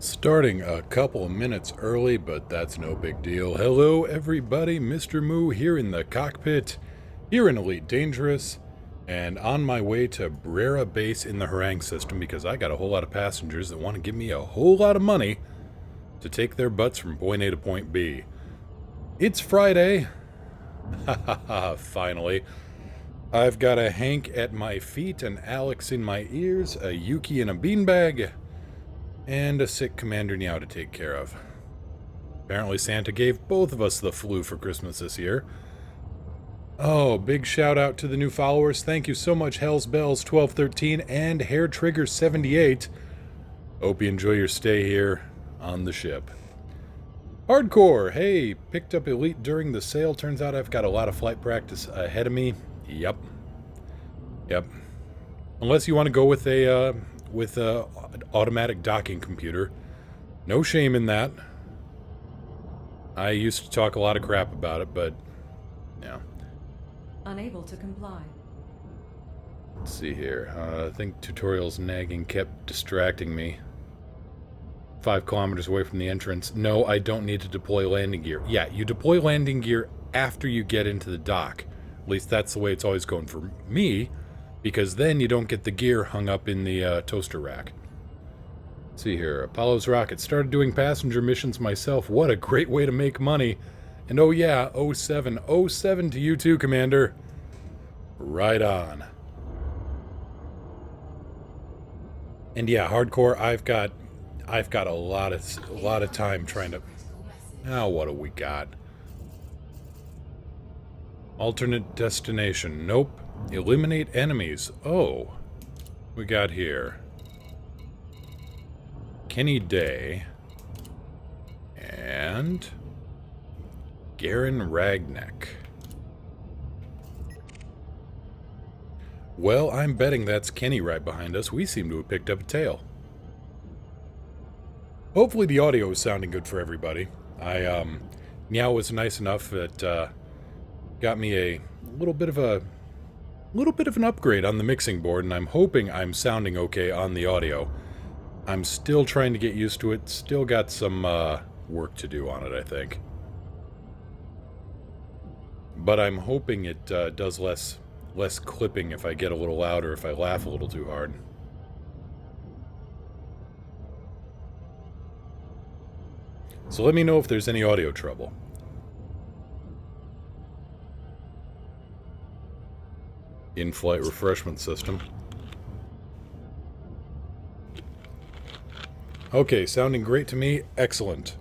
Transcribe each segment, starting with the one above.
Starting a couple of minutes early, but that's no big deal. Hello, everybody. Mr. Moo here in the cockpit, here in Elite Dangerous, and on my way to Brera Base in the Harang system because I got a whole lot of passengers that want to give me a whole lot of money to take their butts from point A to point B. It's Friday. Ha ha ha, finally. I've got a Hank at my feet, an Alex in my ears, a Yuki in a beanbag, and a sick Commander Niao to take care of. Apparently Santa gave both of us the flu for Christmas this year. Oh, big shout out to the new followers. Thank you so much, Hells Bells 1213 and Hair Trigger 78. Hope you enjoy your stay here on the ship. Hardcore, hey, picked up Elite during the sale. Turns out I've got a lot of flight practice ahead of me. Yep. Unless you want to go with a automatic docking computer. No shame in that. I used to talk a lot of crap about it, but yeah. Unable to comply. Let's see here. I think tutorial's nagging kept distracting me. 5 kilometers away from the entrance. No, I don't need to deploy landing gear. Yeah, you deploy landing gear after you get into the dock. At least that's the way it's always going for me, because then you don't get the gear hung up in the toaster rack. Let's see here. Apollo's rocket. Started doing passenger missions myself. What a great way to make money. And oh yeah, 07. 07 to you too, Commander. Right on. And yeah, hardcore, I've got a lot of time trying to... Now what do we got? Alternate destination. Nope. Eliminate enemies. Oh. We got here Kenny Day and Garen Ragnek. Well, I'm betting that's Kenny right behind us. We seem to have picked up a tail. Hopefully the audio is sounding good for everybody. Niao was nice enough that got me a little bit of an upgrade on the mixing board, and I'm hoping I'm sounding okay on the audio. I'm still trying to get used to it. Still got some work to do on it, I think. But I'm hoping it does less clipping if I get a little louder, if I laugh a little too hard. So let me know if there's any audio trouble. In-flight refreshment system. Okay, sounding great to me. Excellent.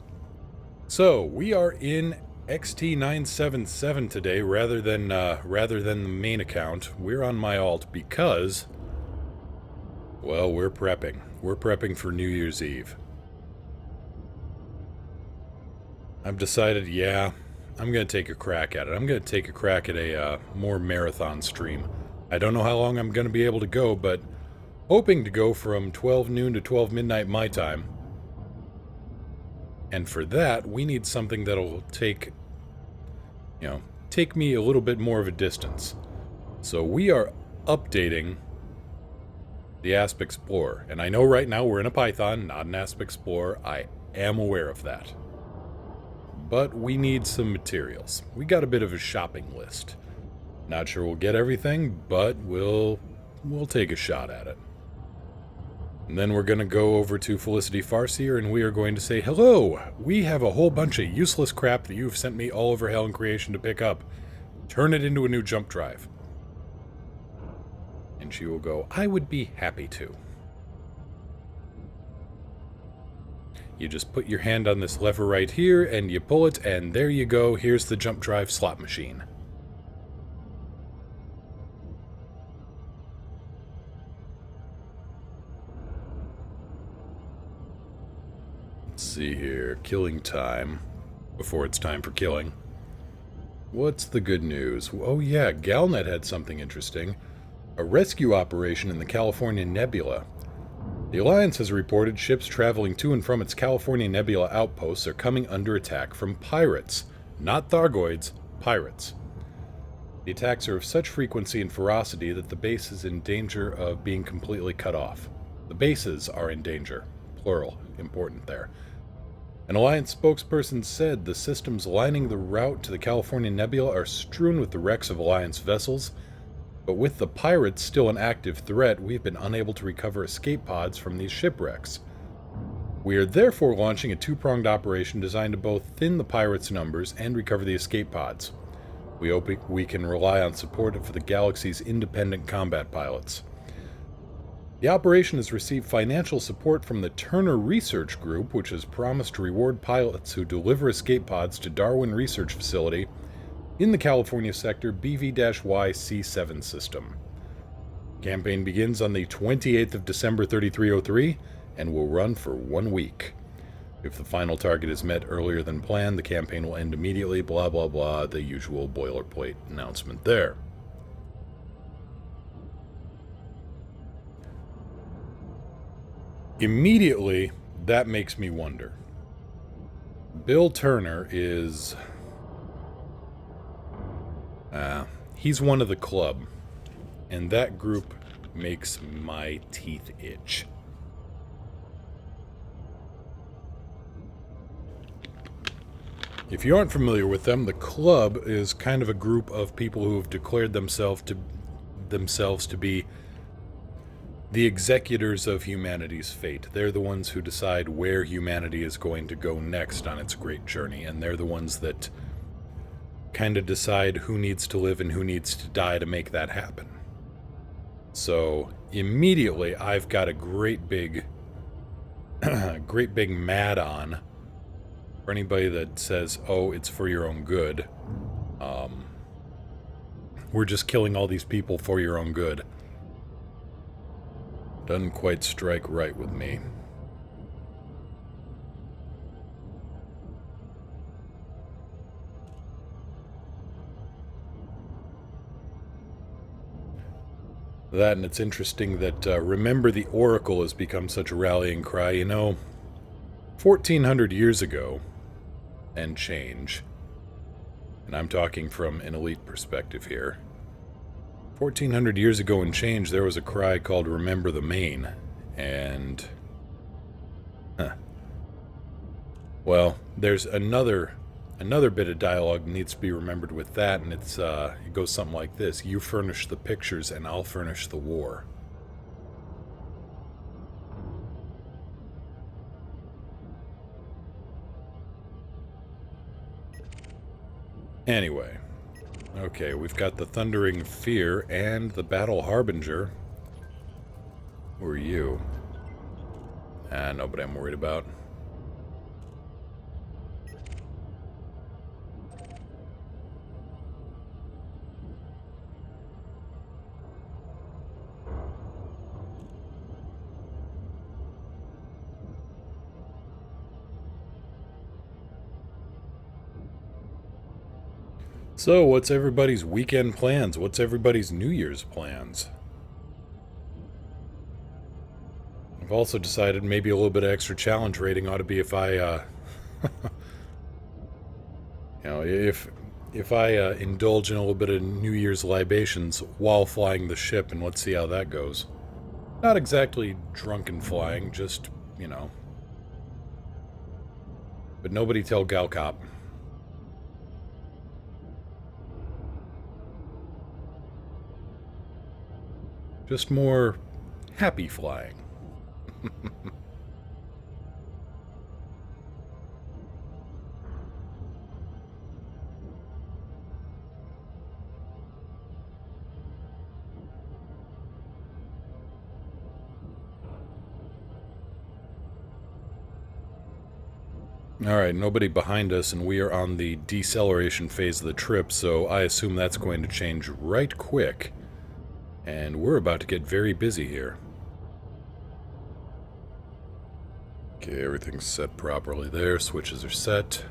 So, we are in XT977 today rather than the main account. We're on my alt because, well, we're prepping. We're prepping for New Year's Eve. I've decided, yeah, I'm going to take a crack at it. I'm going to take a crack at a more marathon stream. I don't know how long I'm going to be able to go, but hoping to go from 12 noon to 12 midnight my time. And for that, we need something that'll take me a little bit more of a distance. So we are updating the Asp Explorer. And I know right now we're in a Python, not an Asp Explorer. I am aware of that. But we need some materials. We got a bit of a shopping list. Not sure we'll get everything, but we'll take a shot at it. And then we're going to go over to Felicity Farseer, and we are going to say, hello! We have a whole bunch of useless crap that you've sent me all over Hell and Creation to pick up. Turn it into a new jump drive. And she will go, I would be happy to. You just put your hand on this lever right here, and you pull it, and there you go. Here's the jump drive slot machine. Let's see here. Killing time. Before it's time for killing. What's the good news? Oh yeah, Galnet had something interesting. A rescue operation in the California Nebula. The Alliance has reported ships traveling to and from its California Nebula outposts are coming under attack from pirates. Not Thargoids, pirates. The attacks are of such frequency and ferocity that the base is in danger of being completely cut off. The bases are in danger. plural, important there. An Alliance spokesperson said the systems lining the route to the California Nebula are strewn with the wrecks of Alliance vessels, but with the pirates still an active threat, we've been unable to recover escape pods from these shipwrecks. We are therefore launching a two-pronged operation designed to both thin the pirates' numbers and recover the escape pods. We hope we can rely on support for the galaxy's independent combat pilots. The operation has received financial support from the Turner Research Group, which has promised to reward pilots who deliver escape pods to Darwin Research Facility in the California sector BV-Y C7 system. Campaign begins on the 28th of December 3303 and will run for 1 week. If the final target is met earlier than planned, the campaign will end immediately, blah blah blah, the usual boilerplate announcement there. Immediately, that makes me wonder. Bill Turner is... he's one of the club, and that group makes my teeth itch. If you aren't familiar with them, the club is kind of a group of people who have declared themselves to be the executors of humanity's fate. They're the ones who decide where humanity is going to go next on its great journey, and they're the ones that kind of decide who needs to live and who needs to die to make that happen. So immediately I've got a great big mad on for anybody that says, oh, it's for your own good. We're just killing all these people for your own good. Doesn't quite strike right with me. That, and it's interesting that remember the Oracle has become such a rallying cry. You know, 1400 years ago, and change, and I'm talking from an elite perspective here, 1400 years ago and change, there was a cry called Remember the Main, and... Well, there's another bit of dialogue that needs to be remembered with that, and it goes something like this: you furnish the pictures and I'll furnish the war. Anyway, okay, we've got the Thundering Fear and the Battle Harbinger. Who are you? Nobody I'm worried about. So, what's everybody's weekend plans? What's everybody's New Year's plans? I've also decided maybe a little bit of extra challenge rating ought to be if I, if I indulge in a little bit of New Year's libations while flying the ship, and let's see how that goes. Not exactly drunken flying, just, you know. But nobody tell Galcop. Just more happy flying. Alright, nobody behind us, and we are on the deceleration phase of the trip, so I assume that's going to change right quick. And we're about to get very busy here. Okay, everything's set properly there. Switches are set.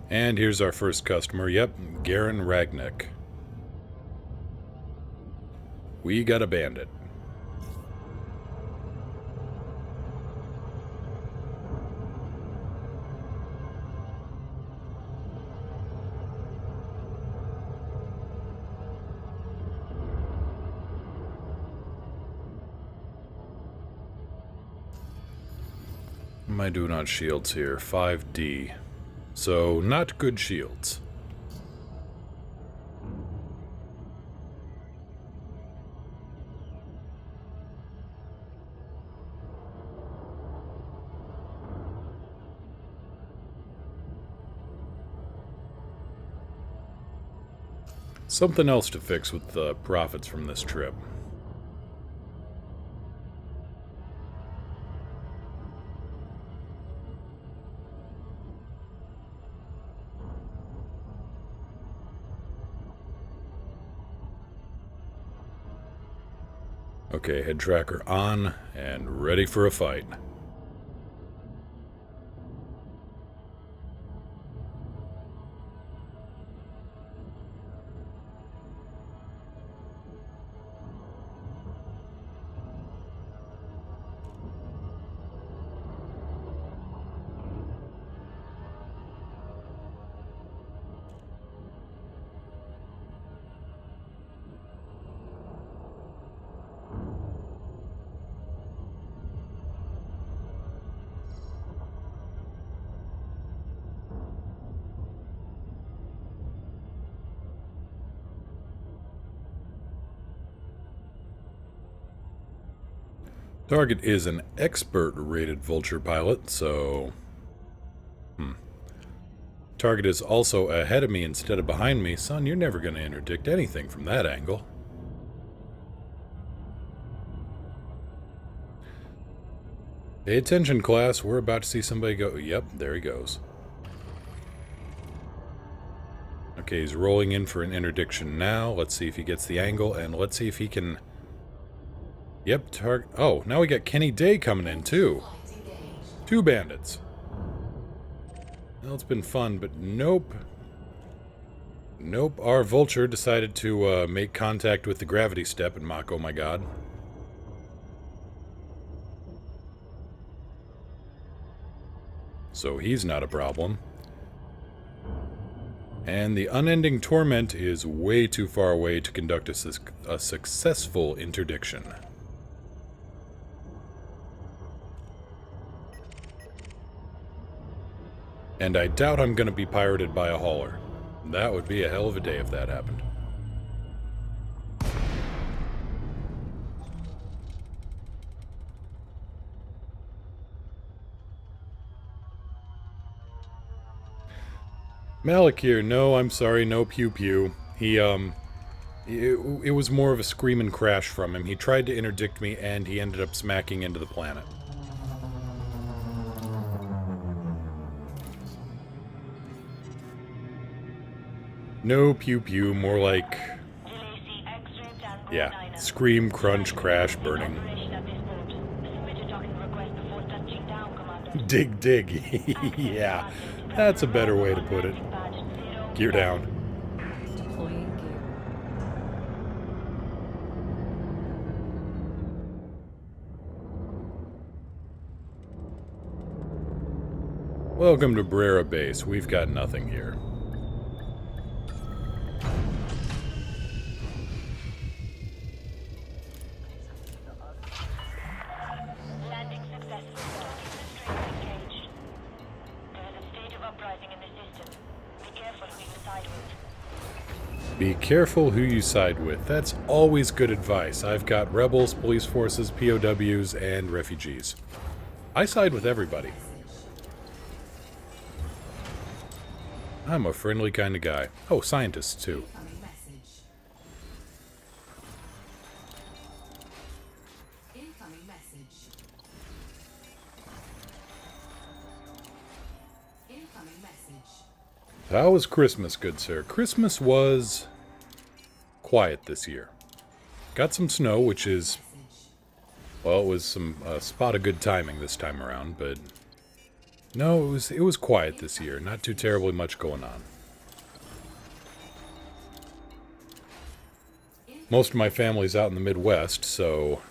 And here's our first customer. Yep, Garen Ragnick. We got a bandit. am I doing on shields here? 5D. So, not good shields. Something else to fix with the profits from this trip. Okay, head tracker on and ready for a fight. Target is an expert-rated Vulture pilot, so... Target is also ahead of me instead of behind me. Son, you're never going to interdict anything from that angle. Pay attention, class. We're about to see somebody go... Yep, there he goes. Okay, he's rolling in for an interdiction now. Let's see if he gets the angle, and let's see if he can... Yep, target... Oh, now we got Kenny Day coming in, too. 2 bandits. Well, it's been fun, but nope. Nope, our Vulture decided to make contact with the gravity step and mock, oh my god. So he's not a problem. And the unending torment is way too far away to conduct a successful interdiction. And I doubt I'm going to be pirated by a hauler. That would be a hell of a day if that happened. Malik here. No, I'm sorry, no pew-pew. He, it was more of a scream and crash from him. He tried to interdict me, and he ended up smacking into the planet. No pew-pew, more like... Yeah, scream, crunch, crash, burning. Dig, dig. Yeah, that's a better way to put it. Gear down. Deploying gear. Welcome to Brera Base. We've got nothing here. Landing successful. Strength engaged. There is a state of uprising in the system. Be careful who you side with. Be careful who you side with. That's always good advice. I've got rebels, police forces, POWs, and refugees. I side with everybody. I'm a friendly kind of guy. Oh, scientists, too. Incoming message. Incoming message. Incoming message. How was Christmas, good sir? Christmas was quiet this year. Got some snow, which is, well, it was some spot of good timing this time around, but no, it was quiet this year. Not too terribly much going on. Most of my family's out in the Midwest, so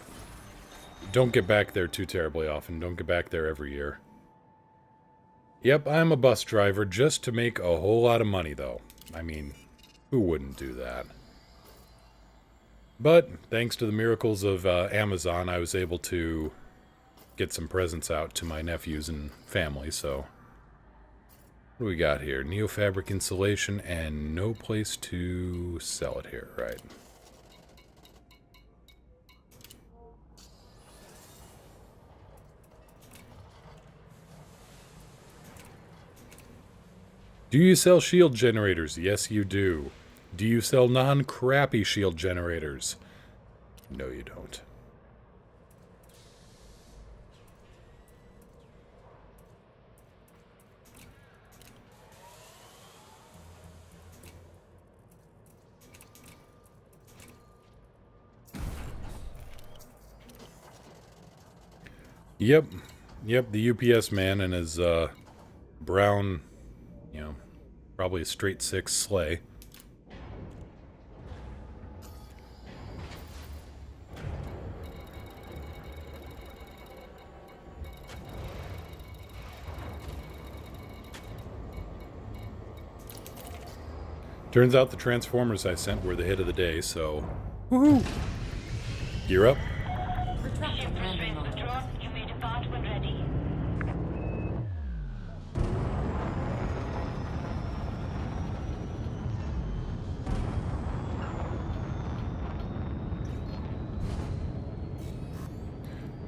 don't get back there too terribly often. Don't get back there every year. Yep, I'm a bus driver just to make a whole lot of money, though. I mean, who wouldn't do that? But, thanks to the miracles of Amazon, I was able to get some presents out to my nephews and family, so... What do we got here? Neofabric insulation and no place to sell it here, right? Do you sell shield generators? Yes, you do. Do you sell non-crappy shield generators? No, you don't. Yep, the UPS man and his brown, you know, probably a straight six sleigh. Turns out the Transformers I sent were the hit of the day, so... Woohoo! Gear up. Retractor landing mode. Withdrawn. You may depart when ready.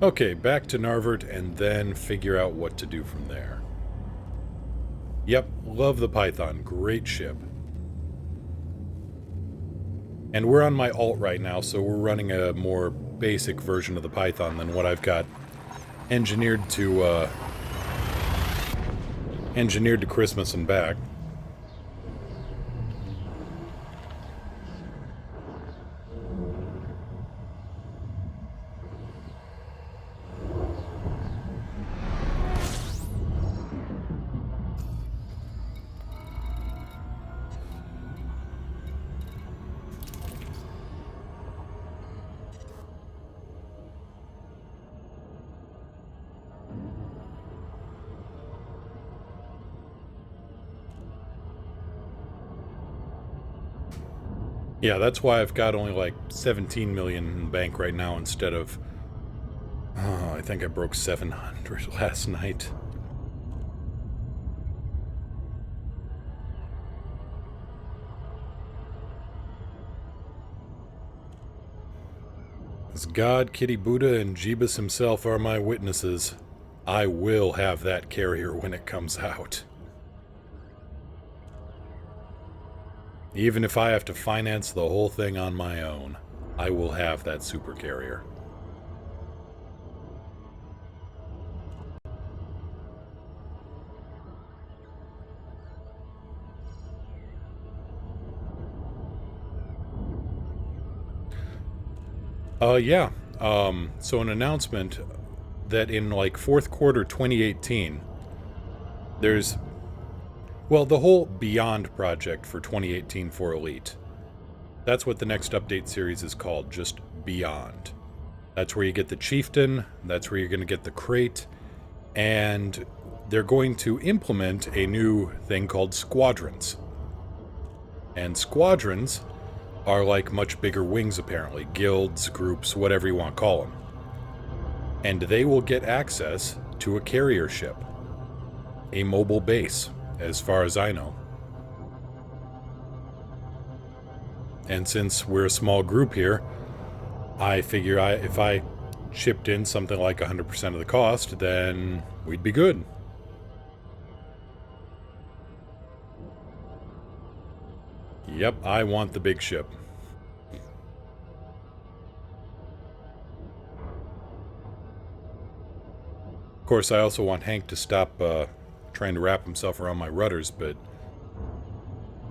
Okay, back to Narvert and then figure out what to do from there. Yep, love the Python. Great ship. And we're on my alt right now, so we're running a more basic version of the Python than what I've got engineered to Christmas and back. Yeah, that's why I've got only like 17 million in the bank right now instead of... Oh, I think I broke 700 last night. As God, Kitty Buddha, and Jeebus himself are my witnesses, I will have that carrier when it comes out. Even if I have to finance the whole thing on my own, I will have that super carrier. Yeah. So an announcement that in like fourth quarter 2018, there's... Well, the whole Beyond project for 2018 for Elite. That's what the next update series is called, just Beyond. That's where you get the Chieftain, that's where you're going to get the Crate, and they're going to implement a new thing called Squadrons. And Squadrons are like much bigger wings, apparently. Guilds, groups, whatever you want to call them. And they will get access to a carrier ship. A mobile base. As far as I know. And since we're a small group here, I figure if I chipped in something like 100% of the cost, then we'd be good. Yep, I want the big ship. Of course, I also want Hank to stop trying to wrap himself around my rudders, but...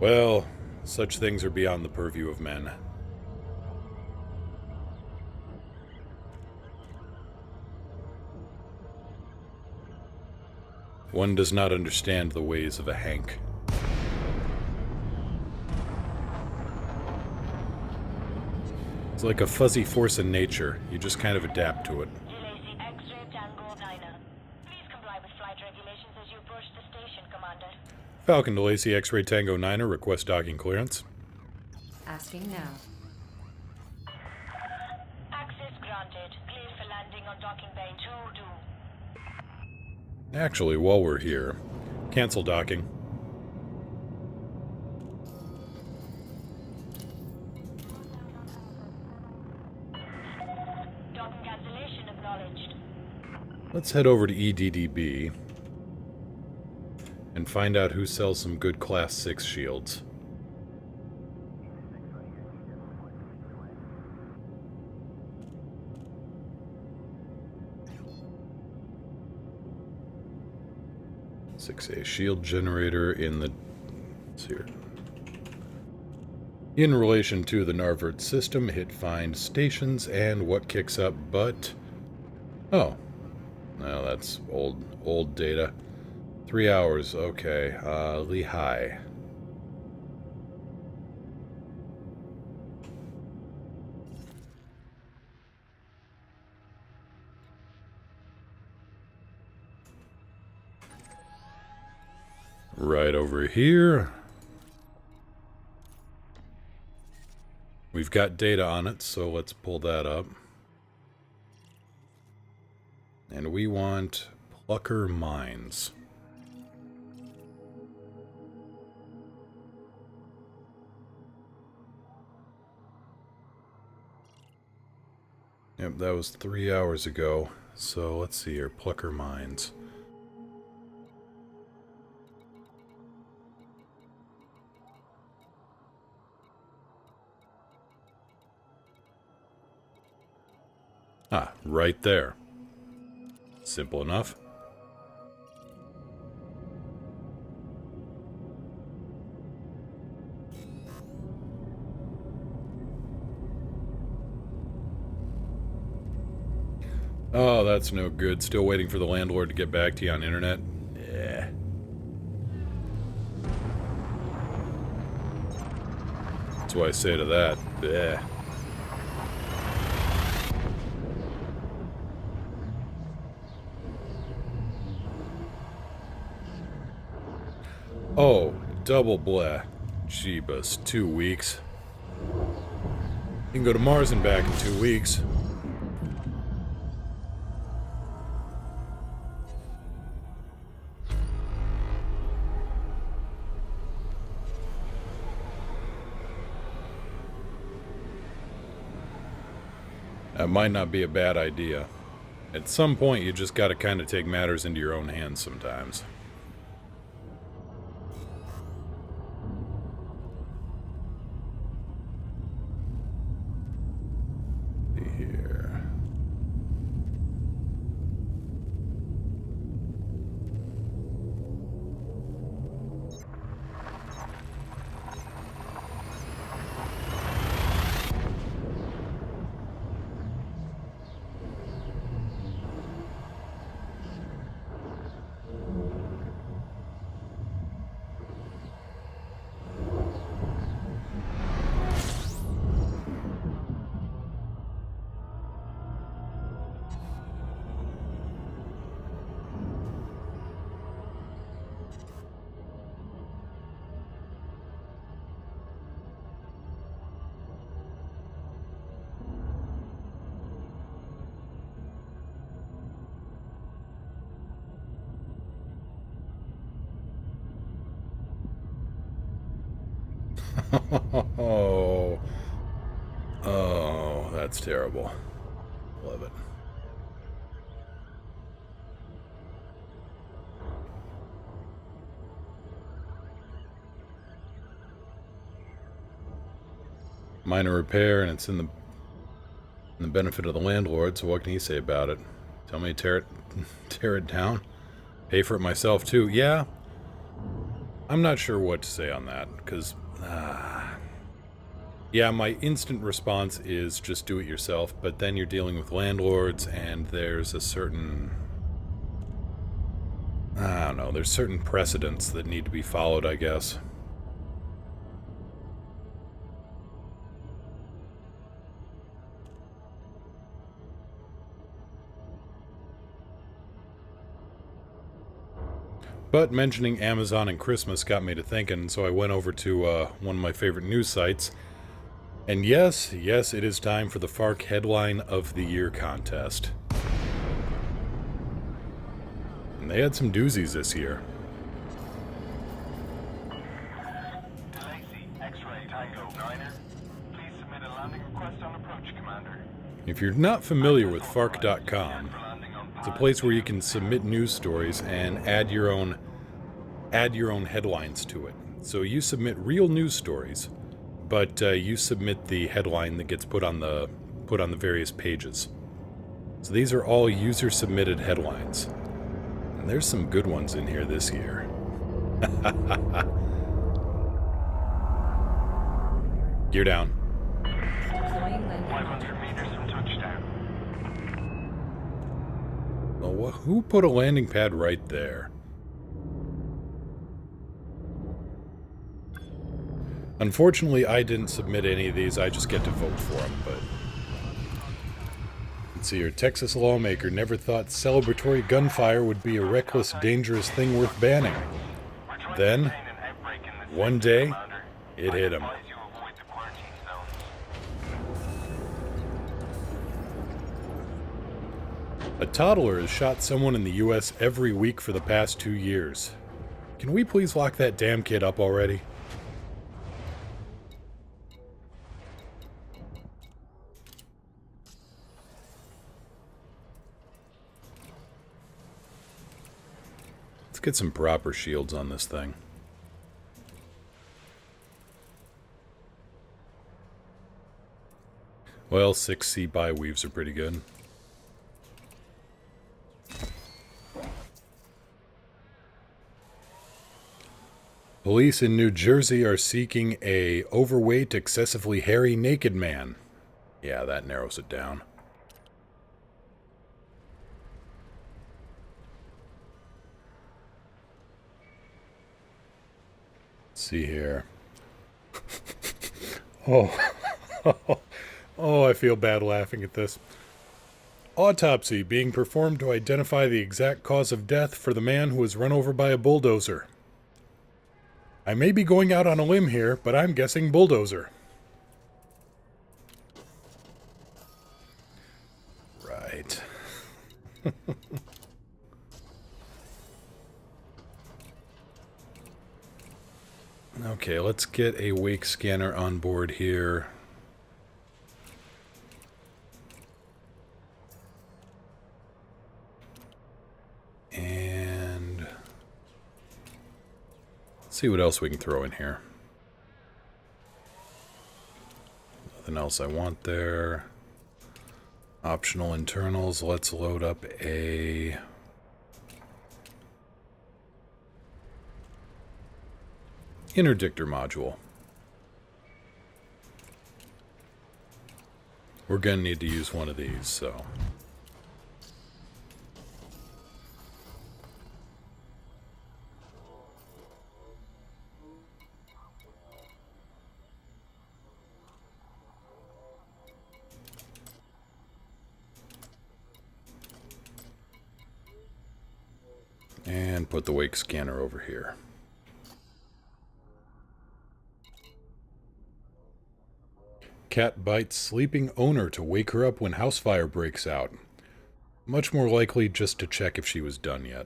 Well, such things are beyond the purview of men. One does not understand the ways of a Hank. It's like a fuzzy force in nature. You just kind of adapt to it. Lacey X-ray Tango 9. Please comply with flight regulations as you approach the station, Commander. Falcon to Lacey X-ray Tango 9, request docking clearance. Asking now. Access granted. Clear for landing on docking bay 2-2. Actually, while we're here, cancel docking. Docking cancellation acknowledged. Let's head over to EDDB and find out who sells some good Class 6 shields. A shield generator in the... Let's see here. In relation to the Narvert system, hit find stations and what kicks up, but... Oh. No, that's old data. 3 hours, okay. Lehigh. Right over here. We've got data on it, so let's pull that up. And we want Plucker Mines. Yep, that was 3 hours ago. So let's see here, Plucker Mines. Ah, right there. Simple enough. Oh, that's no good. Still waiting for the landlord to get back to you on internet. Yeah. That's what I say to that. Yeah. Oh, double bleh. Jeebus, 2 weeks. You can go to Mars and back in 2 weeks. That might not be a bad idea. At some point, you just gotta kind of take matters into your own hands sometimes. Oh, that's terrible. Love it. Minor repair, and it's in the benefit of the landlord, so what can he say about it? Tell me to tear it down? Pay for it myself, too? Yeah. I'm not sure what to say on that, because... yeah, my instant response is just do it yourself, but then you're dealing with landlords, and there's a certain... I don't know, there's certain precedents that need to be followed, I guess. But mentioning Amazon and Christmas got me to thinking, so I went over to one of my favorite news sites. And yes, it is time for the FARC Headline of the Year contest. And they had some doozies this year. DeLacy, X-Ray Tango 9er. Please submit a landing request on approach, Commander. If you're not familiar with Fark.com, it's a place where you can submit news stories and add your own headlines to it. So you submit real news stories, but you submit the headline that gets put on the various pages. So these are all user-submitted headlines. And there's some good ones in here this year. Gear down. Deploying landing 500 module. meters from touchdown. Well, who put a landing pad right there? Unfortunately, I didn't submit any of these. I just get to vote for them, but... Let's see here. Texas lawmaker never thought celebratory gunfire would be a reckless, dangerous thing worth banning. Then, one day, it hit him. A toddler has shot someone in the U.S. every week for the past 2 years. Can we please lock that damn kid up already? Let's get some proper shields on this thing. Well, 6 C-by weaves are pretty good. Police in New Jersey are seeking a overweight, excessively hairy, naked man. Yeah, that narrows it down. Let's see here. Oh. Oh, I feel bad laughing at this. Autopsy being performed to identify the exact cause of death for the man who was run over by a bulldozer. I may be going out on a limb here, but I'm guessing bulldozer. Right. Okay, let's get a wake scanner on board here. And let's see what else we can throw in here. Nothing else I want there. Optional internals. Let's load up a interdictor module. We're gonna need to use one of these, so. And put the wake scanner over here. Cat bites sleeping owner to wake her up when house fire breaks out. Much more likely just to check if she was done yet.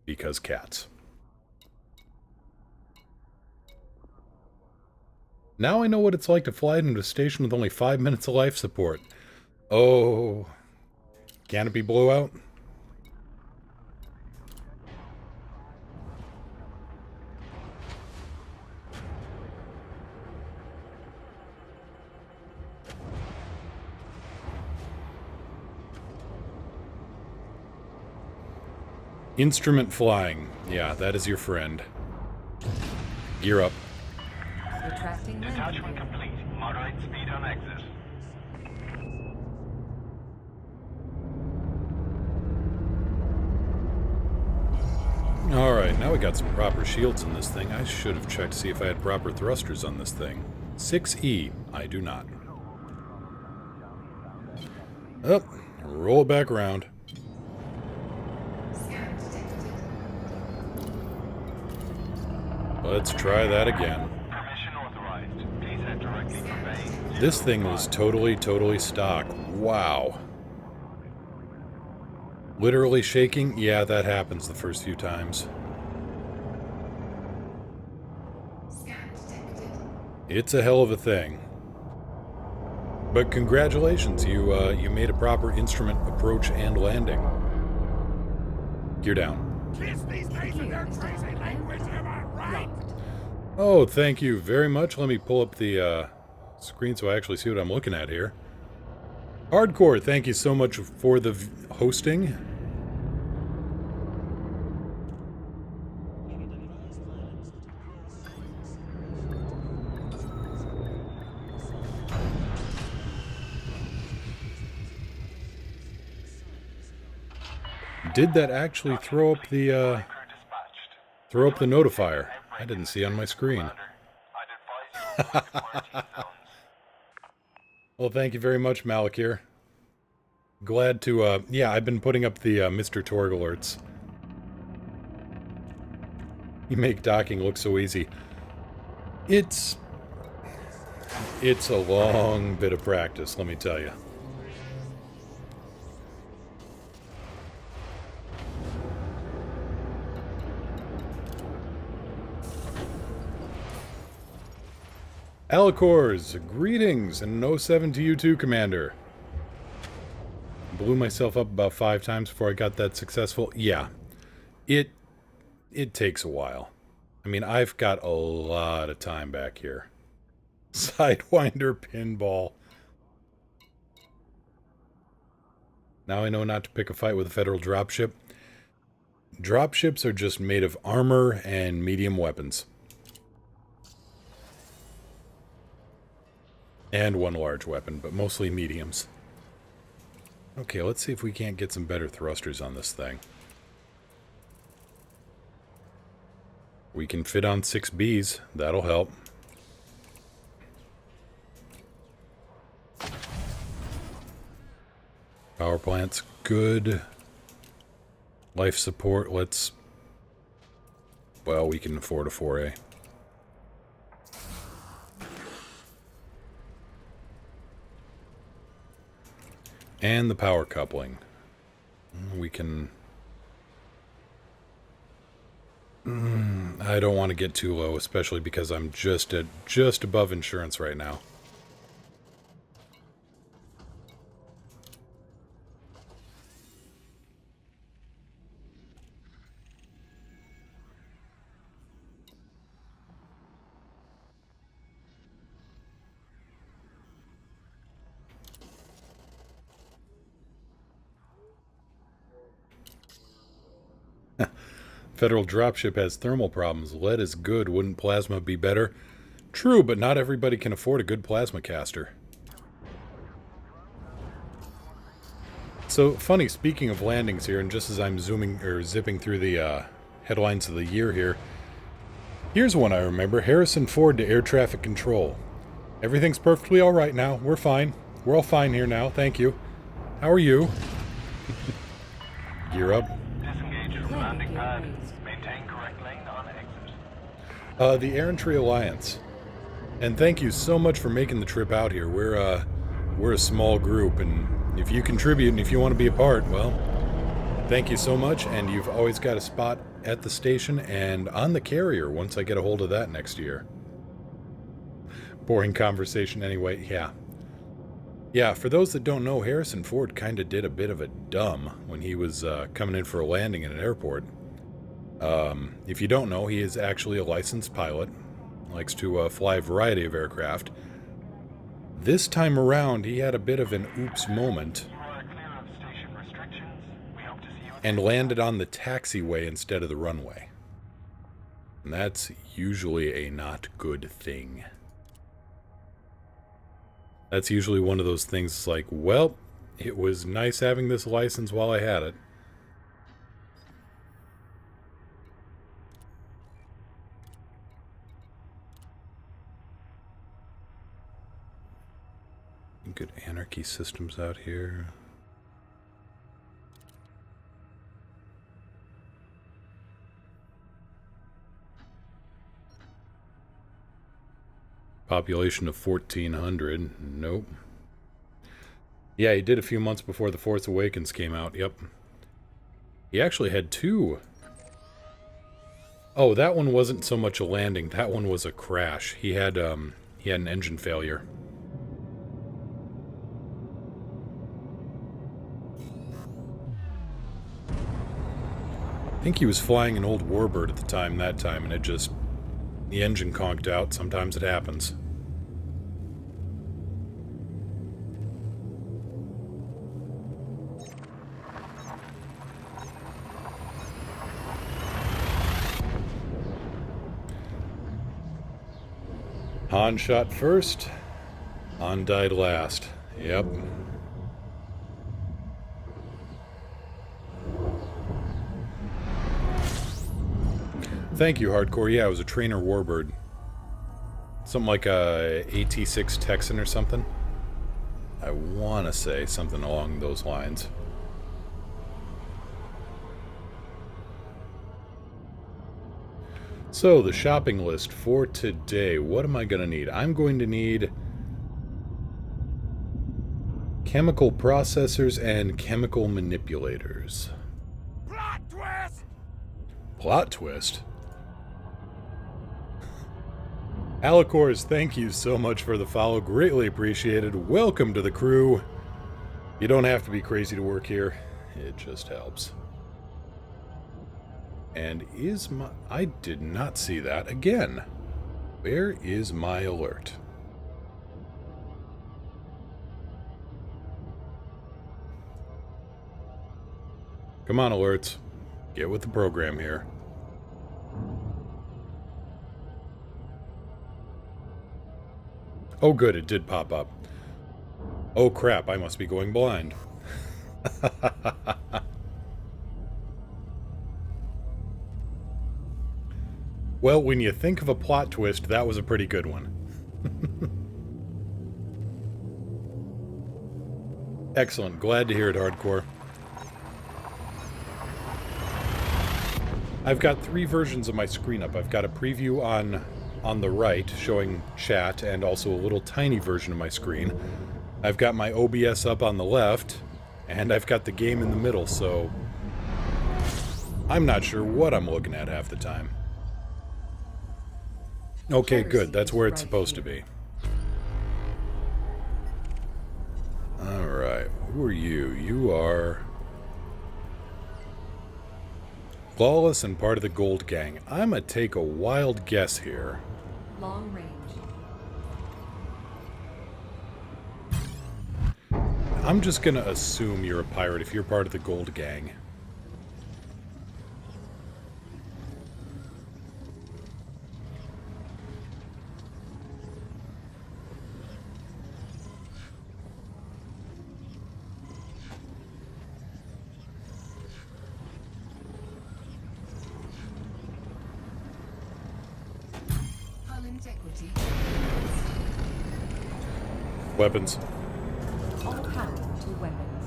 Because cats. Now I know what it's like to fly into a station with only 5 minutes of life support. Oh. Canopy blowout? Instrument flying. Yeah, that is your friend. Gear up. Retracting landing Detachment gear. complete. Moderate speed on exit. Alright, now we got some proper shields in this thing. I should have checked to see if I had proper thrusters on this thing. 6E. I do not. Up. Roll it back around. Scan detected. Let's try that again. Permission authorized. Please head directly for Bay. This thing was totally stock. Wow. Literally shaking? Yeah, that happens the first few times. Scan detected. It's a hell of a thing. But congratulations, you made a proper instrument approach and landing. Gear down. Gear is down. Locked. Oh, thank you very much. Let me pull up the screen so I actually see what I'm looking at here. Hardcore, thank you so much for the hosting. Did that actually throw up the Crew dispatched. notifier? I didn't see on my screen. I'd advise you to quarantine zones. Well, thank you very much, Malakir. Glad to, yeah, I've been putting up the Mr. Torg alerts. You make docking look so easy. It's a long bit of practice, let me tell you. Alicors, greetings, and an 07 to you too, Commander. Blew myself up about 5 times before I got that successful. Yeah, it takes a while. I mean, I've got a lot of time back here. Sidewinder pinball. Now I know not to pick a fight with a federal dropship. Dropships are just made of armor and medium weapons. And one large weapon, but mostly mediums. Okay, let's see if we can't get some better thrusters on this thing. We can fit on 6 Bs. That'll help. Power plant's good. Life support, let's... Well, we can afford a 4A. And the power coupling. We can... I don't want to get too low, especially because I'm just above insurance right now. Federal dropship has thermal problems. Lead is good. Wouldn't plasma be better? True, but not everybody can afford a good plasma caster. So, funny, speaking of landings here, and just as I'm zipping through the headlines of the year here, here's one I remember. Harrison Ford to air traffic control. Everything's perfectly alright now. We're fine. We're all fine here now. Thank you. How are you? Gear up. Disengage from Landing landing gear pad. raised. Maintain correct lane on exit. The Errantry Alliance. And thank you so much for making the trip out here. We're a small group, and if you contribute and if you want to be a part, well, thank you so much, and you've always got a spot at the station and on the carrier once I get a hold of that next year. Boring conversation anyway, yeah. Yeah, for those that don't know, Harrison Ford kind of did a bit of a dumb when he was coming in for a landing in an airport. If you don't know, he is actually a licensed pilot, likes to fly a variety of aircraft. This time around, he had a bit of an oops moment You are clear of station restrictions. We hope to see you and landed on the taxiway instead of the runway. And that's usually a not good thing. That's usually one of those things like, well, it was nice having this license while I had it. Good anarchy systems out here. Population of 1,400. Nope. Yeah, he did a few months before The Force Awakens came out. Yep. He actually had two. Oh, that one wasn't so much a landing. That one was a crash. He had an engine failure. I think he was flying an old Warbird at the time, and it just... the engine conked out. Sometimes it happens. Han shot first. Han died last. Yep. Thank you, Hardcore. Yeah, it was a trainer Warbird. Something like a AT-6 Texan or something. I want to say something along those lines. So, the shopping list for today. What am I going to need? I'm going to need chemical processors and chemical manipulators. Plot twist! Plot twist? Alicors, thank you so much for the follow. Greatly appreciated. Welcome to the crew. You don't have to be crazy to work here. It just helps. And is my... I did not see that again. Where is my alert? Come on, alerts. Get with the program here. Oh good, it did pop up. Oh crap, I must be going blind. Well, when you think of a plot twist, that was a pretty good one. Excellent, glad to hear it, Hardcore. I've got 3 versions of my screen up. I've got a preview on the right, showing chat, and also a little tiny version of my screen. I've got my OBS up on the left, and I've got the game in the middle, so... I'm not sure what I'm looking at half the time. Okay, good. That's where it's supposed to be. Alright, who are you? You are... Flawless and part of the Gold Gang. I'm gonna take a wild guess here. Long range. I'm just gonna assume you're a pirate if you're part of the Gold Gang. Hull integrity. Weapons. All power to weapons.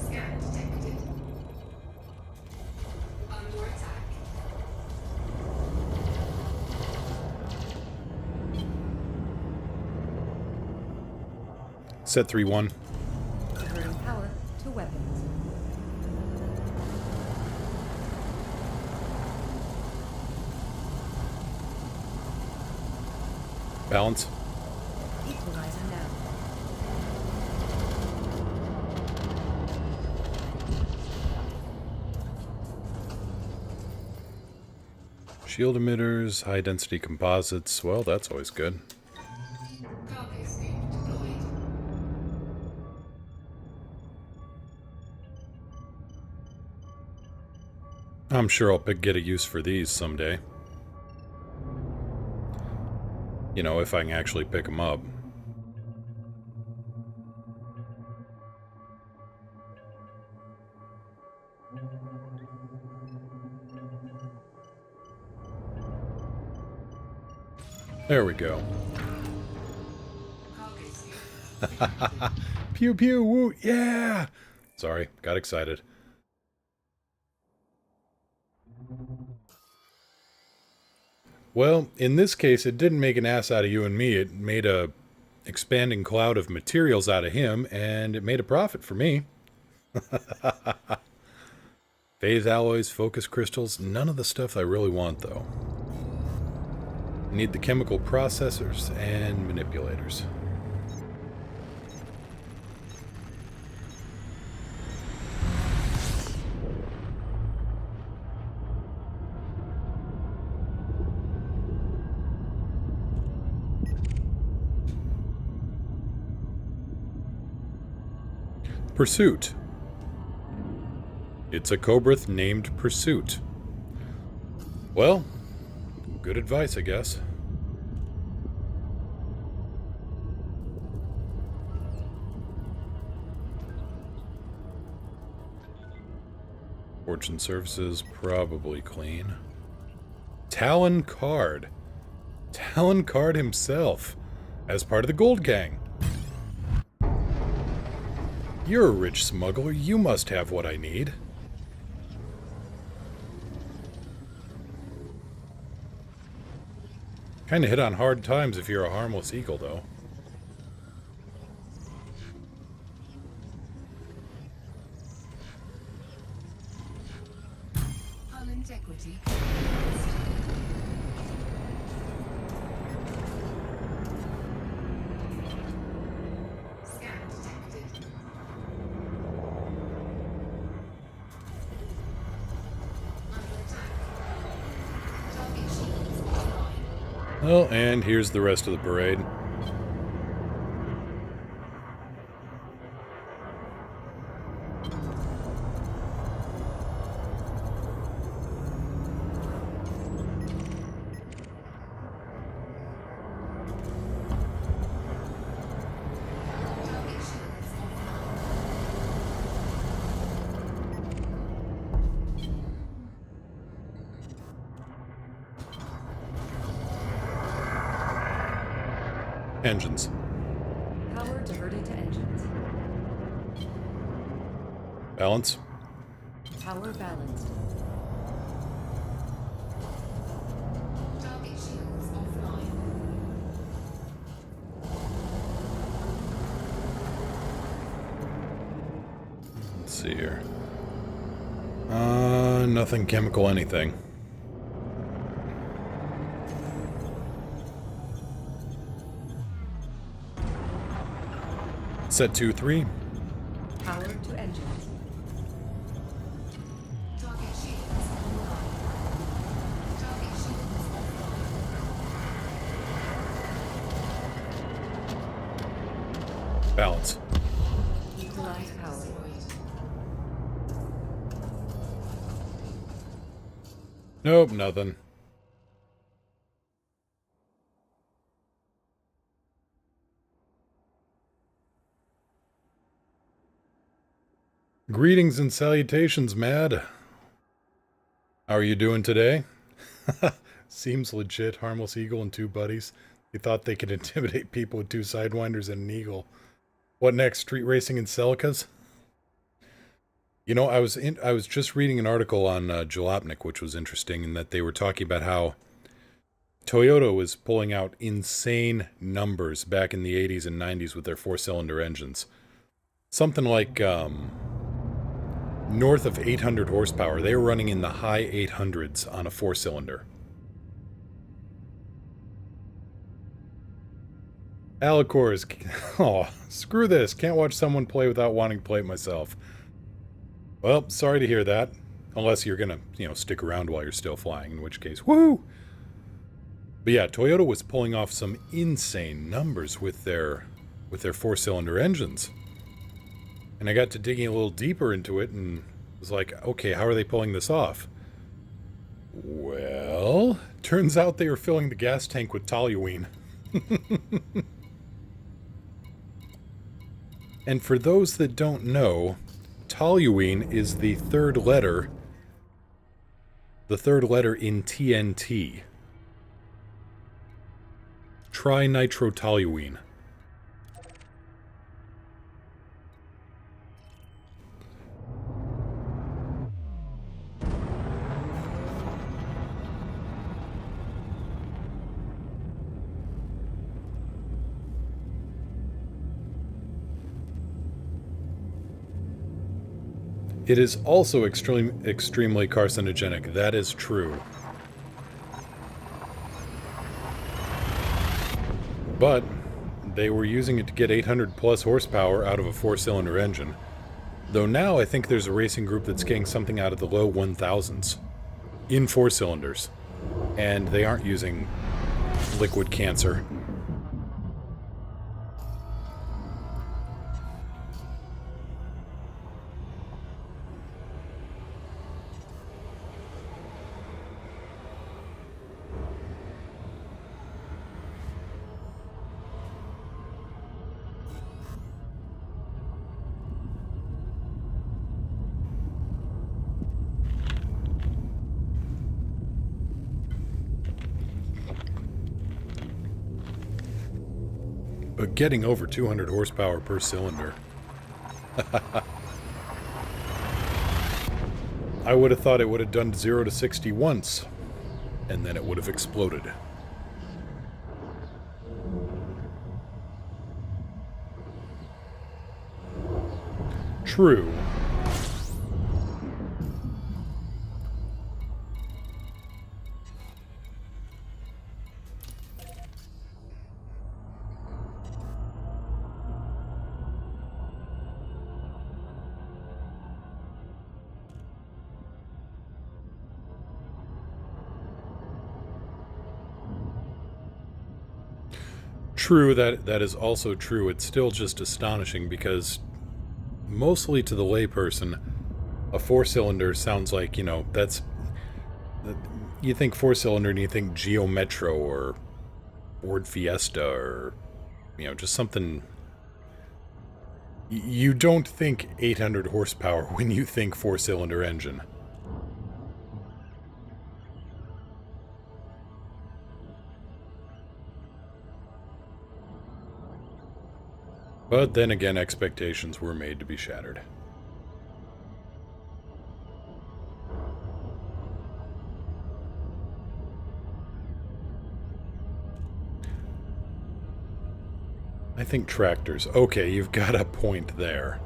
Scan detected. Under attack. Set 3-1. Turning power to weapons. Balance. Equalizer now. Shield emitters, high density composites. Well, that's always good. Cargo scope deployed. I'm sure I'll get a use for these someday. You know, if I can actually pick them up. There we go. Cargo scope. Pew pew woo, yeah! Sorry, got excited. Well, in this case, it didn't make an ass out of you and me. It made a expanding cloud of materials out of him, and it made a profit for me. Phase alloys, focus crystals, none of the stuff I really want, though. Need the chemical processors and manipulators. Pursuit. It's a Kobrith named Pursuit. Well, good advice, I guess. Fortune services, probably clean. Talon Card. Talon Card himself, as part of the Gold Gang. You're a rich smuggler, you must have what I need. Kinda hit on hard times if you're a harmless eagle, though. Hull integrity. Scan detected. Under attack. Target shields offline. Well, and here's the rest of the parade. Target shields offline. Engines. Power diverted to engines. Balance. Power balanced. Target shields offline. Let's see here. Nothing chemical anything. Set 2-3. Power to engines. Target shields online. Target shields offline. Balance. Equalize power. Nope, nothing. Greetings and salutations, Mad. How are you doing today? Seems legit, harmless eagle and two buddies. They thought they could intimidate people with two sidewinders and an eagle. What next? Street racing in Celicas? You know, I was just reading an article on Jalopnik, which was interesting, in that they were talking about how Toyota was pulling out insane numbers back in the 80s and 90s with their four-cylinder engines. Something like north of 800 horsepower. They were running in the high 800s on a four-cylinder. Alicor is... Oh, screw this. Can't watch someone play without wanting to play it myself. Well, sorry to hear that. Unless you're gonna, stick around while you're still flying, in which case, woo! But yeah, Toyota was pulling off some insane numbers with their four-cylinder engines. And I got to digging a little deeper into it and was like, okay, how are they pulling this off? Well, turns out they were filling the gas tank with toluene. And for those that don't know, toluene is the third letter in TNT. Trinitrotoluene. It is also extremely carcinogenic. That is true. But they were using it to get 800 plus horsepower out of a 4-cylinder engine. Though now I think there's a racing group that's getting something out of the low 1000s in 4 cylinders. And they aren't using liquid cancer. But getting over 200 horsepower per cylinder. I would have thought it would have done 0 to 60 once, and then it would have exploded. True. True, that is also true. It's still just astonishing because mostly to the layperson, a 4-cylinder sounds like, you know, that's... You think 4-cylinder and you think Geo Metro or Ford Fiesta or, you know, just something... You don't think 800 horsepower when you think 4-cylinder engine. But then again, expectations were made to be shattered. I think tractors. Okay, you've got a point there.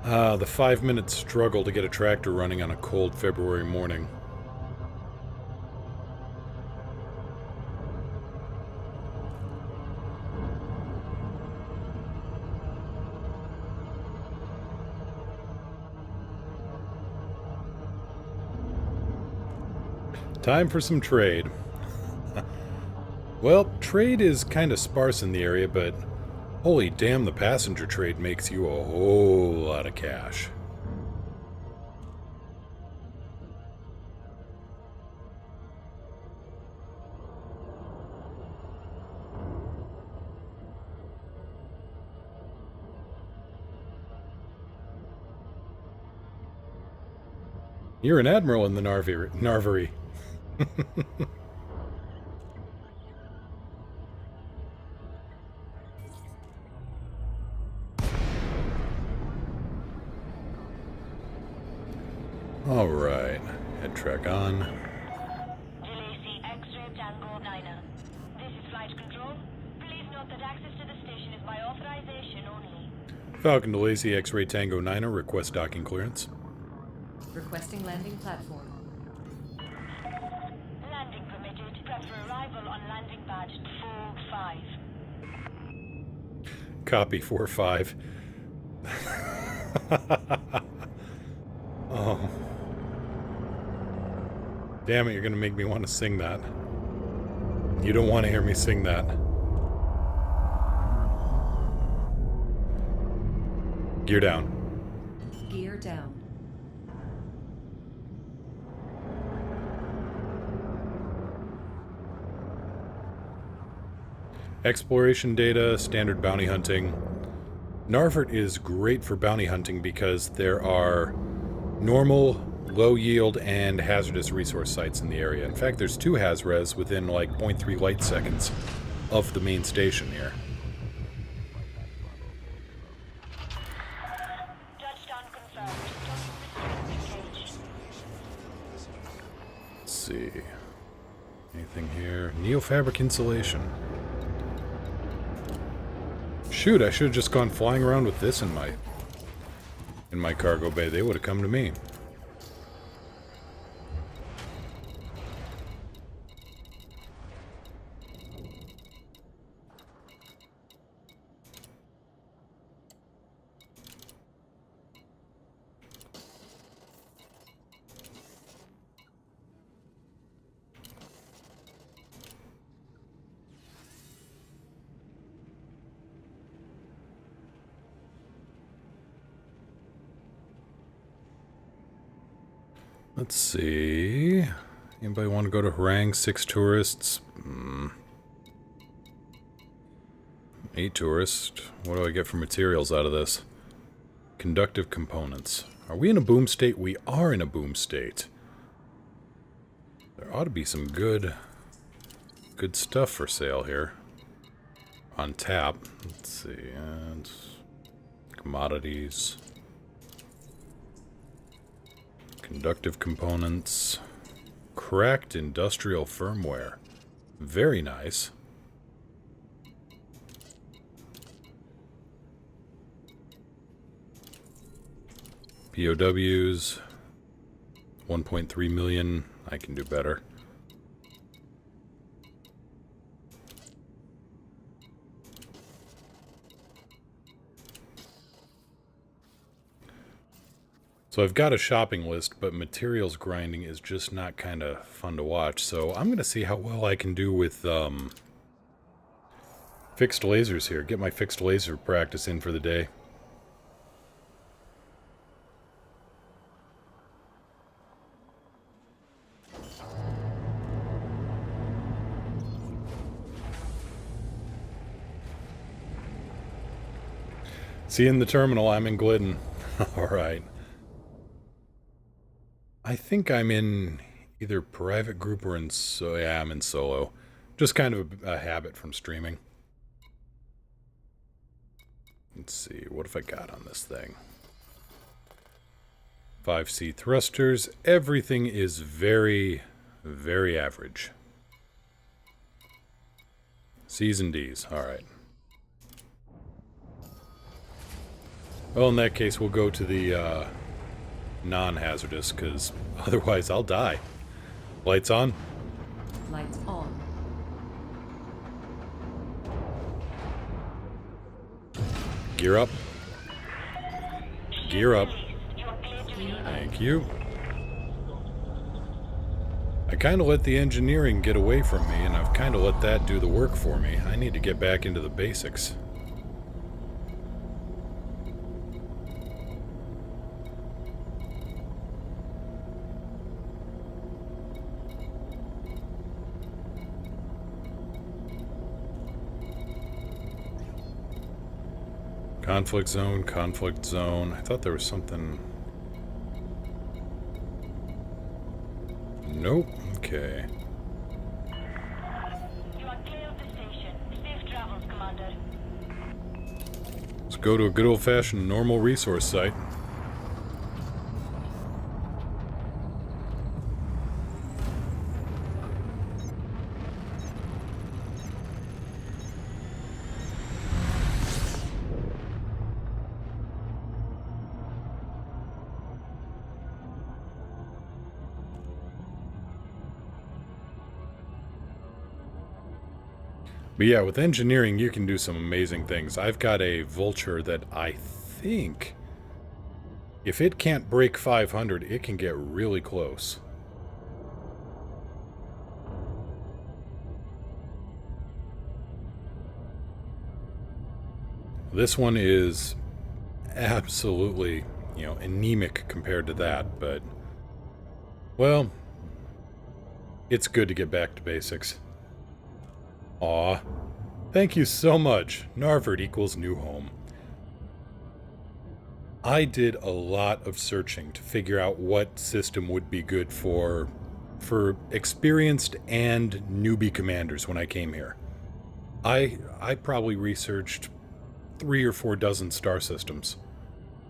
The 5-minute struggle to get a tractor running on a cold February morning. Time for some trade. Well, trade is kind of sparse in the area, but holy damn, the passenger trade makes you a whole lot of cash. You're an admiral in the Narvery. All right, head track on. DeLacy X-Ray Tango 9er. This is flight control. Please note that access to the station is by authorization only. Falcon DeLacy X-Ray Tango 9er, request docking clearance. Requesting landing platform. Landing permitted. Prep for arrival on landing pad 4-5. Copy 4-5. Oh. Damn it, you're gonna make me want to sing that. You don't want to hear me sing that. Gear down. Gear down. Exploration data, standard bounty hunting. Narvert is great for bounty hunting because there are normal, low yield, and hazardous resource sites in the area. In fact, there's 2 HazRes within like 0.3 light seconds of the main station here. Touchdown confirmed. Docking restricted cage. Let's see. Anything here? Neofabric insulation. Shoot, I should have just gone flying around with this in my cargo bay. They would have come to me. Let's see. Anybody want to go to Harang? 6 tourists. 8 tourists. What do I get for materials out of this? Conductive components. Are we in a boom state? We are in a boom state. There ought to be some good stuff for sale here. On tap. Let's see. And commodities. Conductive components. Cracked industrial firmware. Very nice. POWs. 1.3 million. I can do better. So I've got a shopping list, but materials grinding is just not kind of fun to watch. So I'm going to see how well I can do with fixed lasers here. Get my fixed laser practice in for the day. See you in the terminal. I'm in Glidden. All right. I think I'm in either private group or in yeah, I'm in solo. Just kind of a habit from streaming. Let's see, what have I got on this thing? 5C thrusters. Everything is very, very average. C's and D's. Alright. Well, in that case, we'll go to the non-hazardous, because otherwise I'll die. Lights on? Lights on. Gear up. Gear up. Thank you. I kind of let the engineering get away from me, and I've kind of let that do the work for me. I need to get back into the basics. Conflict zone, conflict zone. I thought there was something... Nope. Okay. You are clear of the station. Safe travels, Commander. Let's go to a good old-fashioned normal resource site. But yeah, with engineering, you can do some amazing things. I've got a Vulture that I think, if it can't break 500, it can get really close. This one is absolutely, anemic compared to that, but, well, it's good to get back to basics. Aw. Thank you so much. Narvard equals new home. I did a lot of searching to figure out what system would be good for experienced and newbie commanders when I came here. I probably researched 3 or 4 dozen star systems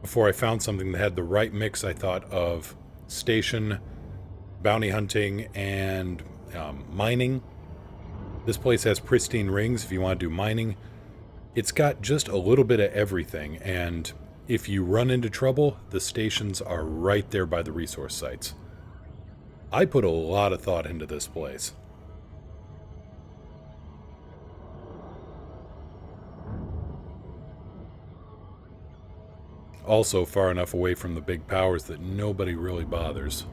before I found something that had the right mix, I thought, of station, bounty hunting, and mining. This place has pristine rings if you want to do mining. It's got just a little bit of everything, and if you run into trouble, the stations are right there by the resource sites. I put a lot of thought into this place. Also far enough away from the big powers that nobody really bothers.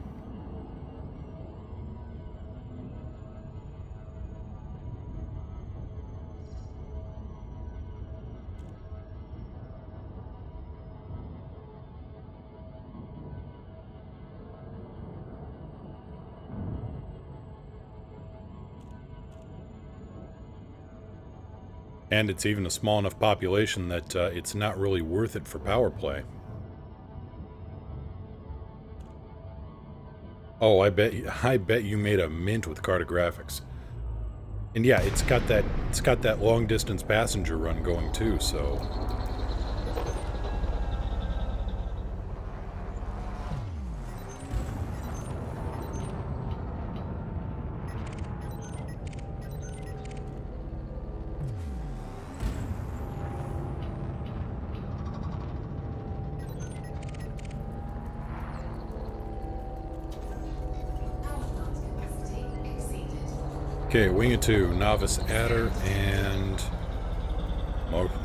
And it's even a small enough population that it's not really worth it for power play. Oh, I bet you made a mint with cartographics. And yeah, it's got that long distance passenger run going too, so okay, Wing of Two, Novice Adder, and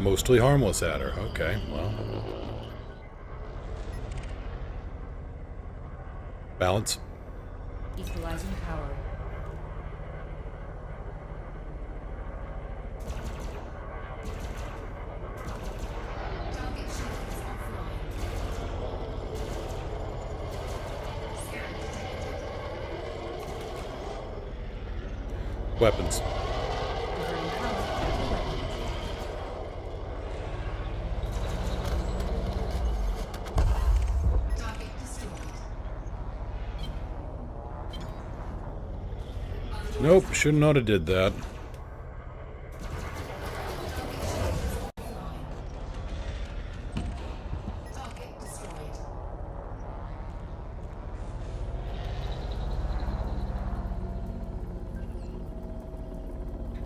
mostly harmless Adder. Okay, well. Balance. Equalizing power. Weapons. Diverting power to weapons. Nope, shouldn't oughta did that.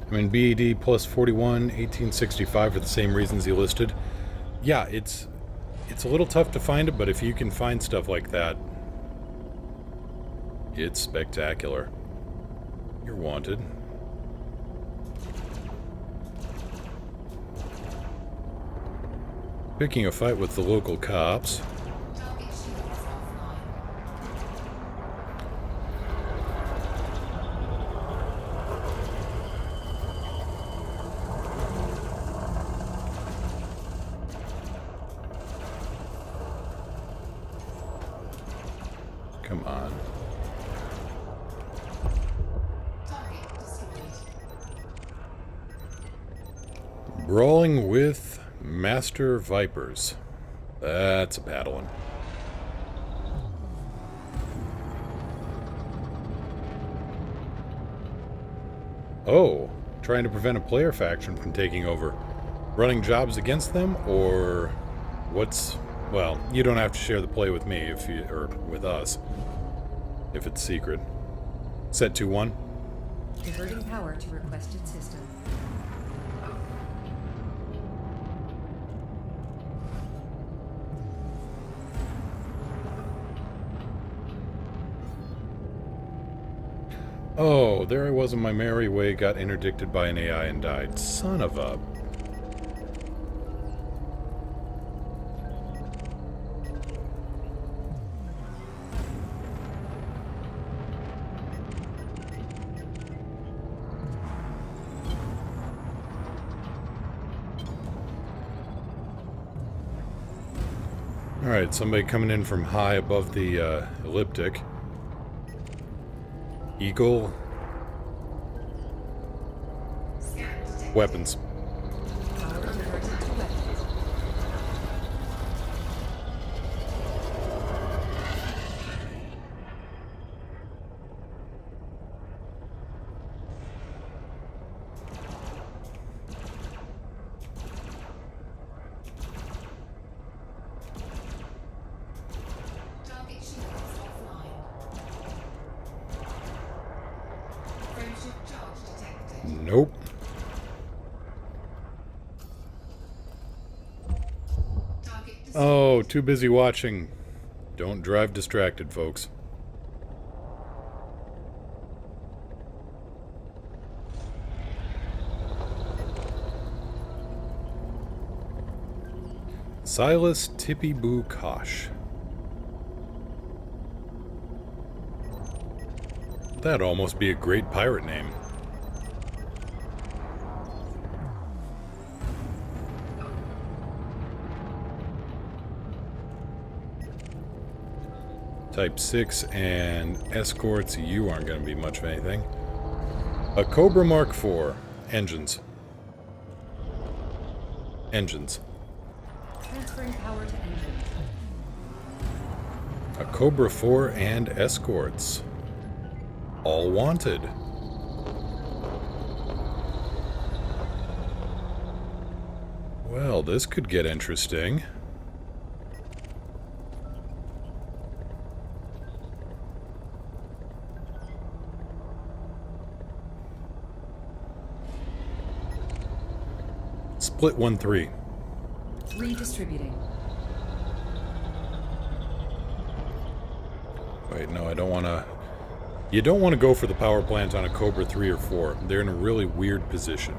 I mean, BAD plus 41, 1865 for the same reasons you listed. Yeah, it's a little tough to find it, but if you can find stuff like that, it's spectacular. You're wanted. Picking a fight with the local cops. Come on. Brawling with Master Vipers. That's a bad one. Oh, trying to prevent a player faction from taking over. Running jobs against them, or what's... Well, you don't have to share the play with me, if you, or with us, if it's secret. Set 2-1. Diverting power to requested system. Oh, there I was on my merry way, got interdicted by an AI and died. Son of a... Alright, somebody coming in from high above the elliptic. Eagle. Weapons. Power diverted to weapons. Nope. Oh, too busy watching. Don't drive distracted, folks. Silas Tippy Boo Kosh. That'd almost be a great pirate name. Type 6 and escorts, you aren't going to be much of anything. A Cobra Mark IV. Engines. Engines. Transferring power to engines. A Cobra 4 and escorts. All wanted. Well, this could get interesting. Split 1-3. Redistributing. Wait, no, I don't want to... You don't want to go for the power plant on a Cobra 3 or 4. They're in a really weird position.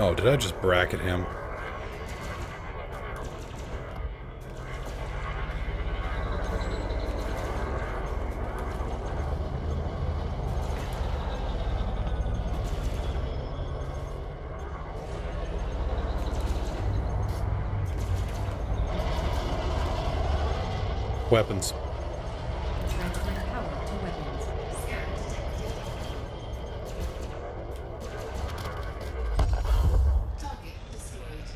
Oh, did I just bracket him? Weapons. Transferring power to weapons. Target destroyed.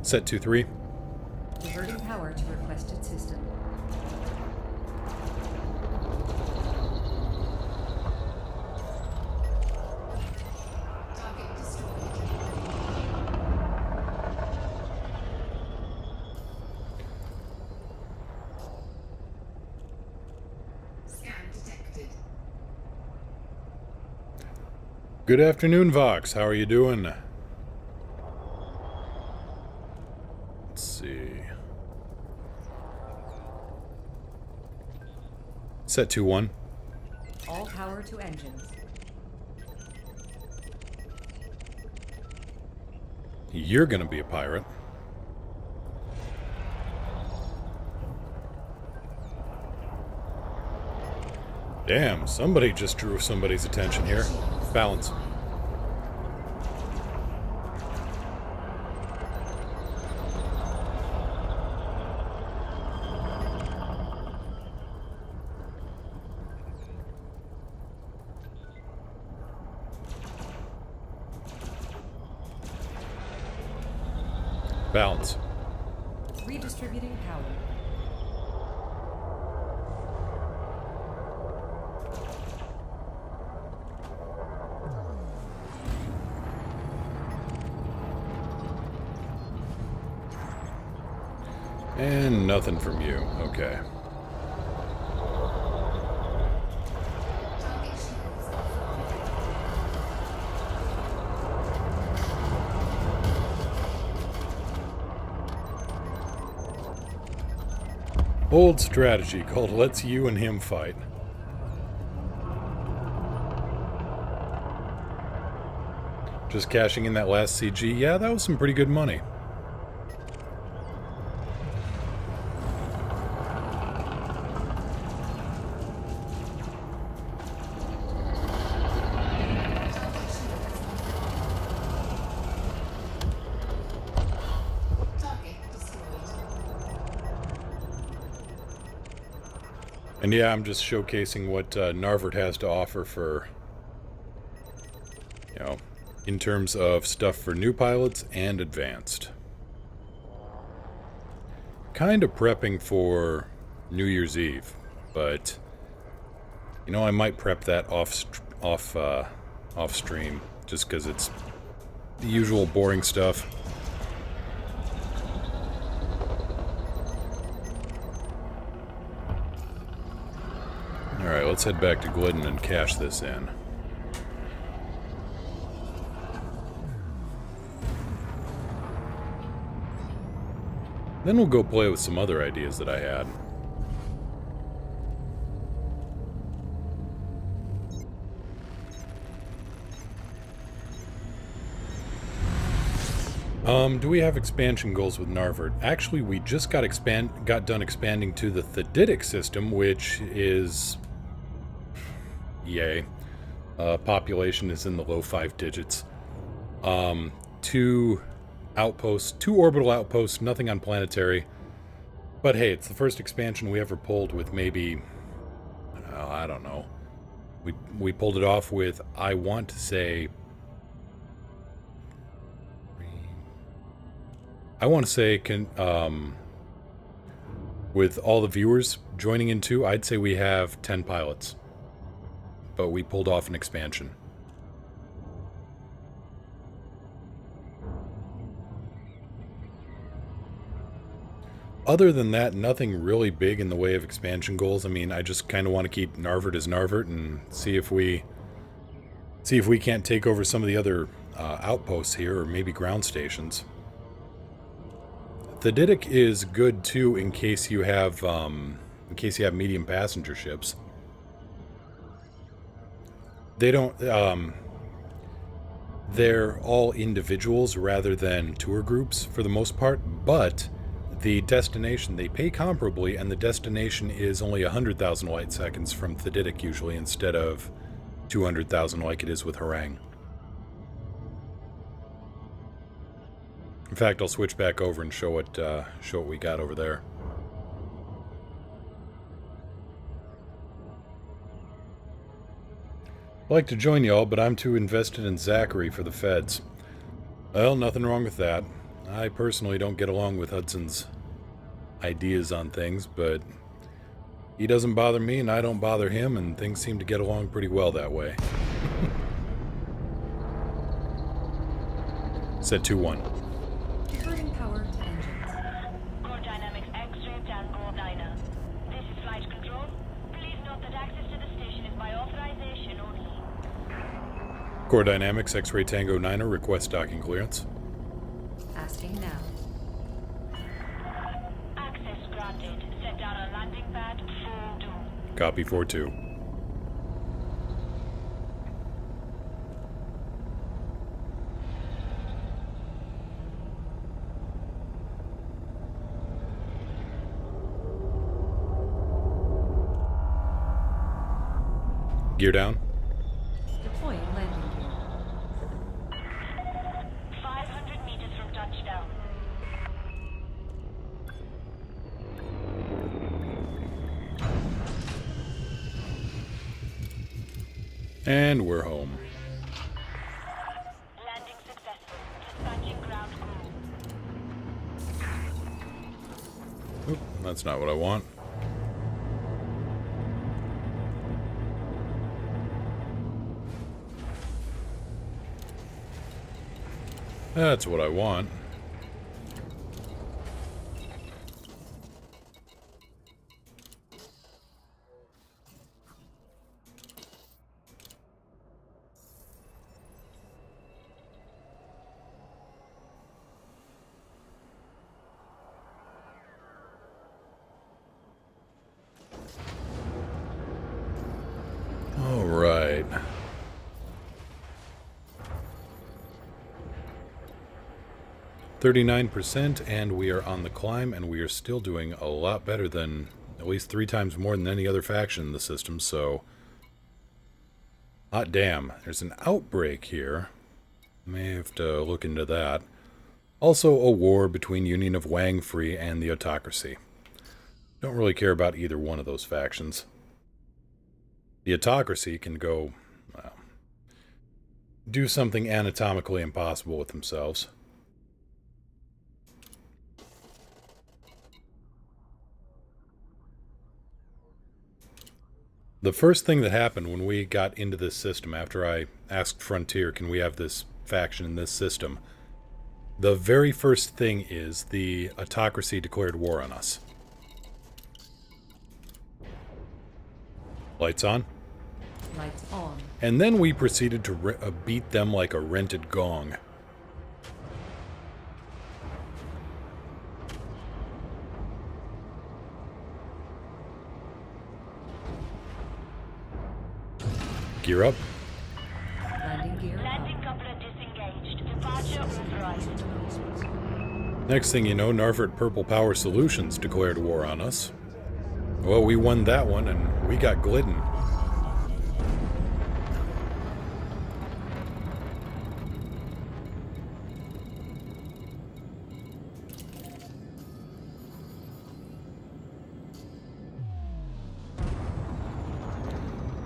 Set 2-3. Diverting power to requested system. Target destroyed. Scan detected. Good afternoon, Vox. How are you doing? Let's see. Set 2-1. All power to engines. You're gonna be a pirate. Damn, somebody just drew somebody's attention here. Balance. Balance. Redistributing power. And nothing from you. Okay. Target shields Old strategy called Let's You and Him Fight. Just cashing in that last CG. Yeah, that was some pretty good money. target destroyed. And yeah, I'm just showcasing what Narvert has to offer for, you know, in terms of stuff for new pilots and advanced. Kind of prepping for New Year's Eve, but You know, I might prep that off stream, just because it's the usual boring stuff. Alright, let's head back to Glidden and cash this in. Then we'll go play with some other ideas that I had. Do we have expansion goals with Narvert? Actually, we just got done expanding to the Thedidic system, which is... yay. Population is in the low 5 digits. 2 outposts, 2 orbital outposts, nothing on planetary. But hey, it's the first expansion we ever pulled with maybe... I don't know. We pulled it off with, I want to say... with all the viewers joining in too, I'd say we have 10 pilots. But we pulled off an expansion. Other than that, nothing really big in the way of expansion goals. I mean, I just kind of want to keep Narvert as Narvert and see if we can't take over some of the other outposts here, or maybe ground stations. Thedidic is good too in case you have medium passenger ships. They don't they're all individuals rather than tour groups for the most part, but the destination, they pay comparably, and the destination is only 100,000 light seconds from Thedidic usually, instead of 200,000 like it is with Harang. In fact, I'll switch back over and show what we got over there. I'd like to join y'all, but I'm too invested in Zachary for the feds. Well, nothing wrong with that. I personally don't get along with Hudson's ideas on things, but he doesn't bother me and I don't bother him, and things seem to get along pretty well that way. Set 2-1. Diverting power to engines. Core Dynamics X-ray Tango Niner. This is flight control. Please note that access to the station is by authorization only. Core Dynamics X-Ray Tango 9er, request docking clearance. Asking now. Access granted. Set down on landing pad. Full doom. Copy 4-2. Gear down. Deploying landing gear. 500 meters from touchdown. And we're home. Landing successful. Dispatching ground crew. Oop, that's not what I want. That's what I want. All right. 39%, and we are on the climb, and we are still doing a lot better than, at least 3 times more than any other faction in the system, so... hot damn, there's an outbreak here. May have to look into that. Also, a war between Union of Wang Free and the Autocracy. Don't really care about either one of those factions. The Autocracy can go... well, do something anatomically impossible with themselves. The first thing that happened when we got into this system, after I asked Frontier, can we have this faction in this system? The very first thing is the autocracy declared war on us. Lights on. Lights on. And then we proceeded to beat them like a rented gong. Gear up. Landing gear Landing up. coupler disengaged. Departure authorized. Next thing you know, Narvert Purple Power Solutions declared war on us. Well, we won that one, and we got Glidden.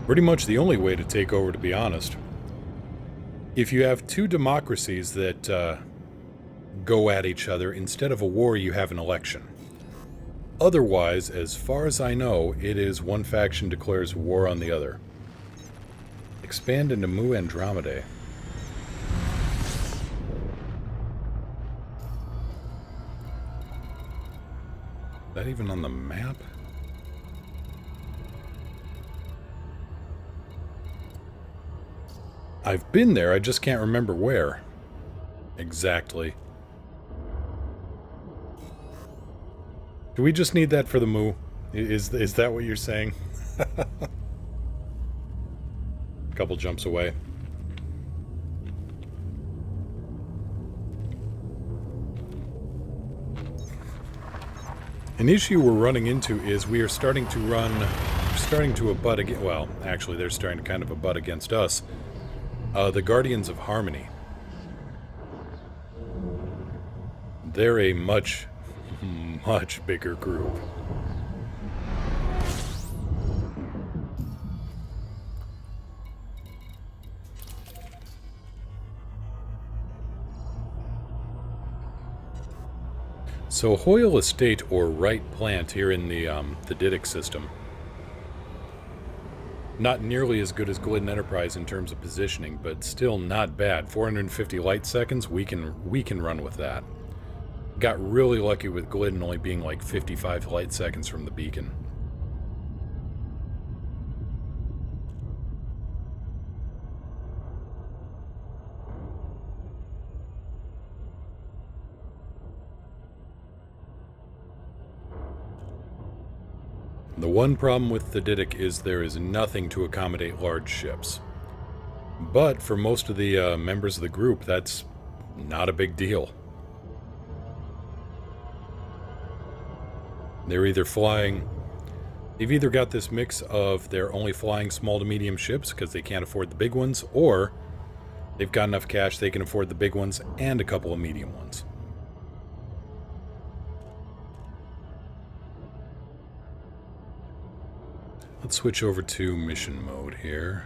Pretty much the only way to take over, to be honest. If you have two democracies that go at each other, instead of a war, you have an election. Otherwise, as far as I know, it is one faction declares war on the other. Expand into Mu Andromedae. Is that even on the map? I've been there, I just can't remember where. Exactly. Do we just need that for the Mu? Is that what you're saying? Couple jumps away. An issue we're running into is we are starting to abut against, well, actually they're starting to kind of abut against us. The Guardians of Harmony. They're a much bigger group. So Hoyle Estate, or Wright Plant, here in the Didic system, not nearly as good as Glidden Enterprise in terms of positioning, but still not bad. 450 light seconds, we can run with that. Got really lucky with Glidden only being like 55 light seconds from the beacon. The one problem with the Didic is there is nothing to accommodate large ships. But for most of the members of the group, that's not a big deal. They're either flying... They've either got this mix of they're only flying small to medium ships because they can't afford the big ones, or they've got enough cash they can afford the big ones and a couple of medium ones. Let's switch over to mission mode here.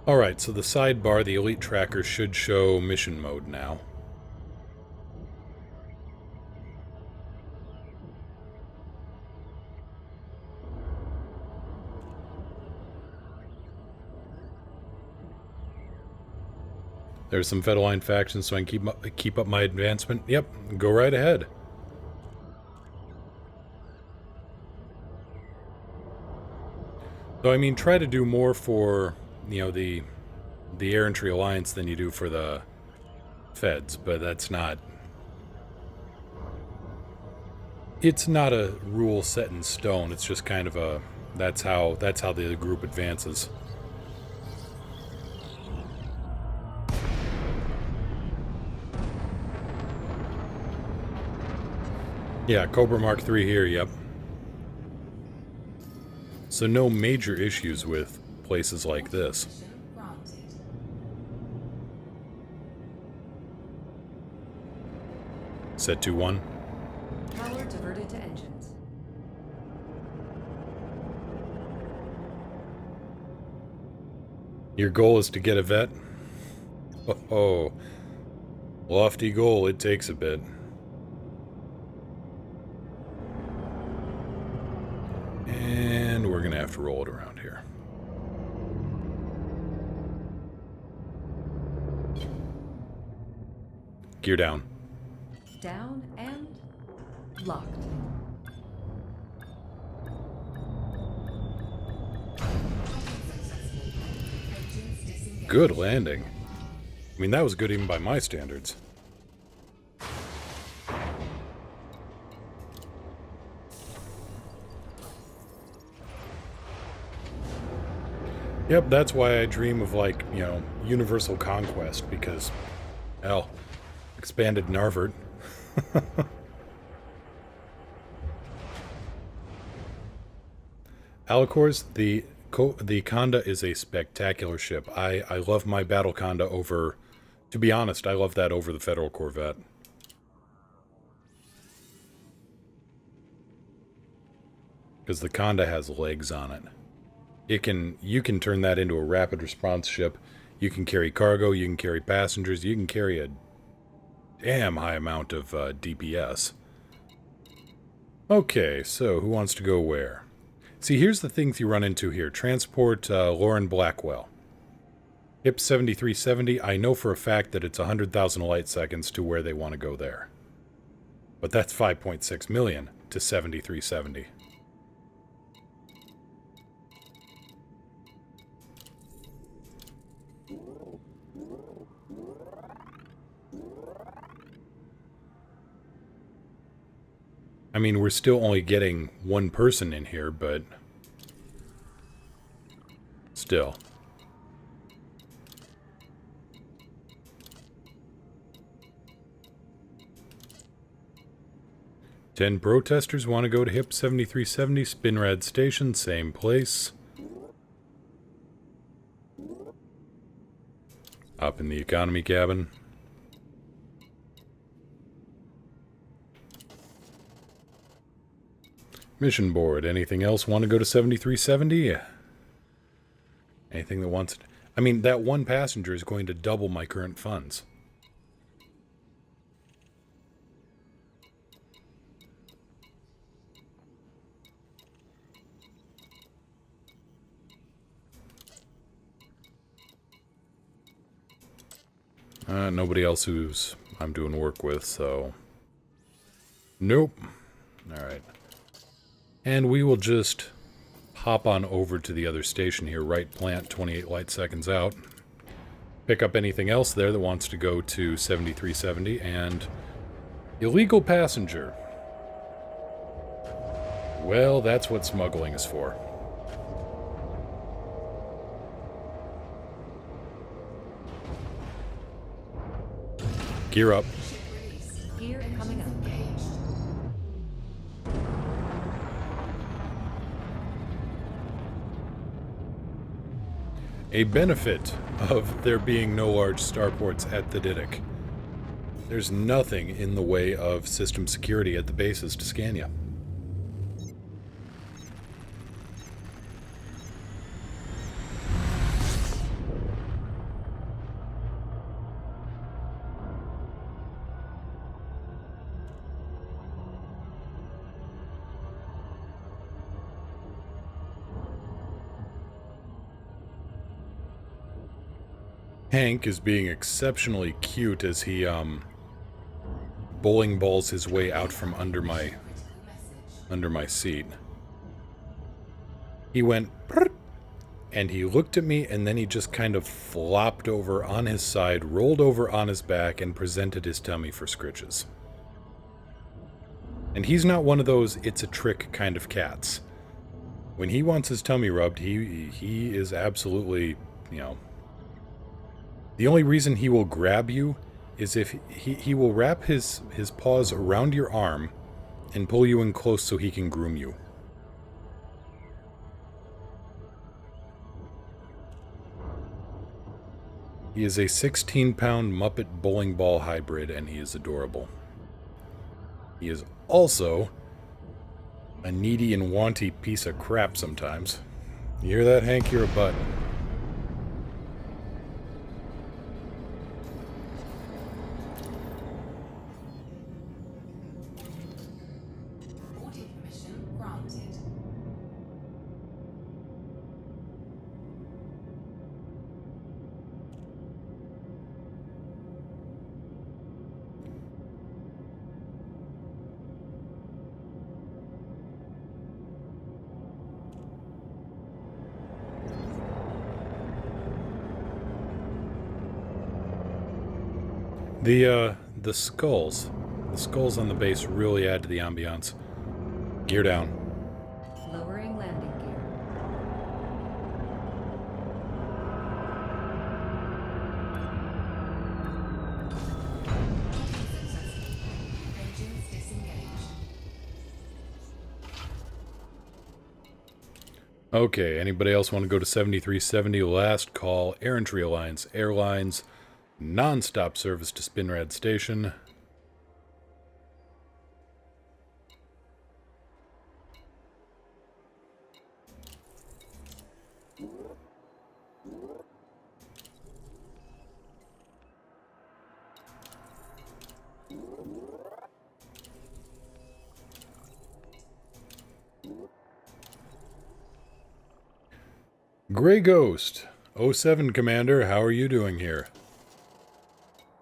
Alright, so the sidebar, the Elite Tracker, should show mission mode now. There's some Federline factions so I can keep up my advancement. Yep, go right ahead. So I mean, try to do more for, you know, the Air Entry Alliance than you do for the Feds, but that's not... It's not a rule set in stone, it's just kind of a... That's how the group advances. Yeah, Cobra Mark III here, yep. So no major issues with places like this. Granted. Set 2-1. Power diverted to engines. Your goal is to get a vet? Oh, lofty goal, it takes a bit. Gear down. Down and locked. Good landing. I mean, that was good even by my standards. Yep, that's why I dream of, like, you know, universal conquest, because, hell, expanded Narvert. Alicors, the Conda is a spectacular ship. I love my battle Conda over, to be honest, I love that over the Federal Corvette. Because the Conda has legs on it. You can turn that into a rapid response ship. You can carry cargo, you can carry passengers, you can carry a damn high amount of DPS. Okay, so who wants to go where? See, here's the things you run into here. Transport Lauren Blackwell. HIP 7370, I know for a fact that it's 100,000 light seconds to where they want to go there. But that's 5.6 million to 7370. I mean, we're still only getting one person in here, but still. Ten protesters want to go to HIP 7370, Spinrad Station, same place. Up in the economy cabin. Mission board. Anything else want to go to 7370? Anything that wants... I mean, that one passenger is going to double my current funds. Nobody else who's I'm doing work with, so... Nope. Alright. And we will just hop on over to the other station here, right plant, 28 light seconds out. Pick up anything else there that wants to go to 7370, and illegal passenger. Well, that's what smuggling is for. Gear up. Gear coming up. A benefit of there being no large starports at the Didac. There's nothing in the way of system security at the bases to scan you. Hank is being exceptionally cute as he, bowling balls his way out from under my seat. He went, "Prrrt," and he looked at me, and then he just kind of flopped over on his side, rolled over on his back, and presented his tummy for scritches. And he's not one of those it's a trick kind of cats. When he wants his tummy rubbed, he is absolutely, you know... The only reason he will grab you is if he will wrap his paws around your arm and pull you in close so he can groom you. He is a 16-pound Muppet bowling ball hybrid, and he is adorable. He is also a needy and wanty piece of crap sometimes. You hear that, Hank? You're a butt. Boarding permission granted. The skulls. The skulls on the base really add to the ambiance. Gear down. Lowering landing gear. Successful. Engines disengaged. Okay, anybody else want to go to 7370? Last call. Errantry Alliance Airlines. Non-stop service to Spinrad Station. Grey Ghost, '07 Commander, how are you doing here?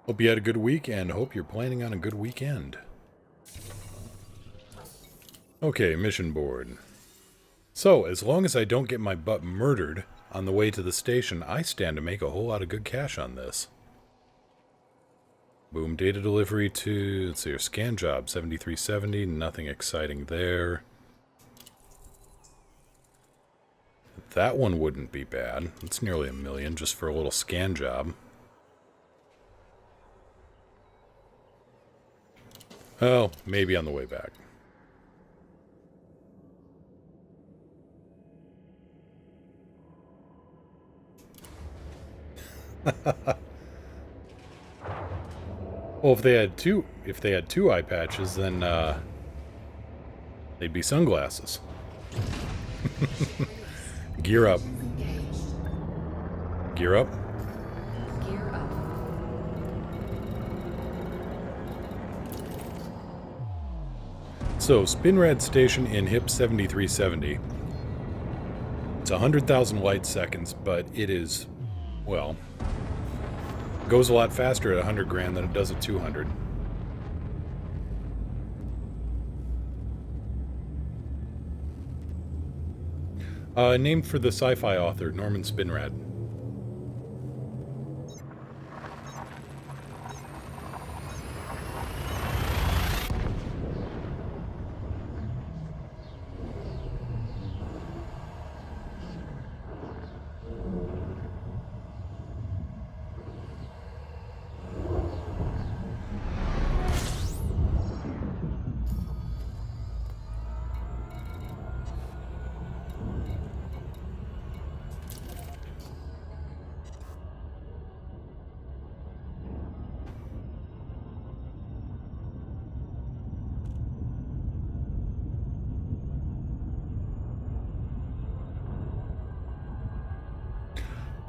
Hope you had a good week and hope you're planning on a good weekend. Okay, mission board. So, as long as I don't get my butt murdered on the way to the station, I stand to make a whole lot of good cash on this. Boom, data delivery to, let's see, scan job, 7370, nothing exciting there. That one wouldn't be bad. It's nearly $1 million just for a little scan job. Oh, maybe on the way back. Well, if they had two eye patches, then they'd be sunglasses. Gear up. Engaged. Gear up. Gear up. So, Spinrad Station in HIP 7370. It's 100,000 light seconds, but it is, well, goes a lot faster at 100 grand than it does at 200. Named for the sci-fi author Norman Spinrad.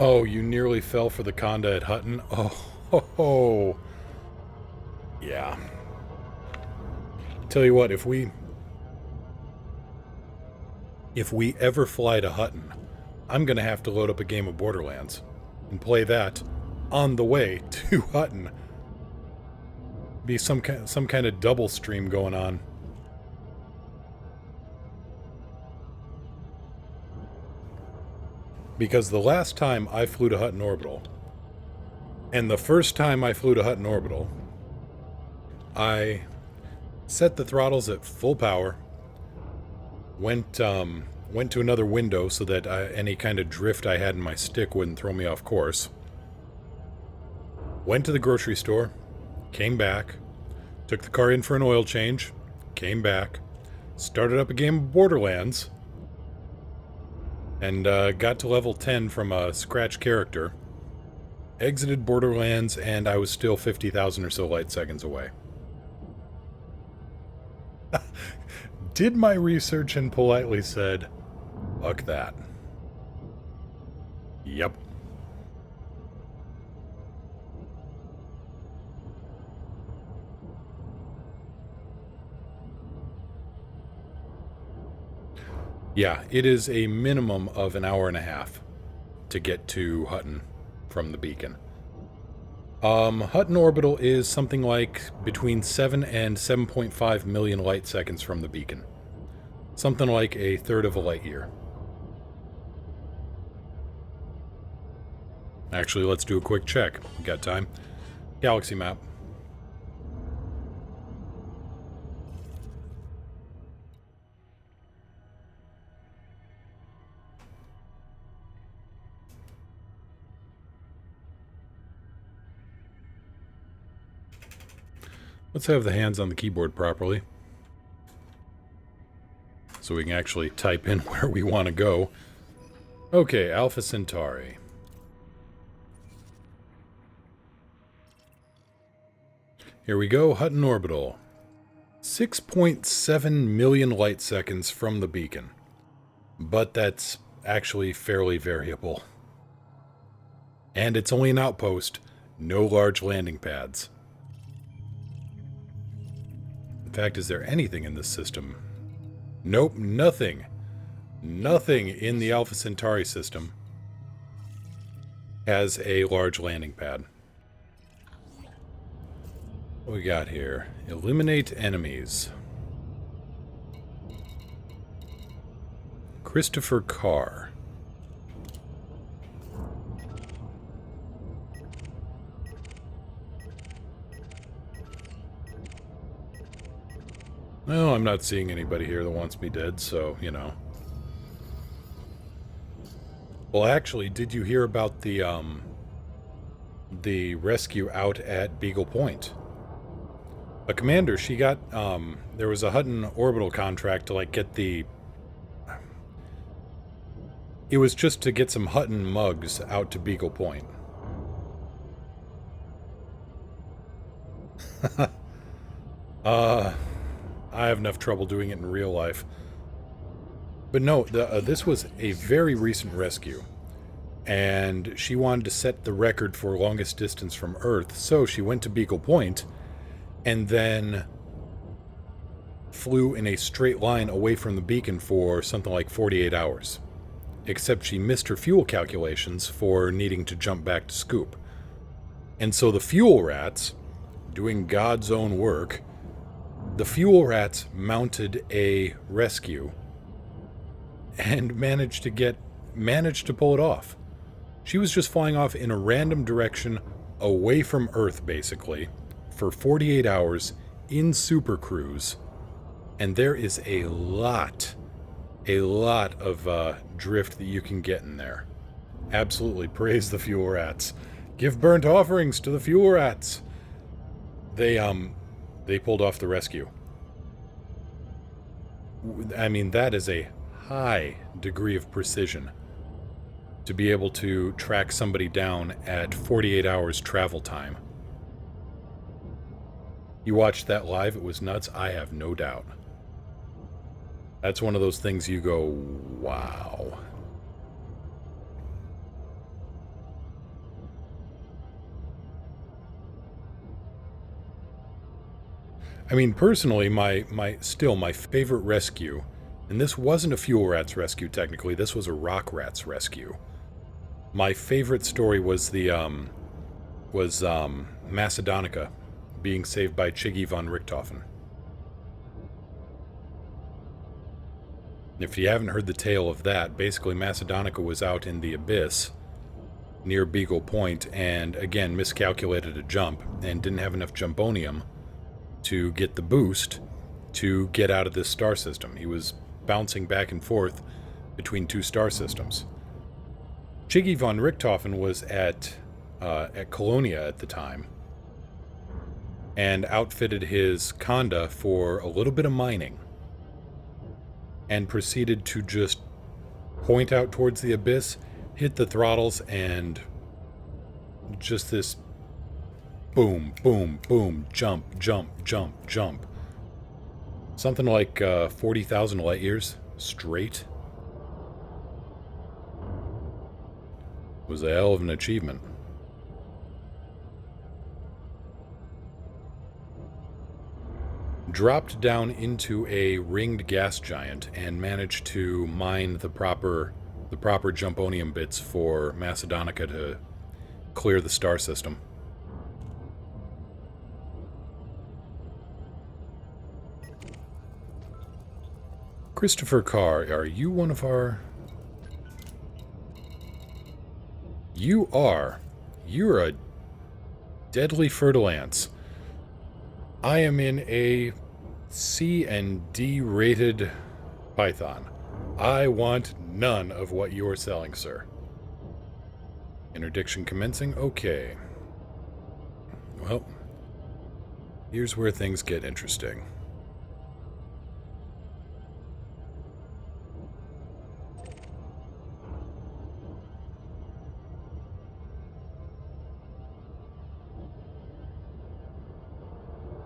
Oh, you nearly fell for the Conda at Hutton? Oh, ho, ho. Yeah. Tell you what, if we ever fly to Hutton, I'm gonna have to load up a game of Borderlands and play that on the way to Hutton. Be some kind of double stream going on. Because the last time I flew to Hutton Orbital, and the first time I flew to Hutton Orbital, I set the throttles at full power, went to another window so that any kind of drift I had in my stick wouldn't throw me off course, went to the grocery store, came back, took the car in for an oil change, came back, started up a game of Borderlands, and got to level 10 from a scratch character, exited Borderlands, and I was still 50,000 or so light seconds away. Did my research and politely said, fuck that. Yep. Yeah, it is a minimum of an hour and a half to get to Hutton from the beacon. Hutton Orbital is something like between 7 and 7.5 million light seconds from the beacon. Something like a third of a light year. Actually, let's do a quick check. We got time. Galaxy map. Let's have the hands on the keyboard properly, so we can actually type in where we want to go. Okay, Alpha Centauri. Here we go, Hutton Orbital. 6.7 million light seconds from the beacon. But that's actually fairly variable. And it's only an outpost, no large landing pads. In fact, is there anything in this system? Nope, nothing. Nothing in the Alpha Centauri system has a large landing pad. What we got here? Eliminate enemies. Christopher Carr. Well, I'm not seeing anybody here that wants me dead, so, you know. Well, actually, did you hear about the rescue out at Beagle Point? A commander, she got, there was a Hutton orbital contract to, like, get the... It was just to get some Hutton mugs out to Beagle Point. I have enough trouble doing it in real life. But no, this was a very recent rescue. And she wanted to set the record for longest distance from Earth, so she went to Beagle Point and then flew in a straight line away from the beacon for something like 48 hours. Except she missed her fuel calculations for needing to jump back to Scoop. And so the fuel rats, doing God's own work, the fuel rats mounted a rescue and managed to pull it off. She was just flying off in a random direction away from Earth, basically, for 48 hours in Super Cruise. And there is a lot of drift that you can get in there. Absolutely praise the fuel rats. Give burnt offerings to the fuel rats. They pulled off the rescue. I mean, that is a high degree of precision to be able to track somebody down at 48 hours travel time. You watched that live, it was nuts, I have no doubt. That's one of those things you go, wow. I mean, personally, my favorite rescue, and this wasn't a Fuel Rats rescue technically, this was a Rock Rats rescue. My favorite story was the Macedonica being saved by Chiggy von Richthofen. If you haven't heard the tale of that, basically Macedonica was out in the abyss near Beagle Point and again miscalculated a jump and didn't have enough jumponium to get the boost to get out of this star system. He was bouncing back and forth between two star systems. Chiggy von Richthofen was at Colonia at the time and outfitted his Conda for a little bit of mining and proceeded to just point out towards the abyss, hit the throttles, and just this boom, boom, boom, jump, jump, jump, jump. Something like 40,000 light years straight. Was a hell of an achievement. Dropped down into a ringed gas giant and managed to mine the proper jumponium bits for Macedonica to clear the star system. Christopher Carr, are you one of our... You are. You're a deadly fertile ants. I am in a C and D rated Python. I want none of what you are selling, sir. Interdiction commencing? Okay. Well, Here's where things get interesting.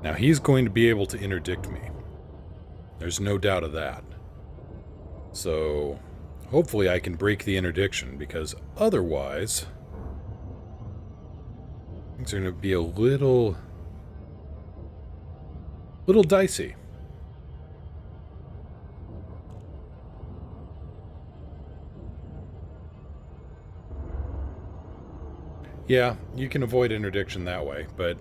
Now he's going to be able to interdict me. There's no doubt of that. So hopefully I can break the interdiction, because otherwise things are going to be a little dicey. Yeah, you can avoid interdiction that way, but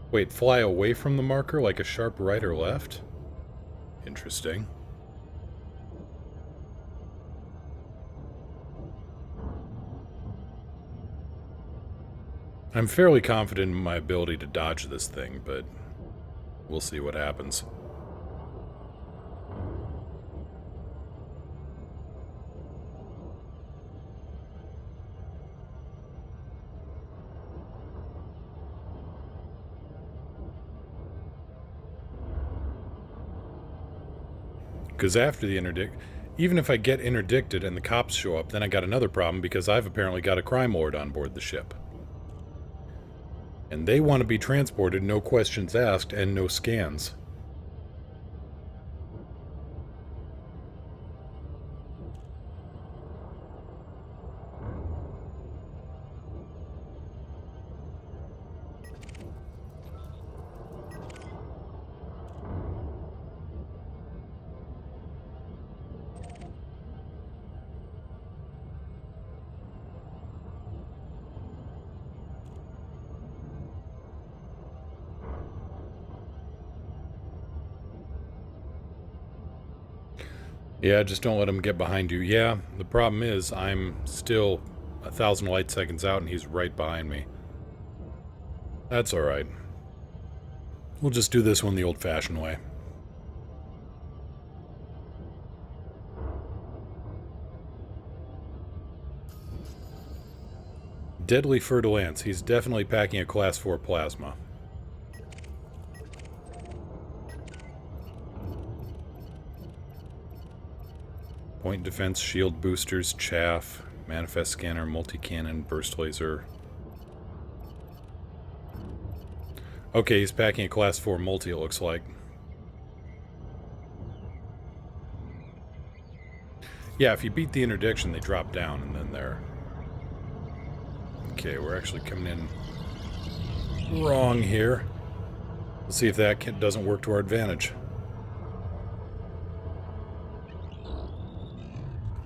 wait, fly away from the marker like a sharp right or left? Interesting. I'm fairly confident in my ability to dodge this thing, but we'll see what happens. Because after the interdict, even if I get interdicted and the cops show up, then I got another problem, because I've apparently got a crime lord on board the ship. And they want to be transported, no questions asked, and no scans. Yeah, just don't let him get behind you. Yeah, the problem is I'm still 1,000 light seconds out and he's right behind me. That's alright. We'll just do this one the old-fashioned way. Deadly Fer-de-Lance. He's definitely packing a Class 4 plasma. Point defense, shield boosters, chaff, manifest scanner, multi-cannon, burst laser. Okay, he's packing a Class 4 multi, it looks like. Yeah, if you beat the interdiction, they drop down, and then they're... Okay, we're actually coming in wrong here. Let's see if that doesn't work to our advantage.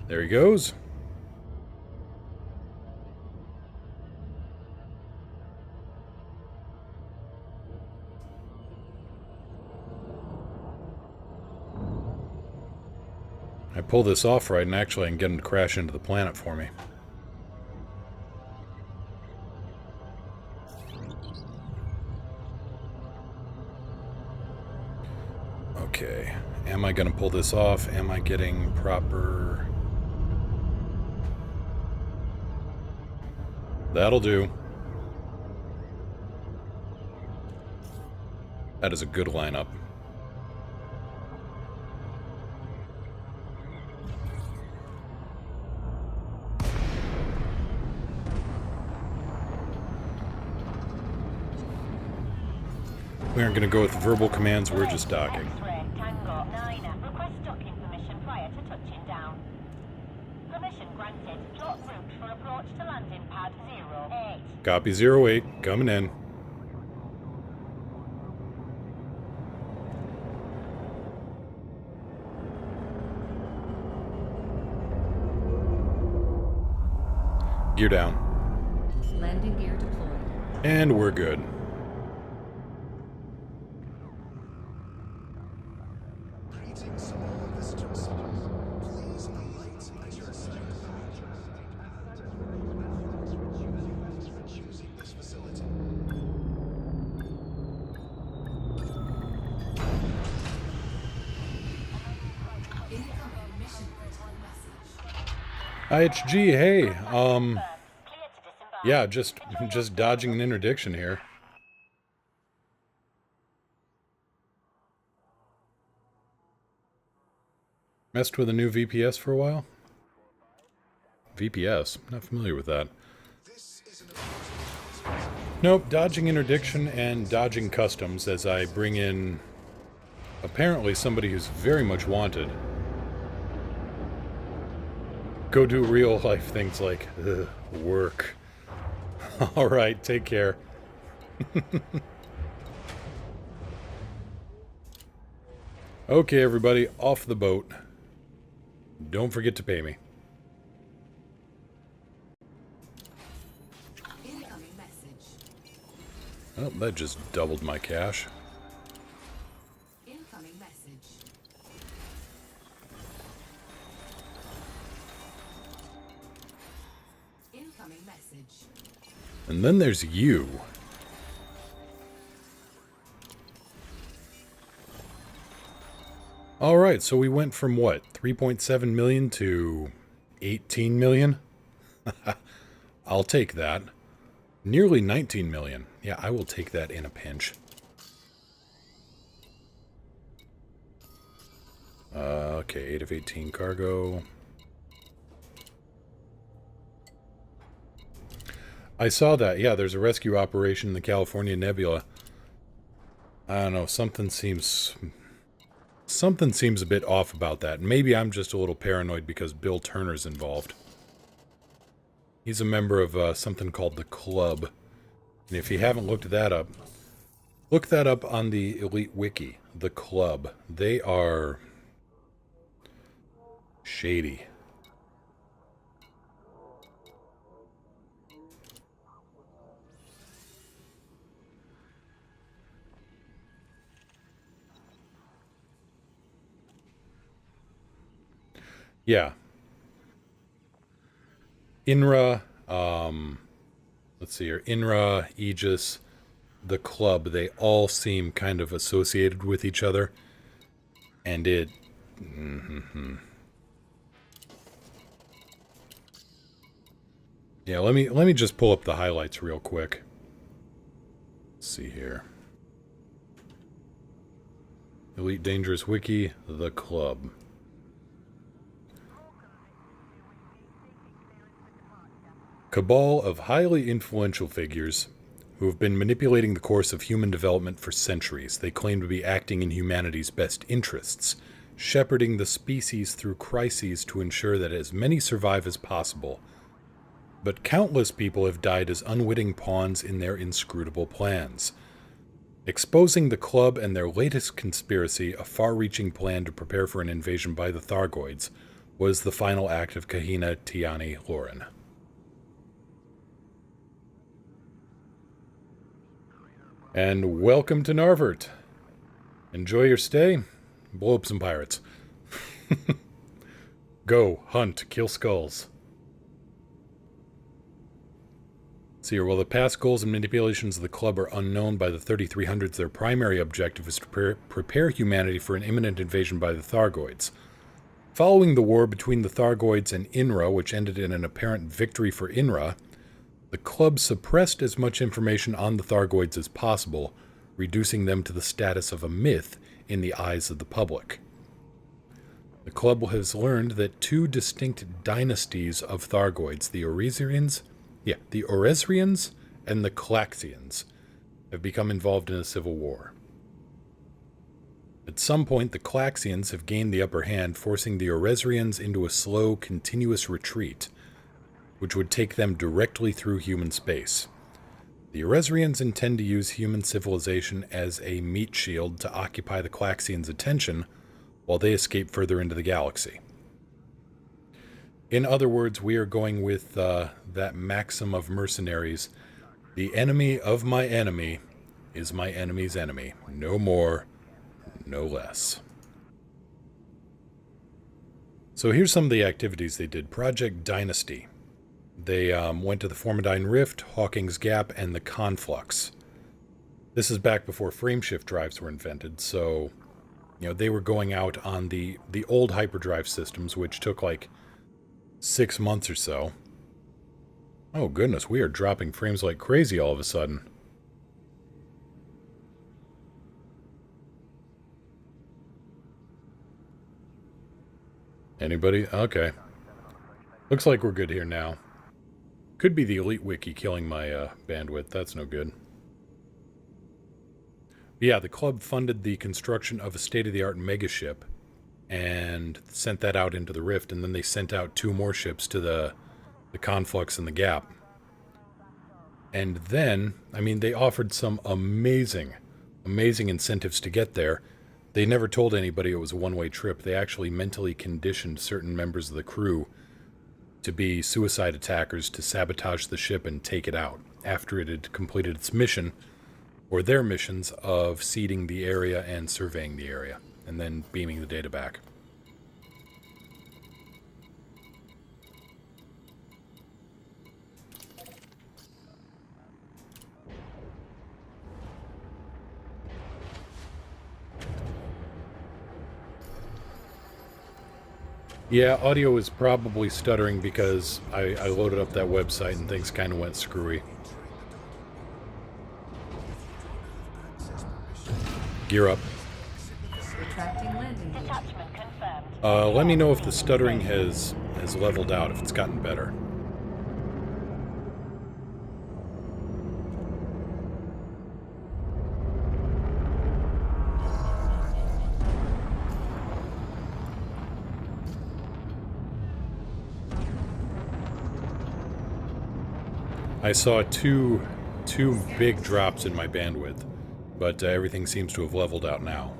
There he goes. I pull this off right, and actually I can get him to crash into the planet for me. Okay. Am I going to pull this off? Am I getting proper... That'll do. That is a good lineup. We aren't going to go with verbal commands, we're just docking. X-ray, Tango 9. Request docking permission prior to touching down. Permission granted. Plot route for approach to landing pad 08. Copy 08, coming in. Gear down. Landing gear deployed. And we're good. Greetings to all visitors. Please alight at your assigned using this facility. Incoming mission critical message. IHG, hey, Yeah, just dodging an interdiction here. Messed with a new VPS for a while? VPS? Not familiar with that. This is an emergency. Nope, dodging interdiction and dodging customs as I bring in apparently somebody who's very much wanted. Go do real life things like work. Alright, take care. Okay, everybody, off the boat. Don't forget to pay me. Incoming message. Oh, that just doubled my cash. Incoming message. Incoming message. And then there's you. Alright, so we went from what? 3.7 million to 18 million? I'll take that. Nearly 19 million. Yeah, I will take that in a pinch. Okay, 8 of 18 cargo. I saw that. Yeah, there's a rescue operation in the California Nebula. I don't know, something seems a bit off about that. Maybe I'm just a little paranoid because Bill Turner's involved. He's a member of something called the Club. And if you haven't looked that up, look that up on the Elite Wiki. The Club. They are shady. Yeah. INRA, let's see here. INRA, Aegis, the Club, they all seem kind of associated with each other. And it... Yeah, let me just pull up the highlights real quick. Let's see here. Elite Dangerous Wiki, the Club. Cabal of highly influential figures who have been manipulating the course of human development for centuries. They claim to be acting in humanity's best interests, shepherding the species through crises to ensure that as many survive as possible. But countless people have died as unwitting pawns in their inscrutable plans. Exposing the Club and their latest conspiracy, a far-reaching plan to prepare for an invasion by the Thargoids, was the final act of Kahina Tiani Loren. And welcome to Narvert. Enjoy your stay. Blow up some pirates. Go, hunt, kill skulls. See here, while the past goals and manipulations of the Club are unknown by the 3300s, their primary objective is to prepare humanity for an imminent invasion by the Thargoids. Following the war between the Thargoids and INRA, which ended in an apparent victory for INRA, the Club suppressed as much information on the Thargoids as possible, reducing them to the status of a myth in the eyes of the public. The Club has learned that two distinct dynasties of Thargoids, the Orezrians and the Calaxians, have become involved in a civil war. At some point, the Calaxians have gained the upper hand, forcing the Orezrians into a slow, continuous retreat, which would take them directly through human space. The Orezrians intend to use human civilization as a meat shield to occupy the Calaxians' attention while they escape further into the galaxy. In other words, we are going with that maxim of mercenaries: the enemy of my enemy is my enemy's enemy. No more, no less. So here's some of the activities they did. Project Dynasty. They went to the Formidine Rift, Hawking's Gap, and the Conflux. This is back before frameshift drives were invented, so they were going out on the old hyperdrive systems, which took like 6 months or so. Oh goodness, we are dropping frames like crazy all of a sudden. Anybody? Okay. Looks like we're good here now. Could be the Elite Wiki killing my bandwidth. That's no good. Yeah, the club funded the construction of a state-of-the-art megaship and sent that out into the Rift, and then they sent out 2 more ships to the Conflux and the Gap. And then, I mean, they offered some amazing incentives to get there. They never told anybody it was a one-way trip. They actually mentally conditioned certain members of the crew to be suicide attackers to sabotage the ship and take it out after it had completed its mission, or their missions of seeding the area and surveying the area, and then beaming the data back. Yeah, audio is probably stuttering because I loaded up that website and things kind of went screwy. Gear up. Retracting landing gear. Detachment confirmed. Let me know if the stuttering has leveled out, if it's gotten better. I saw two big drops in my bandwidth, but everything seems to have leveled out now.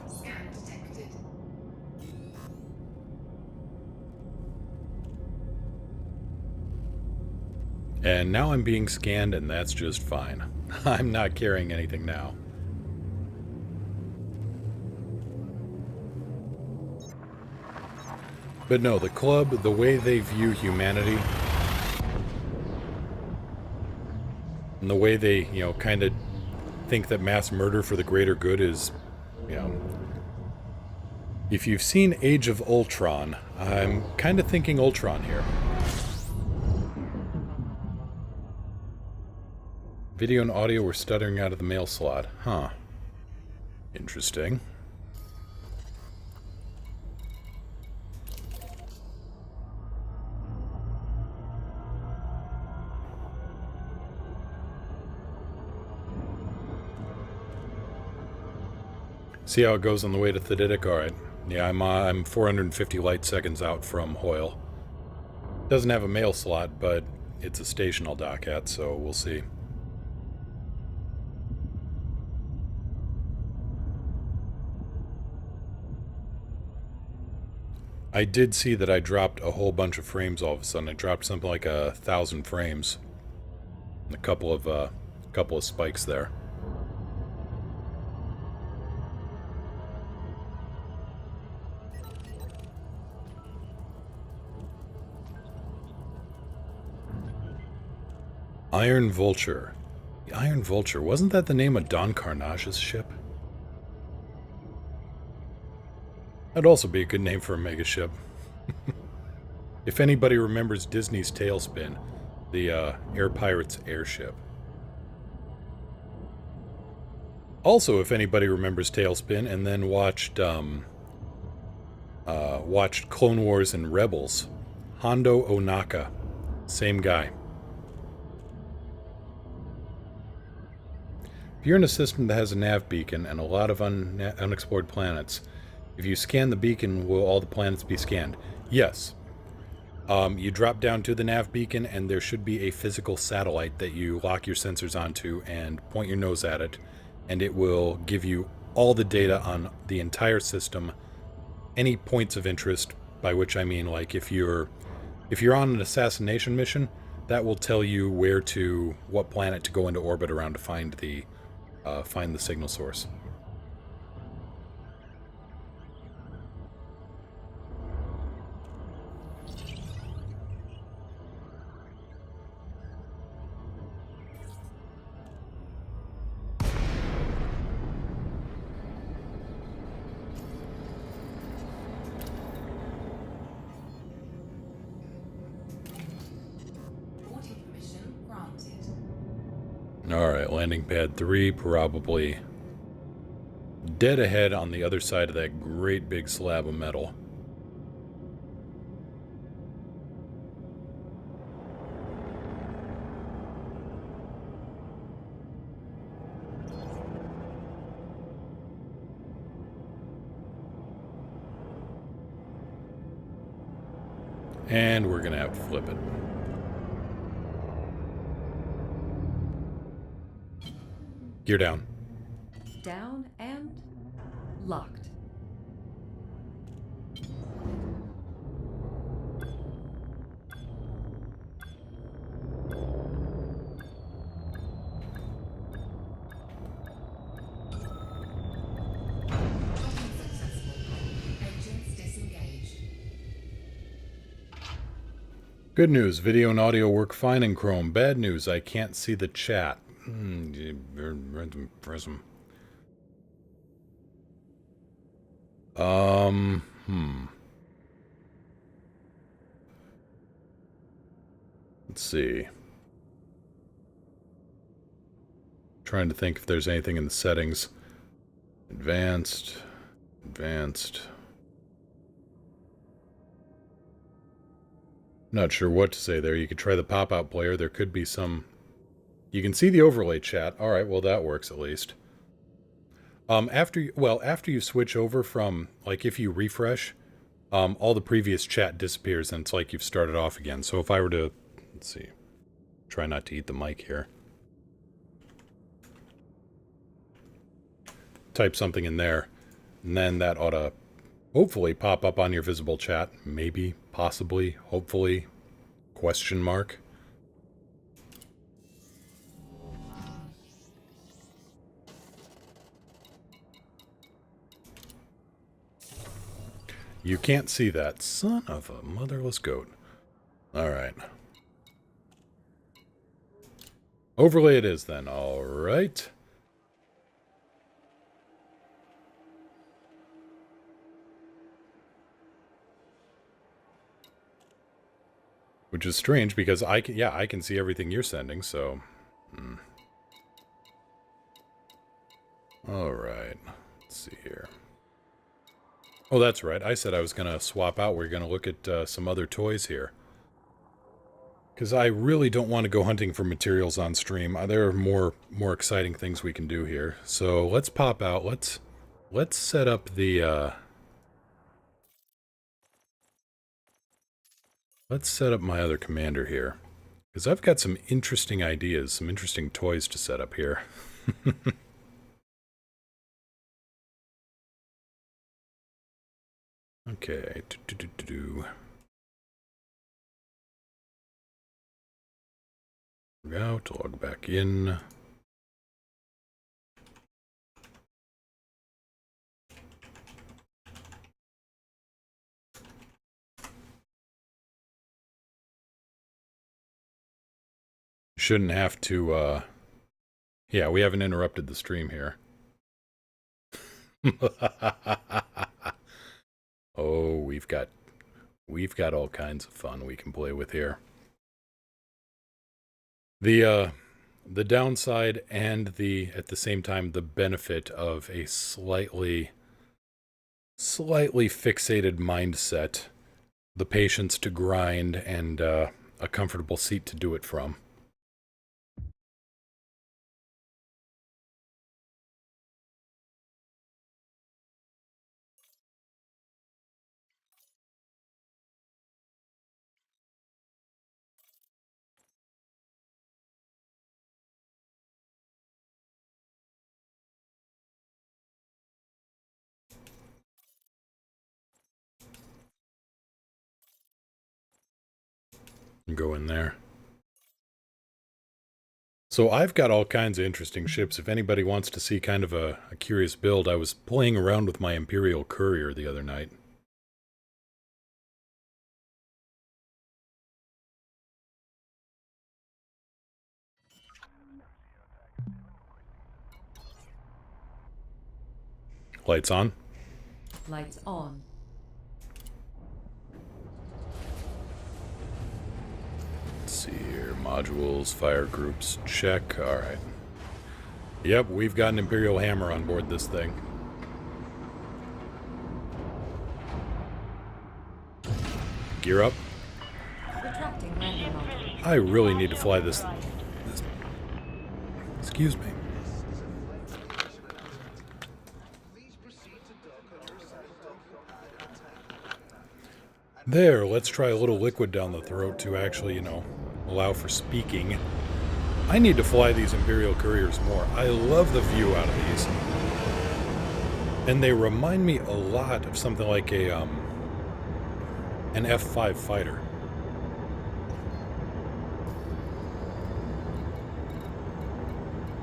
Scan detected. And now I'm being scanned, and that's just fine. I'm not carrying anything now. But no, the club, the way they view humanity, and the way they, kind of think that mass murder for the greater good is, if you've seen Age of Ultron, I'm kind of thinking Ultron here. Video and audio were stuttering out of the mail slot. Huh. Interesting. See how it goes on the way to Thadidic? Alright. Yeah, I'm 450 light seconds out from Hoyle. Doesn't have a mail slot, but it's a station I'll dock at, so we'll see. I did see that I dropped a whole bunch of frames all of a sudden. I dropped something like 1,000 frames. And a couple of spikes there. Iron Vulture. The Iron Vulture, wasn't that the name of Don Carnage's ship? That'd also be a good name for a megaship. If anybody remembers Disney's Tailspin, the Air Pirates airship. Also, if anybody remembers Tailspin and then watched Clone Wars and Rebels, Hondo Onaka, same guy. If you're in a system that has a nav beacon and a lot of unexplored planets, if you scan the beacon, will all the planets be scanned? Yes. You drop down to the nav beacon and there should be a physical satellite that you lock your sensors onto and point your nose at it, and it will give you all the data on the entire system, any points of interest, by which I mean, like, if you're on an assassination mission, that will tell you what planet to go into orbit around to find the signal source. Alright, landing pad 3, probably dead ahead on the other side of that great big slab of metal. And we're gonna have to flip it. Gear down. Down and locked. Docking successful. Engines disengaged. Good news, video and audio work fine in Chrome. Bad news, I can't see the chat. Prism. Let's see. Trying to think if there's anything in the settings. Advanced. Not sure what to say there. You could try the pop-out player. There could be some... You can see the overlay chat. Alright, well that works at least. After you switch over from, like, if you refresh, all the previous chat disappears and it's like you've started off again. So if I were to, let's see, try not to eat the mic here. Type something in there, and then that ought to hopefully pop up on your visible chat. Maybe, possibly, hopefully, question mark. You can't see that. Son of a motherless goat. Alright. Overlay it is then. Alright. Which is strange because I can see everything you're sending, so... Alright. Let's see here. Oh, that's right. I said I was going to swap out. We're going to look at some other toys here. Because I really don't want to go hunting for materials on stream. There are more exciting things we can do here. So let's pop out. Let's set up the... Let's set up my other commander here. Because I've got some interesting ideas, some interesting toys to set up here. Okay. Out, log back in. Shouldn't have to, yeah, we haven't interrupted the stream here. Oh, we've got all kinds of fun we can play with here. The downside and at the same time, the benefit of a slightly fixated mindset, the patience to grind, and a comfortable seat to do it from. Go in there. So I've got all kinds of interesting ships. If anybody wants to see kind of a curious build, I was playing around with my Imperial Courier the other night. Lights on? Lights on. Let's see here. Modules, fire groups, check. Alright. Yep, we've got an Imperial hammer on board this thing. Gear up. Retracting landing mode. I really need to fly this. Excuse me. Please proceed to dock on your assigned docking pad at 10. There, let's try a little liquid down the throat to actually, allow for speaking. I need to fly these Imperial couriers more. I love the view out of these. And they remind me a lot of something like an F-5 fighter.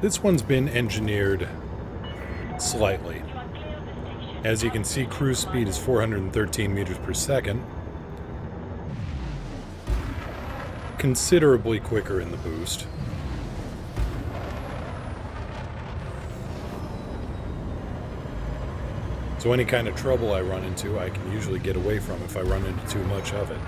This one's been engineered slightly. As you can see, cruise speed is 413 meters per second. Considerably quicker in the boost. So any kind of trouble I run into, I can usually get away from if I run into too much of it.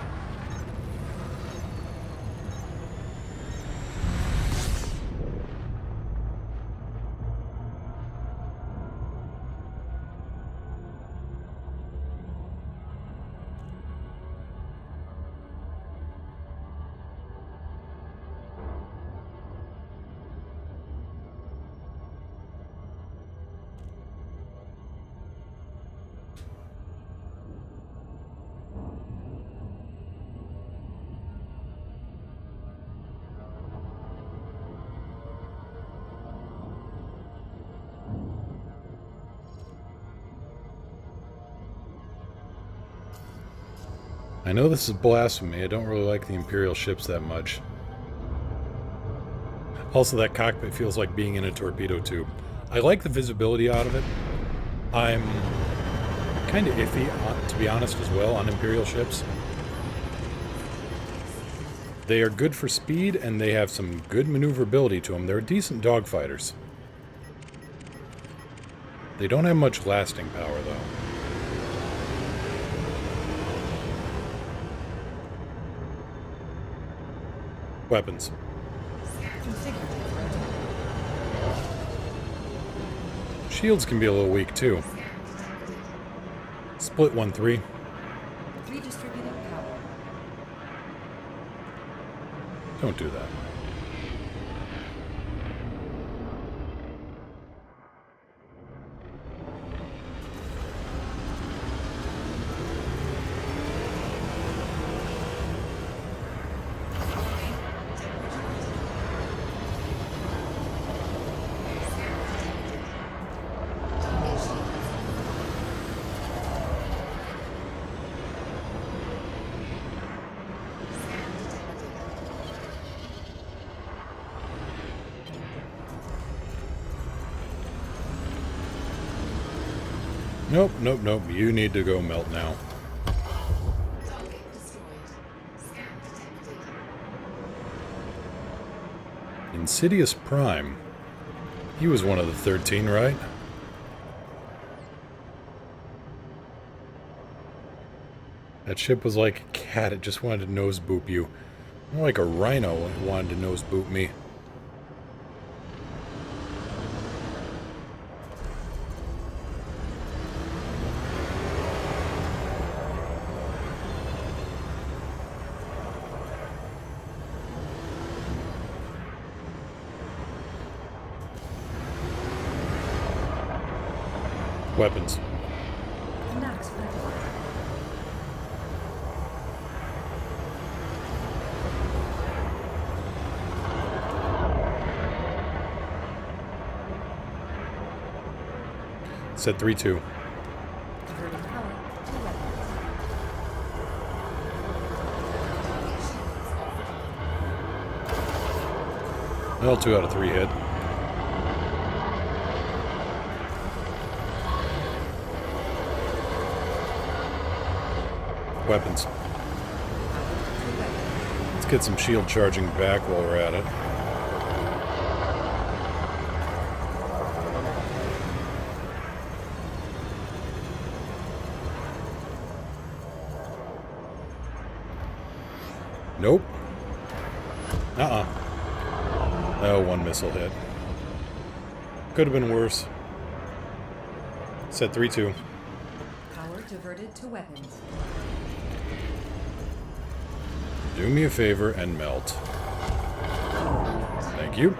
I know this is blasphemy, I don't really like the Imperial ships that much. Also, that cockpit feels like being in a torpedo tube. I like the visibility out of it. I'm kind of iffy, to be honest, as well, on Imperial ships. They are good for speed, and they have some good maneuverability to them. They're decent dogfighters. They don't have much lasting power, though. Weapons. Shields can be a little weak, too. Split 1-3. Redistributing power. Don't do that. Nope, nope, nope. You need to go melt now. Target destroyed. Scan detected. Insidious Prime. He was one of the 13, right? That ship was like a cat. It just wanted to nose boop you. More like a rhino when it wanted to nose boop me. Weapons. Max power. Set 3-2. Diverting power to weapons. Well, 2 out of 3 hit. Weapons. Let's get some shield charging back while we're at it. Nope. Oh, one missile hit. Could have been worse. Set 3-2. Power diverted to weapons. Do me a favor and melt. Thank you.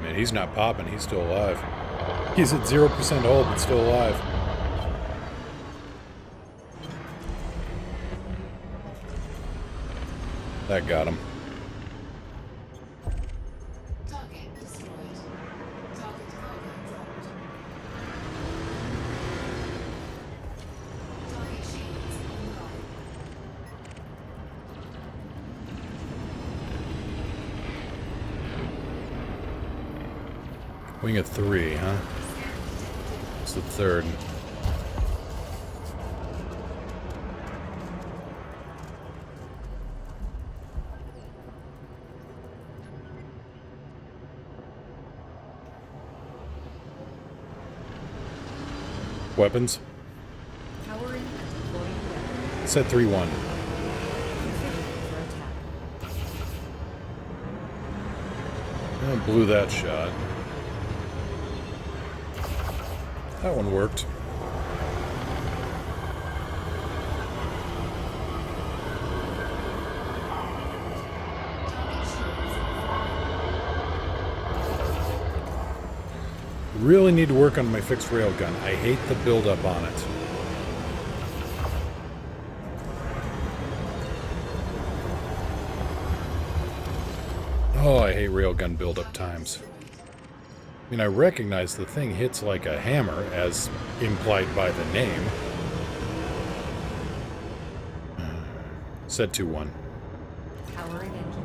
Man, he's not popping. He's still alive. He's at 0% hull, but still alive. That got him. Target destroyed. Target cargo dropped. Target shields online. Wing of 3, huh? It's the third. Weapons. Powering and deploying weapons. Set 3-1. Configured for attack. Blew that shot. That one worked. Really need to work on my fixed railgun. I hate the buildup on it. Oh, I hate railgun buildup times. I mean, I recognize the thing hits like a hammer, as implied by the name. Set 2-1. Powering engines.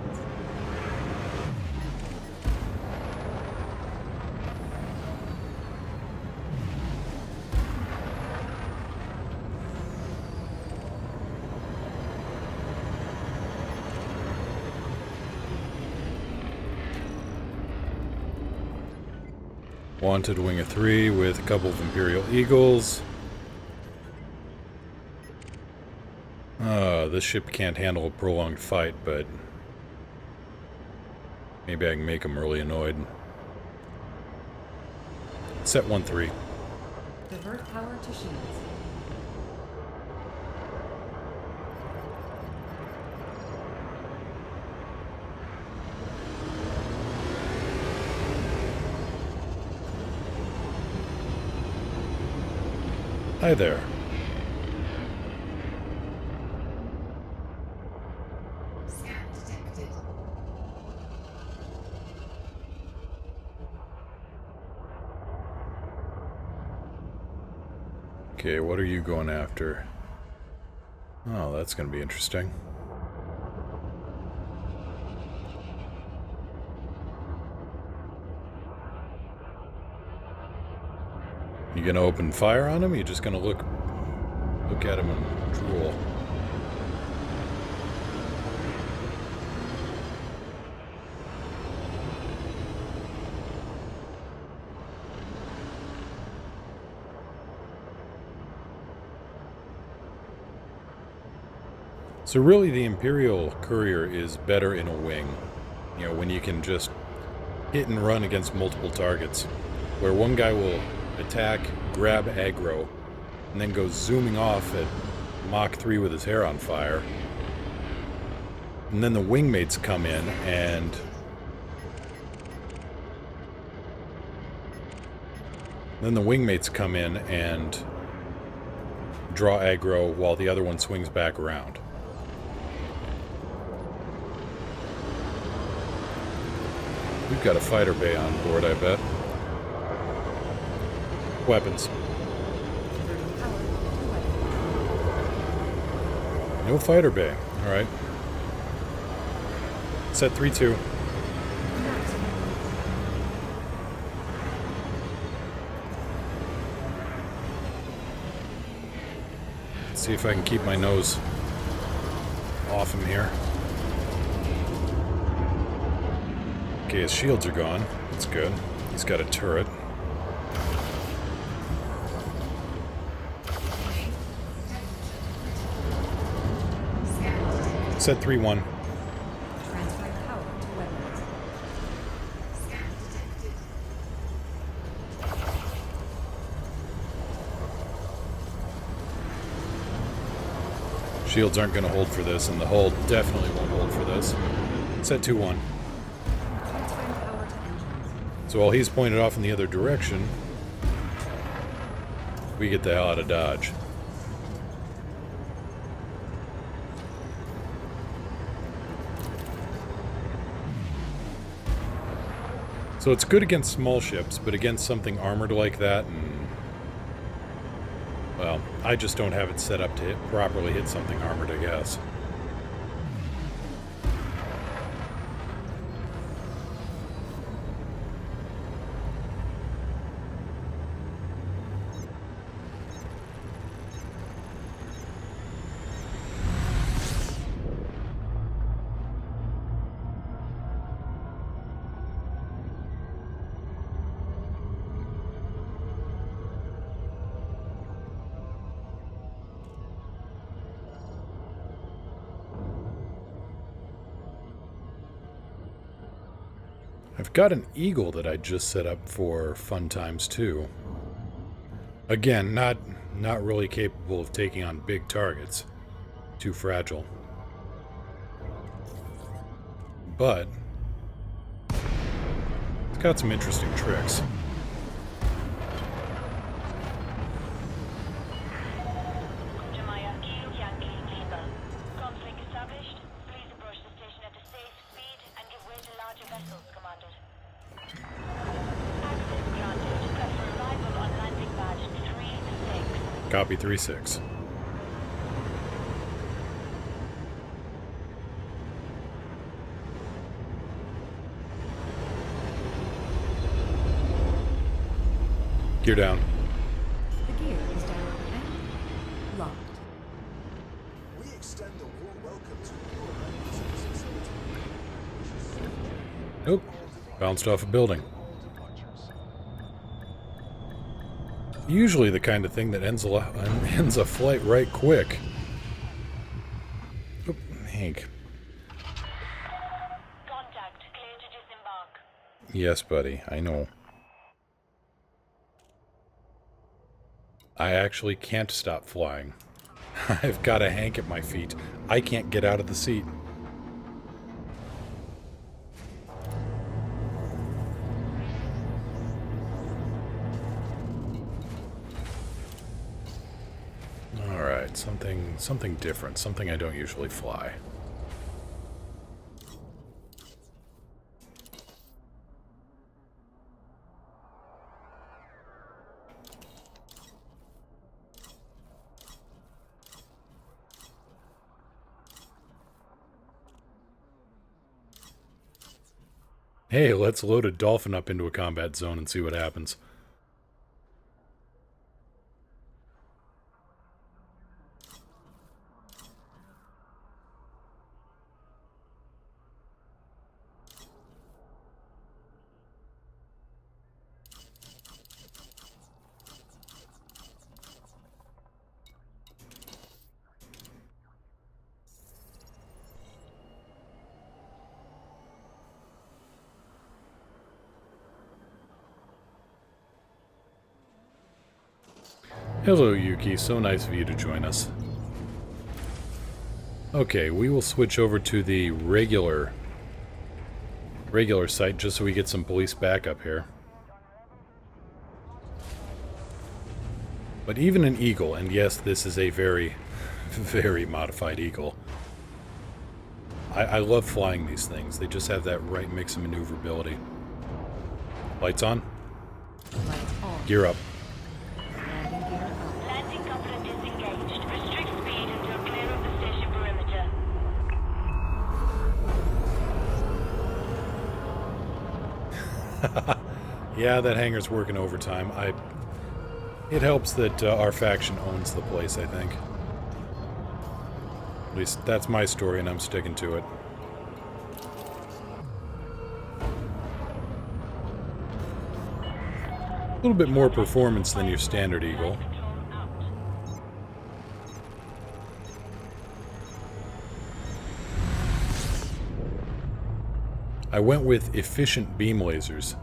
Wanted wing of 3 with a couple of Imperial Eagles. This ship can't handle a prolonged fight, but maybe I can make them really annoyed. Set 1-3. Divert power to shields. Hi there. Scan detected. Okay, what are you going after? Oh, that's going to be interesting. You gonna open fire on him? Or you just gonna look at him and drool? So really the Imperial Courier is better in a wing. You know, when you can just hit and run against multiple targets. Where one guy will attack, grab aggro, and then go zooming off at Mach 3 with his hair on fire. And then the wingmates come in and draw aggro while the other one swings back around. We've got a fighter bay on board, I bet. Weapons. Diverting power to weapons. No fighter bay. Alright. Set 3-2. Maximum. Let's see if I can keep my nose off him here. Okay, his shields are gone. That's good. He's got a turret. Set 3-1. Transferring power to weapons. Scan detected. Shields aren't going to hold for this, and the hull definitely won't hold for this. Set 2-1. Transferring power to engines. So while he's pointed off in the other direction, we get the hell out of Dodge. So it's good against small ships, but against something armored like that, and well, I just don't have it set up to properly hit something armored, I guess. I've got an Eagle that I just set up for fun times too. Again, not really capable of taking on big targets. Too fragile. But it's got some interesting tricks. Jeremiah, Kilo Yankee, Lima. Conflict established. Please approach the station at a safe speed and give way to larger vessels, Commander. Access granted. Prep for arrival on landing badge 3-6. Copy 3-6. Gear down. The gear is down and locked. We extend a warm welcome to your members of this facility. Nope. Bounced off a building. Usually the kind of thing that ends a flight right quick. Oop, Hank. Contact. Clear to disembark. Yes, buddy. I know. I actually can't stop flying. I've got a Hank at my feet. I can't get out of the seat. Alright, something different. Something I don't usually fly. Hey, let's load a dolphin up into a combat zone and see what happens. Hello, Yuki. So nice of you to join us. Okay, we will switch over to the regular site just so we get some police backup here. But even an Eagle, and yes, this is a very, very modified Eagle. I love flying these things. They just have that right mix of maneuverability. Lights on. Lights on. Gear up. Landing gear up. Landing coupler disengaged. Restrict speed until clear of the station perimeter. Yeah, that hangar's working overtime. It helps that our faction owns the place, I think. At least that's my story, and I'm sticking to it. A little bit more performance than your standard Eagle. Control out. I went with efficient beam lasers.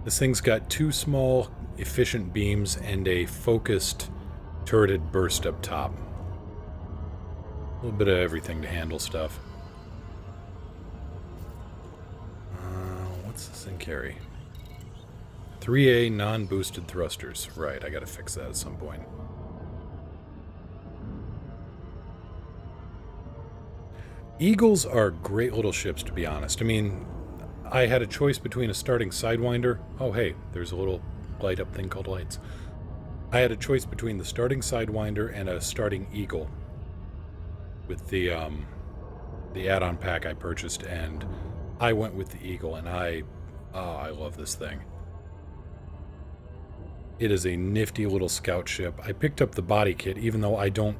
This thing's got two small, efficient beams and a focused, turreted burst up top. A little bit of everything to handle stuff. What's this thing carry? 3A non-boosted thrusters. Right, I gotta fix that at some point. Eagles are great little ships, to be honest. I mean, I had a choice between a starting Sidewinder. Oh, hey, there's a little light-up thing called lights. I had a choice between the starting Sidewinder and a starting Eagle with the add-on pack I purchased, and I went with the Eagle, and I love this thing. It is a nifty little scout ship. I picked up the body kit, even though I don't...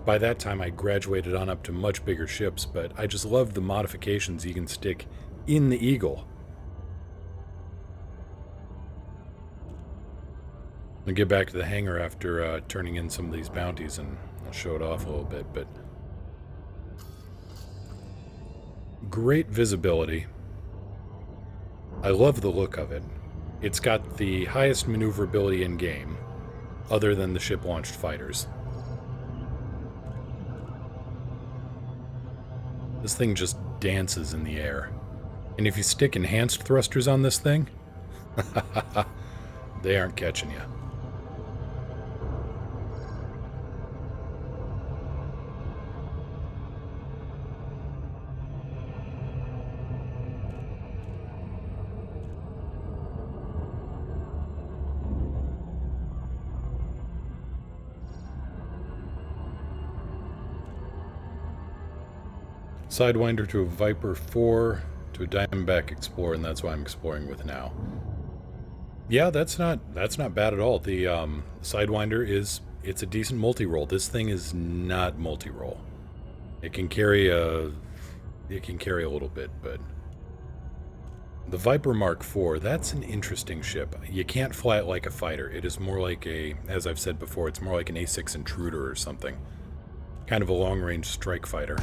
By that time, I graduated on up to much bigger ships, but I just love the modifications you can stick in the Eagle. I'll get back to the hangar after turning in some of these bounties, and I'll show it off a little bit, but... Great visibility. I love the look of it. It's got the highest maneuverability in game, other than the ship-launched fighters. This thing just dances in the air. And if you stick enhanced thrusters on this thing, they aren't catching you. Sidewinder to a Viper 4 to a Diamondback Explorer, and that's what I'm exploring with now. Yeah, that's not bad at all. The Sidewinder it's a decent multi-role. This thing is not multi-role. It can carry a little bit, but the Viper Mark IV, that's an interesting ship. You can't fly it like a fighter. It is more like as I've said before, it's more like an A6 Intruder or something. Kind of a long-range strike fighter.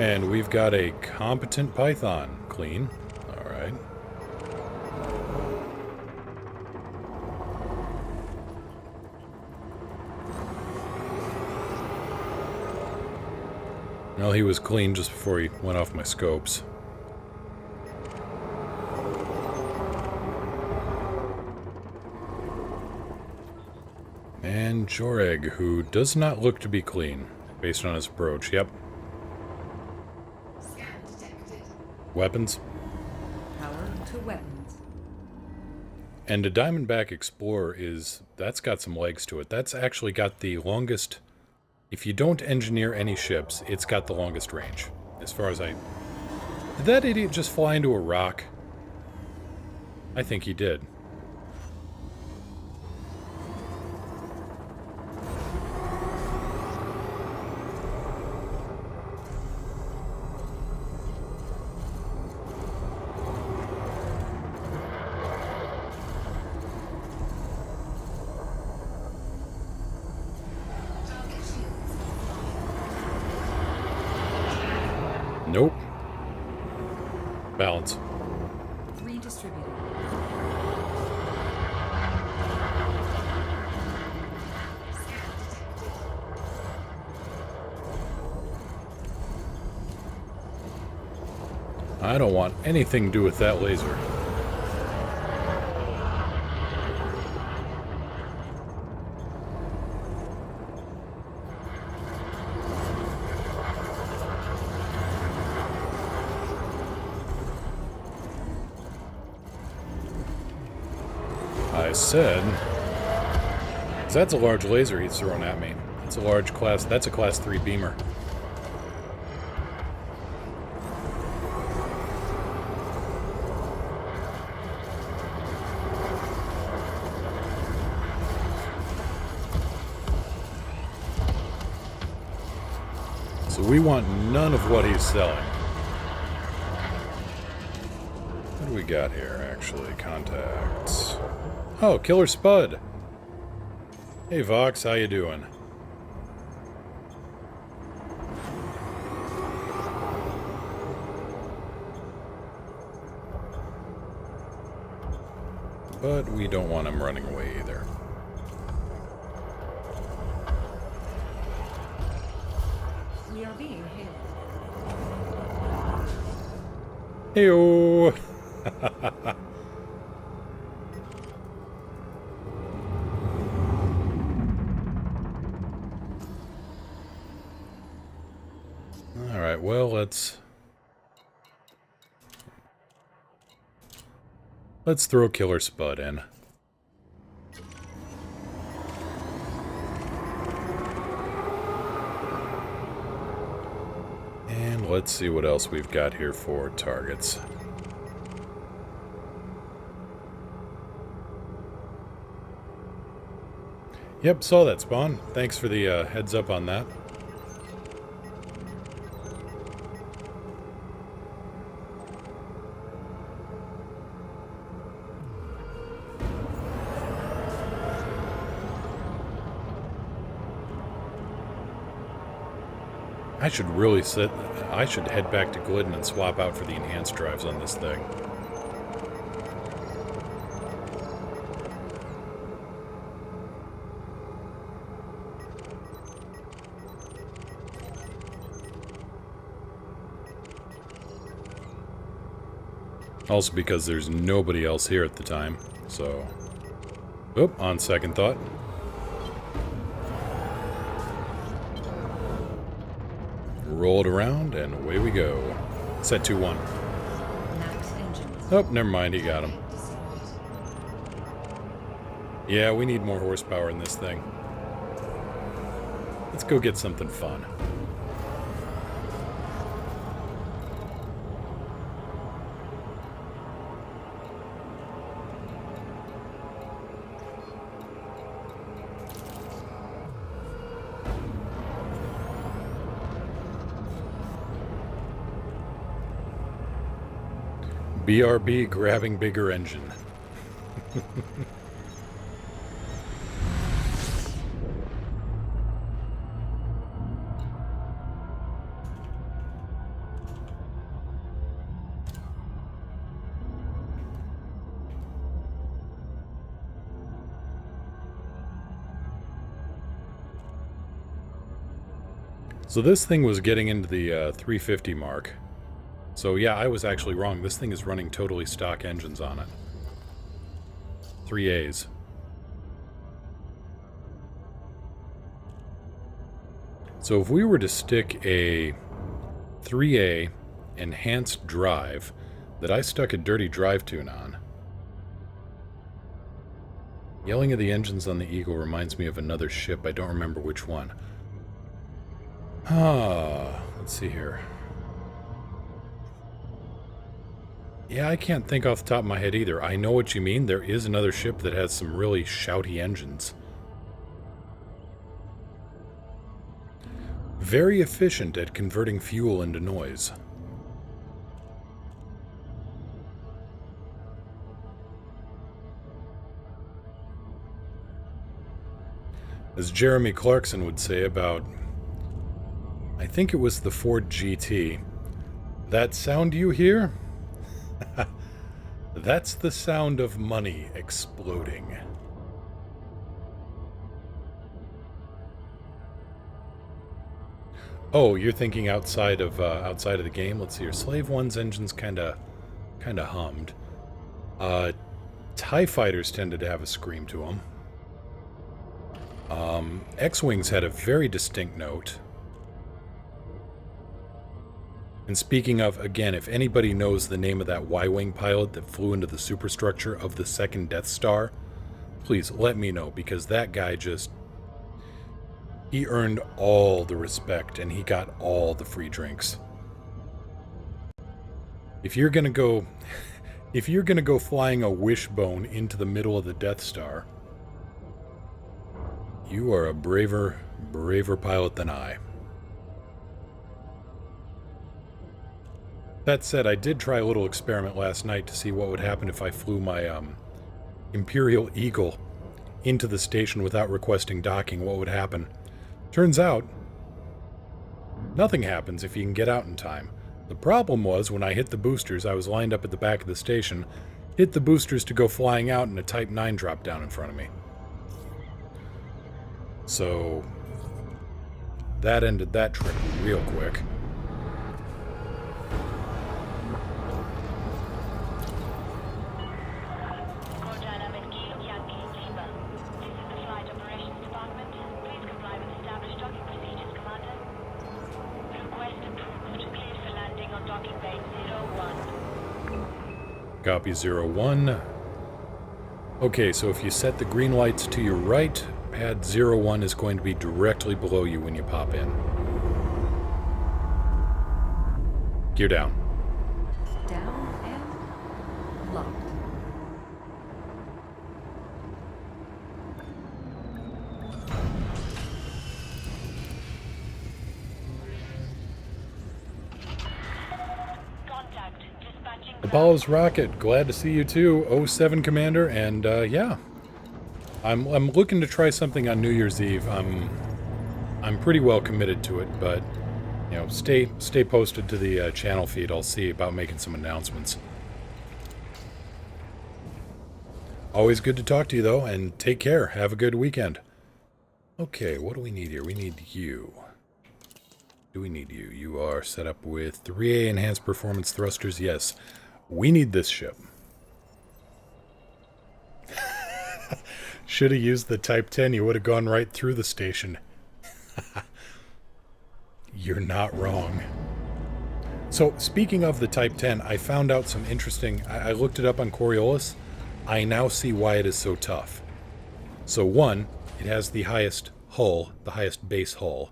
And we've got a competent Python. Clean. Alright. Well, he was clean just before he went off my scopes. And Joreg, who does not look to be clean, based on his approach. Yep. Weapons. Power to weapons. And a Diamondback Explorer that's got some legs to it. That's actually got the longest, if you don't engineer any ships, it's got the longest range. As far as did that idiot just fly into a rock? I think he did. Nope. Balance. Redistributed. I don't want anything to do with that laser. I said, 'cause that's a large laser he's throwing at me. That's a large class. That's a class 3 beamer. So we want none of what he's selling. What do we got here, actually? Contacts. Oh, Killer Spud. Hey, Vox, how you doing? but we don't want him running away either. We are being hailed. Heyo! Alright, well, let's throw Killer Spud in. And let's see what else we've got here for targets. Yep, saw that, Spawn. Thanks for the heads up on that. I should head back to Glidden and swap out for the enhanced drives on this thing. Also because there's nobody else here at the time, so... Oop, on second thought. Roll it around, and away we go. Set 2-1. Max engines. Oh, never mind, he got him. Destroyed. Yeah, we need more horsepower in this thing. Let's go get something fun. BRB grabbing bigger engine. So this thing was getting into the 350 mark. So yeah, I was actually wrong. This thing is running totally stock engines on it. 3As. So if we were to stick a 3A enhanced drive that I stuck a dirty drive tune on. Yelling of the engines on the Eagle reminds me of another ship. I don't remember which one. Let's see here. Yeah, I can't think off the top of my head either. I know what you mean. There is another ship that has some really shouty engines. Very efficient at converting fuel into noise. As Jeremy Clarkson would say about, I think it was the Ford GT, that sound you hear? That's the sound of money exploding. Oh, you're thinking outside of the game? Let's see here. Slave 1's engines kinda hummed. TIE fighters tended to have a scream to them. X-Wings had a very distinct note. And speaking of, again, if anybody knows the name of that Y-Wing pilot that flew into the superstructure of the second Death Star, please let me know, because that guy just... he earned all the respect, and he got all the free drinks. If you're gonna go... if you're gonna go flying a wishbone into the middle of the Death Star, you are a braver pilot than I. That said, I did try a little experiment last night to see what would happen if I flew my Imperial Eagle into the station without requesting docking. What would happen? Turns out, nothing happens if you can get out in time. The problem was, when I hit the boosters, I was lined up at the back of the station, hit the boosters to go flying out, and a Type 9 dropped down in front of me. So that ended that trip real quick. Core dynamic Kilo Yankee Lima. This is the Flight Operations Department. Please comply with established docking procedures, Commander. Request approved. Cleared for landing on docking bay 01. Copy 01. Okay, so if you set the green lights to your right, pad 01 is going to be directly below you when you pop in. Gear down. Down and locked. Contact. Dispatching. Apollo's rocket, glad to see you too. 07 Commander, and yeah. I'm looking to try something on New Year's Eve. I'm pretty well committed to it, but you know, stay posted to the channel feed. I'll see about making some announcements. Always good to talk to you though, and take care. Have a good weekend. Okay, what do we need here? We need you. Do we need you? You are set up with 3A enhanced performance thrusters. Yes, we need this ship. Should have used the Type 10. You would have gone right through the station. You're not wrong. So, speaking of the Type 10, I found out some interesting... I looked it up on Coriolis. I now see why it is so tough. So, 1, it has the highest hull, the highest base hull.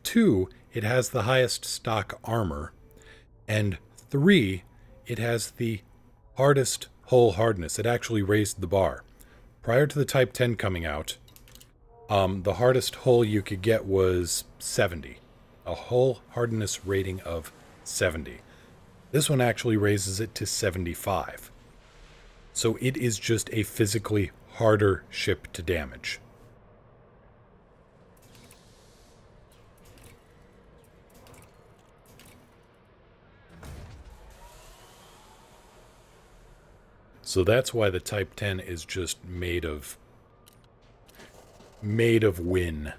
2, it has the highest stock armor. And 3, it has the hardest hull hardness. It actually raised the bar. Prior to the Type 10 coming out, the hardest hull you could get was 70. A hull hardness rating of 70. This one actually raises it to 75. So it is just a physically harder ship to damage. So that's why the Type 10 is just made of win.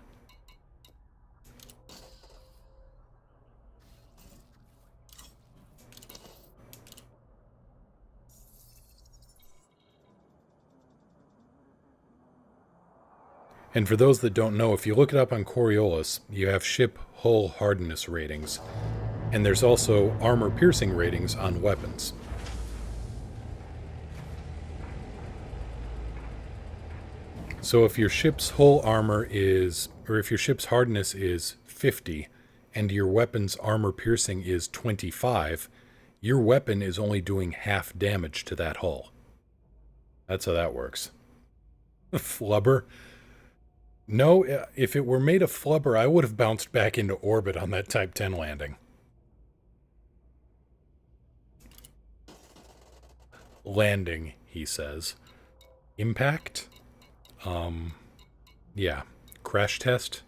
And for those that don't know, if you look it up on Coriolis, you have ship hull hardness ratings, and there's also armor piercing ratings on weapons. So if your ship's hull armor is, or if your ship's hardness is 50, and your weapon's armor piercing is 25, your weapon is only doing half damage to that hull. That's how that works. Flubber? No, if it were made of flubber, I would have bounced back into orbit on that Type 10 landing. Landing, he says. Impact? Yeah. Crash test?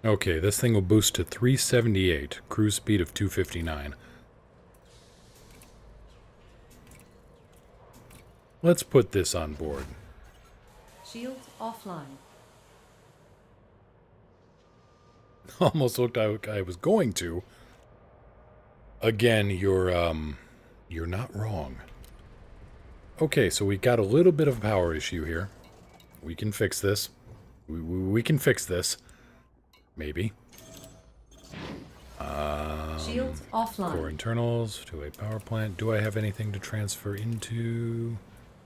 Okay, this thing will boost to 378, cruise speed of 259. Let's put this on board. Shields offline. Almost looked like I was going to. Again, you're not wrong. Okay, so we got a little bit of a power issue here. We can fix this. We can fix this. Maybe. Shields offline. Core internals to a power plant. Do I have anything to transfer into?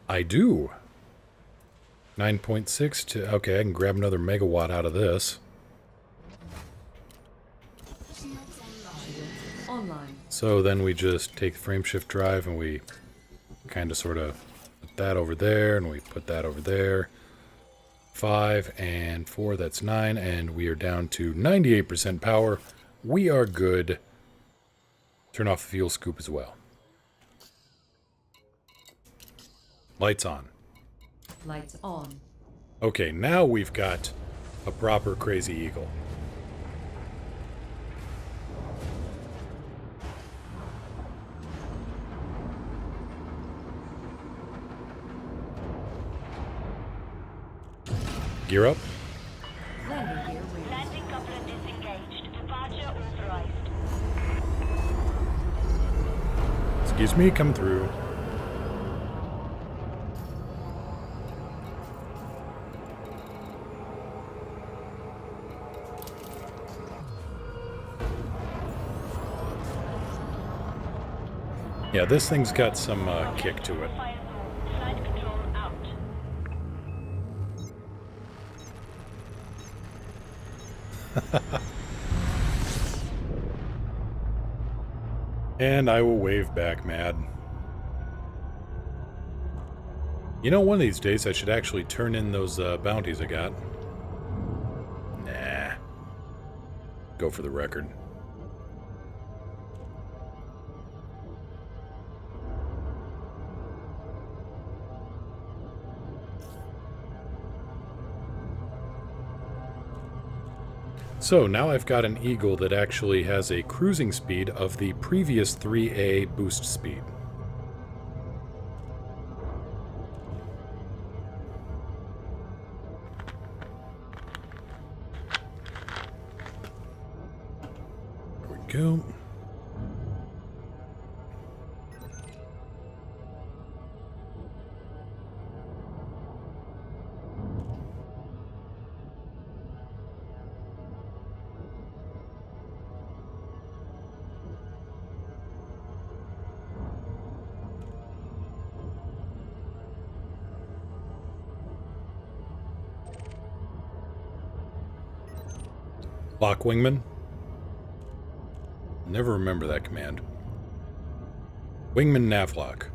I do. 9.6 to... Okay, I can grab another megawatt out of this. Online. So then we just take the frameshift drive and we kind of sort of put that over there and we put that over there. 5 and 4, that's 9, and we are down to 98% power. We are good. Turn off the fuel scoop as well. Lights on. Lights on. Okay, now we've got a proper Crazy Eagle. Gear up. Landing gear ready. Landing coupler disengaged. Departure authorized. Excuse me, come through. Yeah, this thing's got some kick to it. Fire zone. Flight control out. And I will wave back, mad. You know, one of these days I should actually turn in those bounties I got. Nah. Go for the record. So now I've got an Eagle that actually has a cruising speed of the previous 3A boost speed. There we go. Lock Wingman. Never remember that command. Wingman Navlock.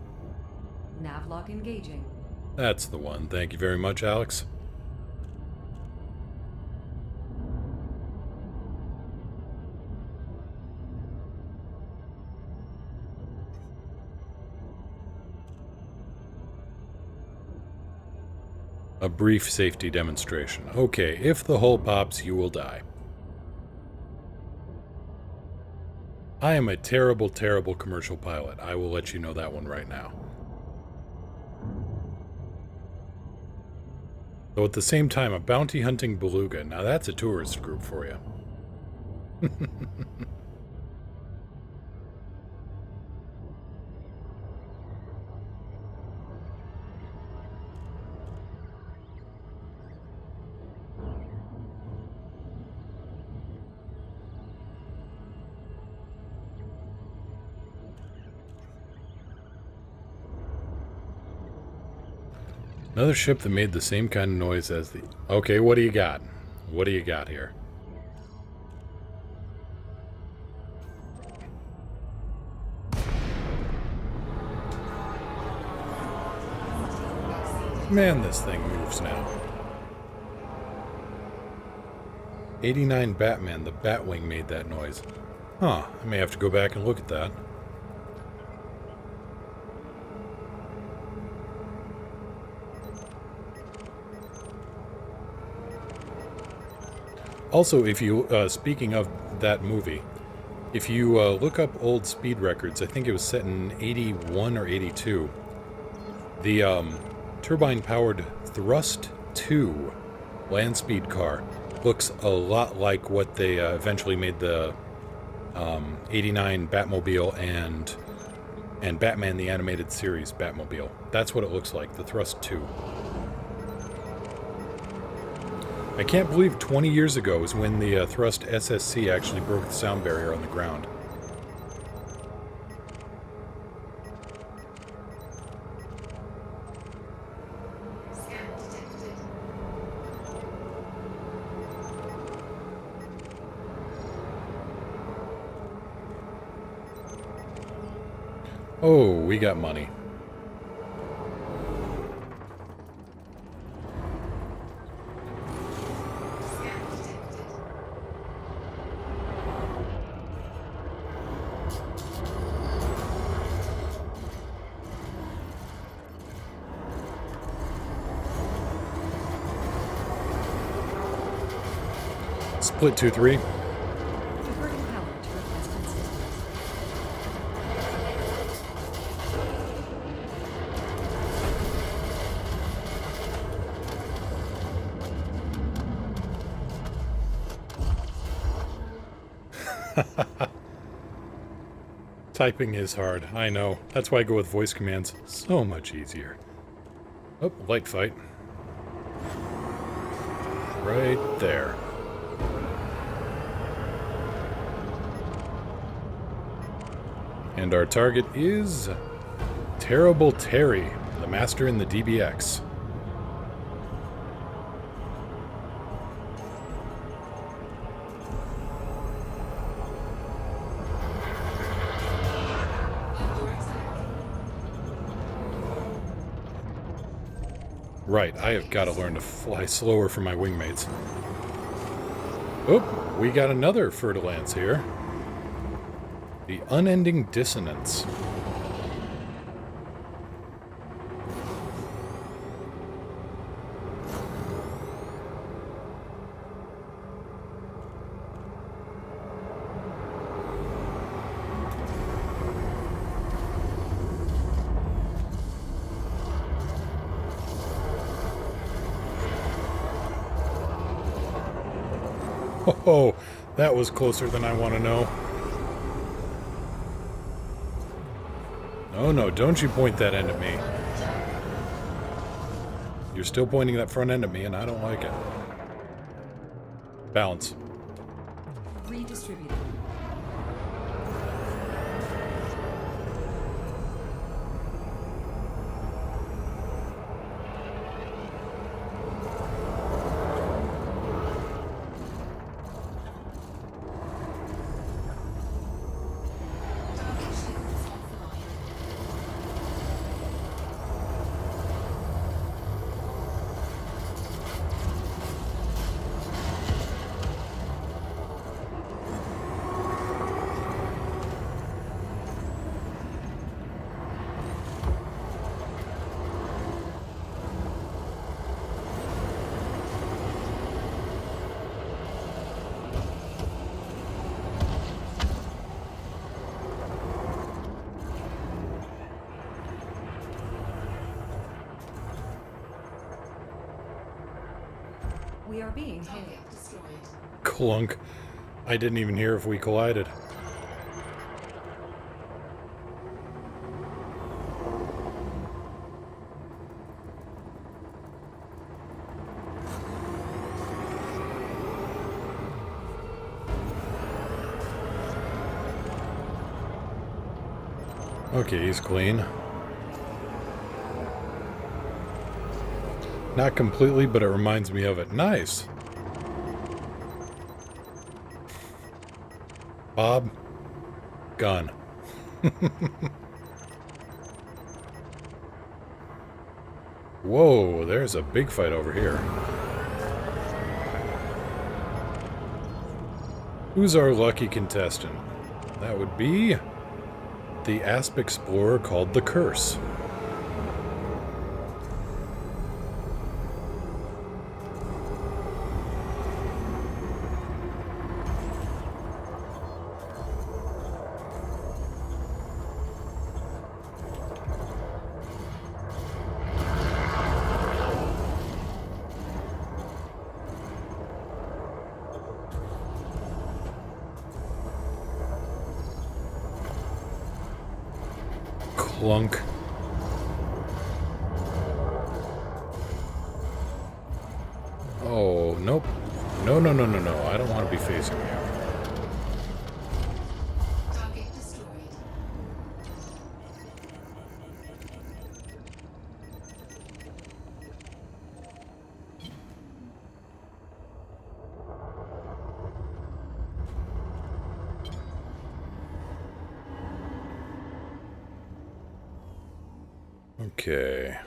Navlock engaging. That's the one. Thank you very much, Alex. A brief safety demonstration. Okay, if the hull pops, you will die. I am a terrible, terrible commercial pilot. I will let you know that one right now. Though at the same time, a bounty hunting beluga. Now that's a tourist group for you. Another ship that made the same kind of noise as the... Okay, what do you got? What do you got here? Man, this thing moves now. 89 Batman, the Batwing made that noise. Huh, I may have to go back and look at that. Also, if you, speaking of that movie, if you look up old speed records, I think it was set in 81 or 82, the turbine-powered Thrust 2 land speed car looks a lot like what they eventually made the 89 Batmobile and Batman the Animated Series Batmobile. That's what it looks like, the Thrust 2. I can't believe 20 years ago is when the Thrust SSC actually broke the sound barrier on the ground. Scan detected. Oh, we got money. Scan detected. Split 2-3. Diverting power to requested systems. Typing is hard, I know. That's why I go with voice commands. So much easier. Oh, light fight. Right there. And our target is Terrible Terry, the master in the DBX. Right, I have got to learn to fly slower for my wingmates. Oh, we got another Fer-de-Lance here. The Unending Dissonance. Oh, that was closer than I want to know. Oh no, don't you point that end at me. You're still pointing that front end at me, and I don't like it. Balance. Redistributed. Target shields offline. We are being hailed. Target destroyed. Clunk. I didn't even hear if we collided. Okay, he's clean. Not completely, but it reminds me of it. Nice. Bob. Gun. Whoa, there's a big fight over here. Who's our lucky contestant? That would be the Asp Explorer called the Curse. Clunk. Oh, nope. No, no, no, no, no. I don't want to be facing you. Target destroyed. Okay.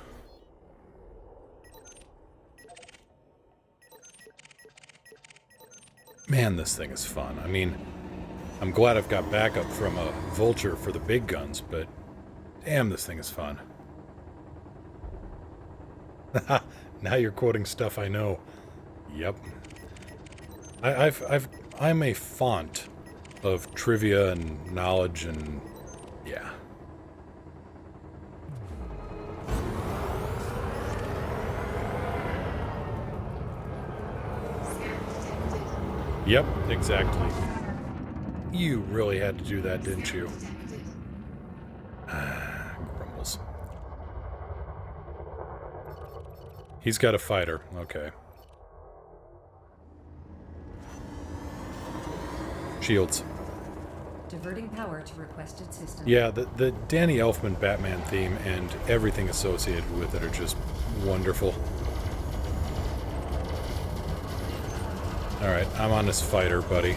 Man, this thing is fun. I mean, I'm glad I've got backup from a Vulture for the big guns, but damn, this thing is fun. Now you're quoting stuff I know. Yep. I'm a font of trivia and knowledge and yeah. Yep, exactly. You really had to do that, didn't you? Grumbles. He's got a fighter. Okay. Shields. Diverting power to requested system. Yeah, the Danny Elfman Batman theme and everything associated with it are just wonderful. Alright, I'm on this fighter, buddy.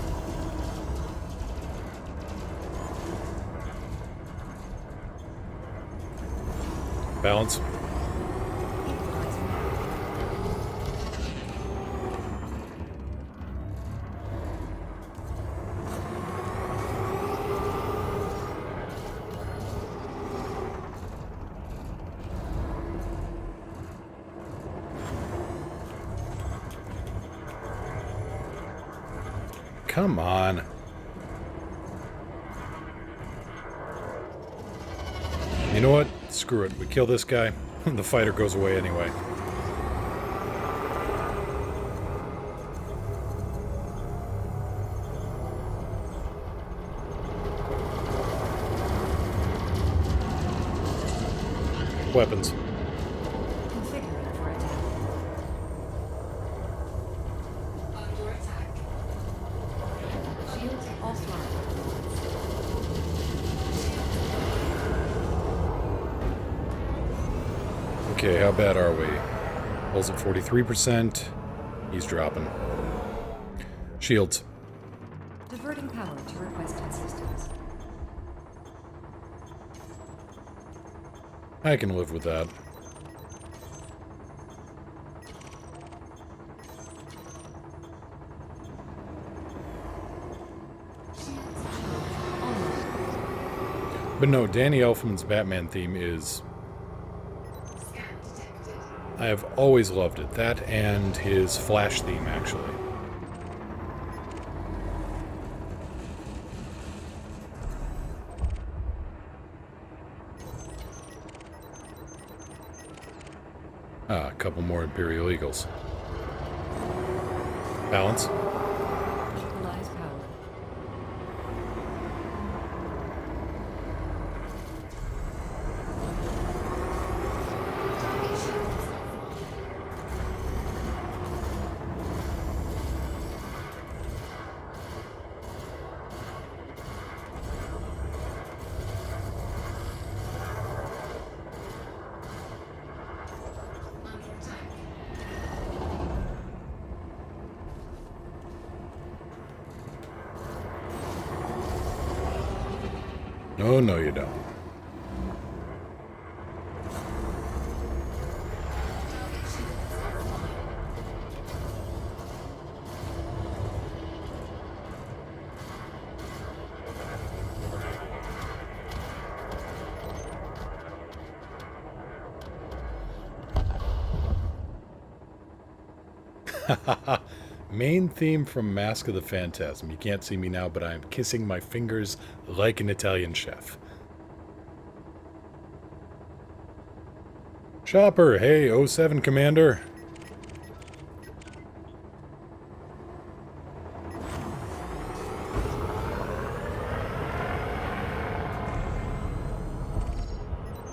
Balance. Come on. You know what? Screw it. We kill this guy. The fighter goes away anyway. Weapons. Configuring for attack. Under attack. Shields offline. Okay, how bad are we? Pulls at 43%. He's dropping. Shields. Diverting power to requested systems. I can live with that. But no, Danny Elfman's Batman theme is... Scan detected. I have always loved it. That and his Flash theme, actually. Ah, a couple more Imperial Eagles. Balance. Equalize power. Target shields offline. Under attack. No, no, you don't. Target shields offline. Main theme from Mask of the Phantasm. You can't see me now, but I am kissing my fingers like an Italian chef. Chopper, hey, 07 Commander.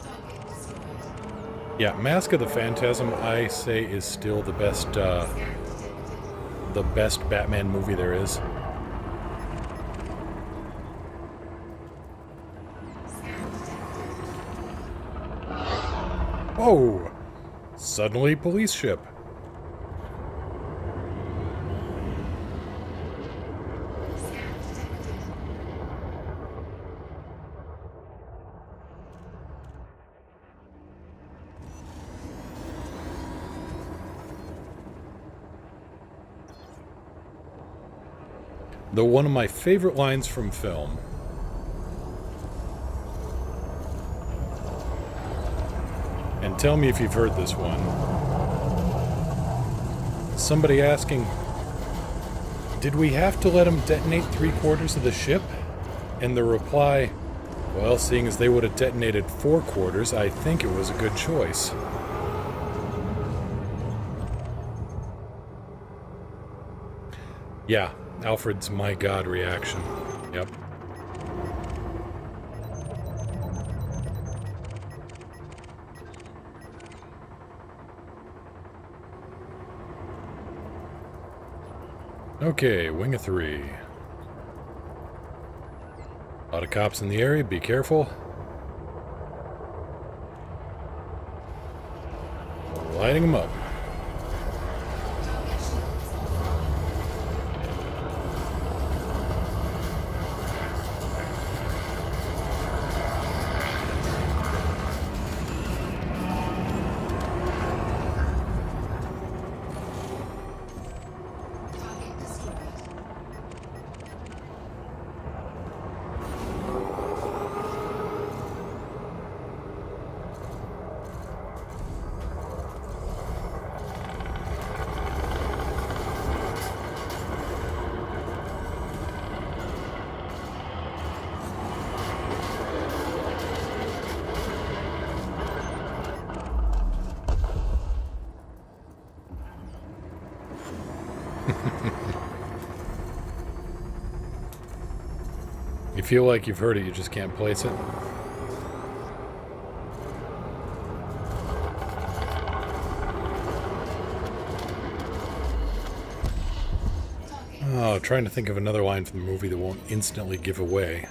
Target destroyed. Yeah, Mask of the Phantasm, I say, is still the best, Scan detected. the best Batman movie there is. Scan detected. Whoa! Suddenly, police ship. Scan detected. Though one of my favorite lines from film. And tell me if you've heard this one. Somebody asking, Did we have to let them detonate 3/4 of the ship? And the reply, well, seeing as they would have detonated 4/4, I think it was a good choice. Yeah, Alfred's my god reaction. Yep. Okay, wing of 3. A lot of cops in the area, be careful. Lighting them up. Target shields online. Target destroyed. You feel like you've heard it, you just can't place it. Oh, trying to think of another line from the movie that won't instantly give away.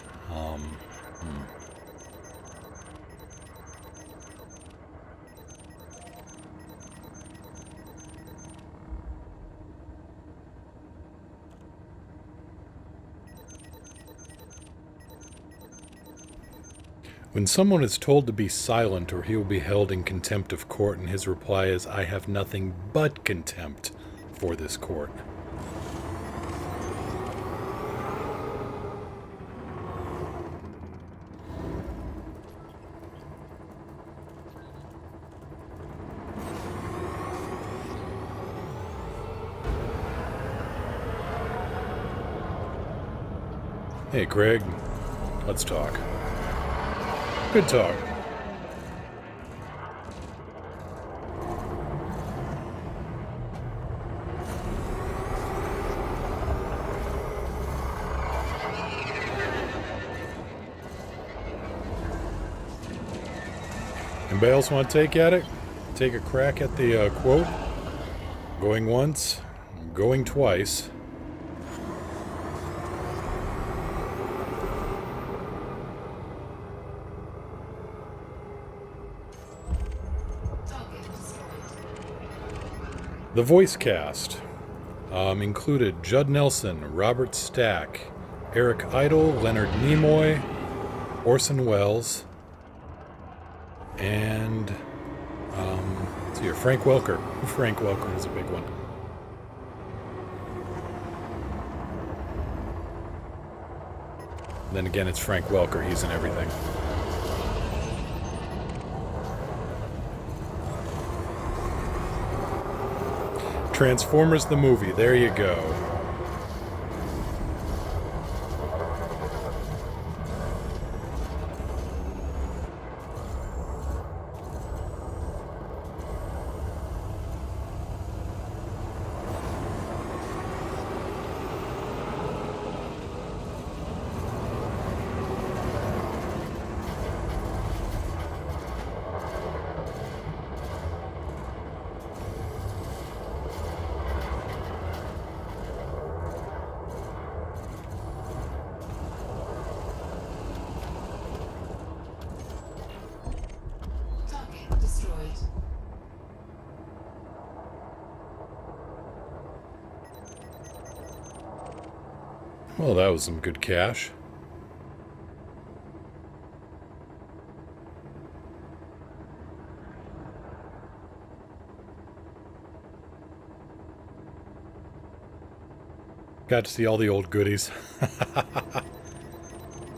When someone is told to be silent or he will be held in contempt of court, and his reply is, I have nothing but contempt for this court. Hey, Craig. Let's talk. Good talk. Anybody else want to take at it? Take a crack at the quote? Going once, going twice. Target destroyed. The voice cast included Judd Nelson, Robert Stack, Eric Idle, Leonard Nimoy, Orson Welles, and let's see here, Frank Welker. Frank Welker was a big one. Then again, it's Frank Welker. He's in everything. Transformers the movie. There you go. Target destroyed. Well, that was some good cash. Got to see all the old goodies.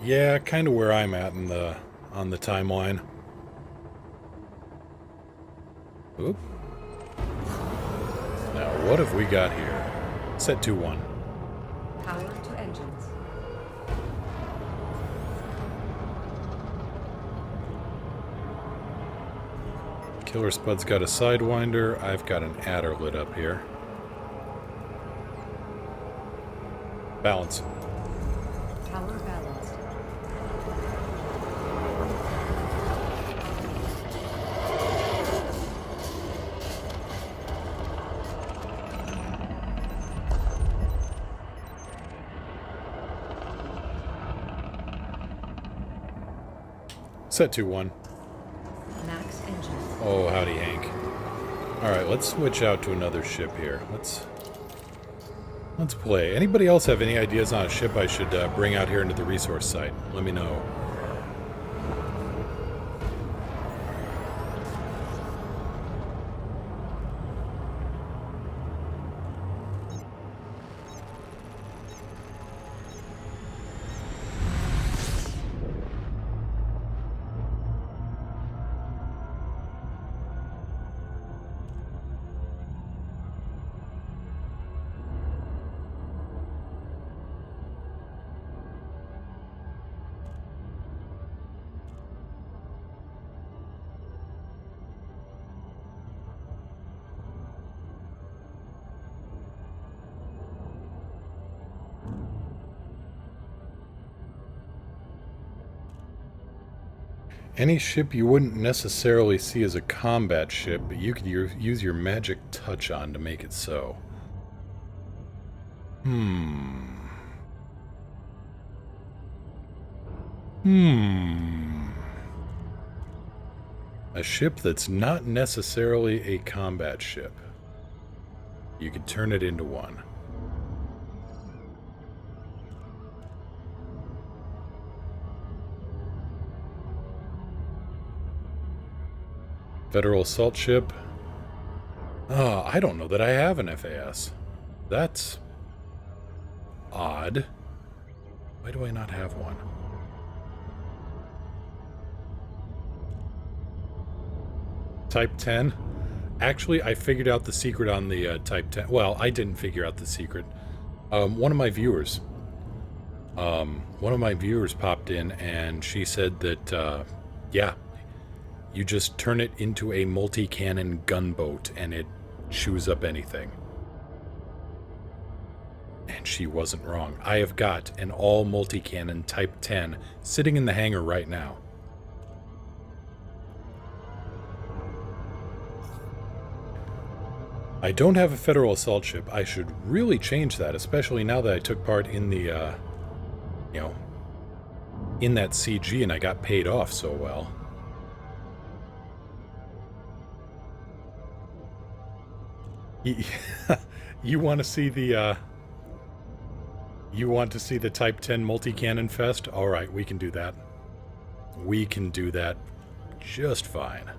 Yeah, kind of where I'm at on the timeline. Oop. Now, what have we got here? Set 2-1. Killer Spud's got a Sidewinder. I've got an adder lit up here. Balance. Tower balanced. Set 2-1. Max engine. Oh, howdy, Hank. Alright, let's switch out to another ship here. Let's play. Anybody else have any ideas on a ship I should bring out here into the resource site? Let me know. Any ship you wouldn't necessarily see as a combat ship, but you could use your magic touch on to make it so. A ship that's not necessarily a combat ship. You could turn it into one. Federal assault ship. Oh, I don't know that I have an FAS. That's odd. Why do I not have one? Type 10? Actually, I figured out the secret on the Type 10. Well, I didn't figure out the secret. One of my viewers popped in and she said that, yeah, you just turn it into a multi-cannon gunboat and it chews up anything. And she wasn't wrong. I have got an all multi-cannon Type 10 sitting in the hangar right now. I don't have a Federal assault ship. I should really change that, especially now that I took part in the, in that CG and I got paid off so well. You want to see the, you want to see the Type 10 multi-cannon fest? Alright, we can do that. We can do that just fine.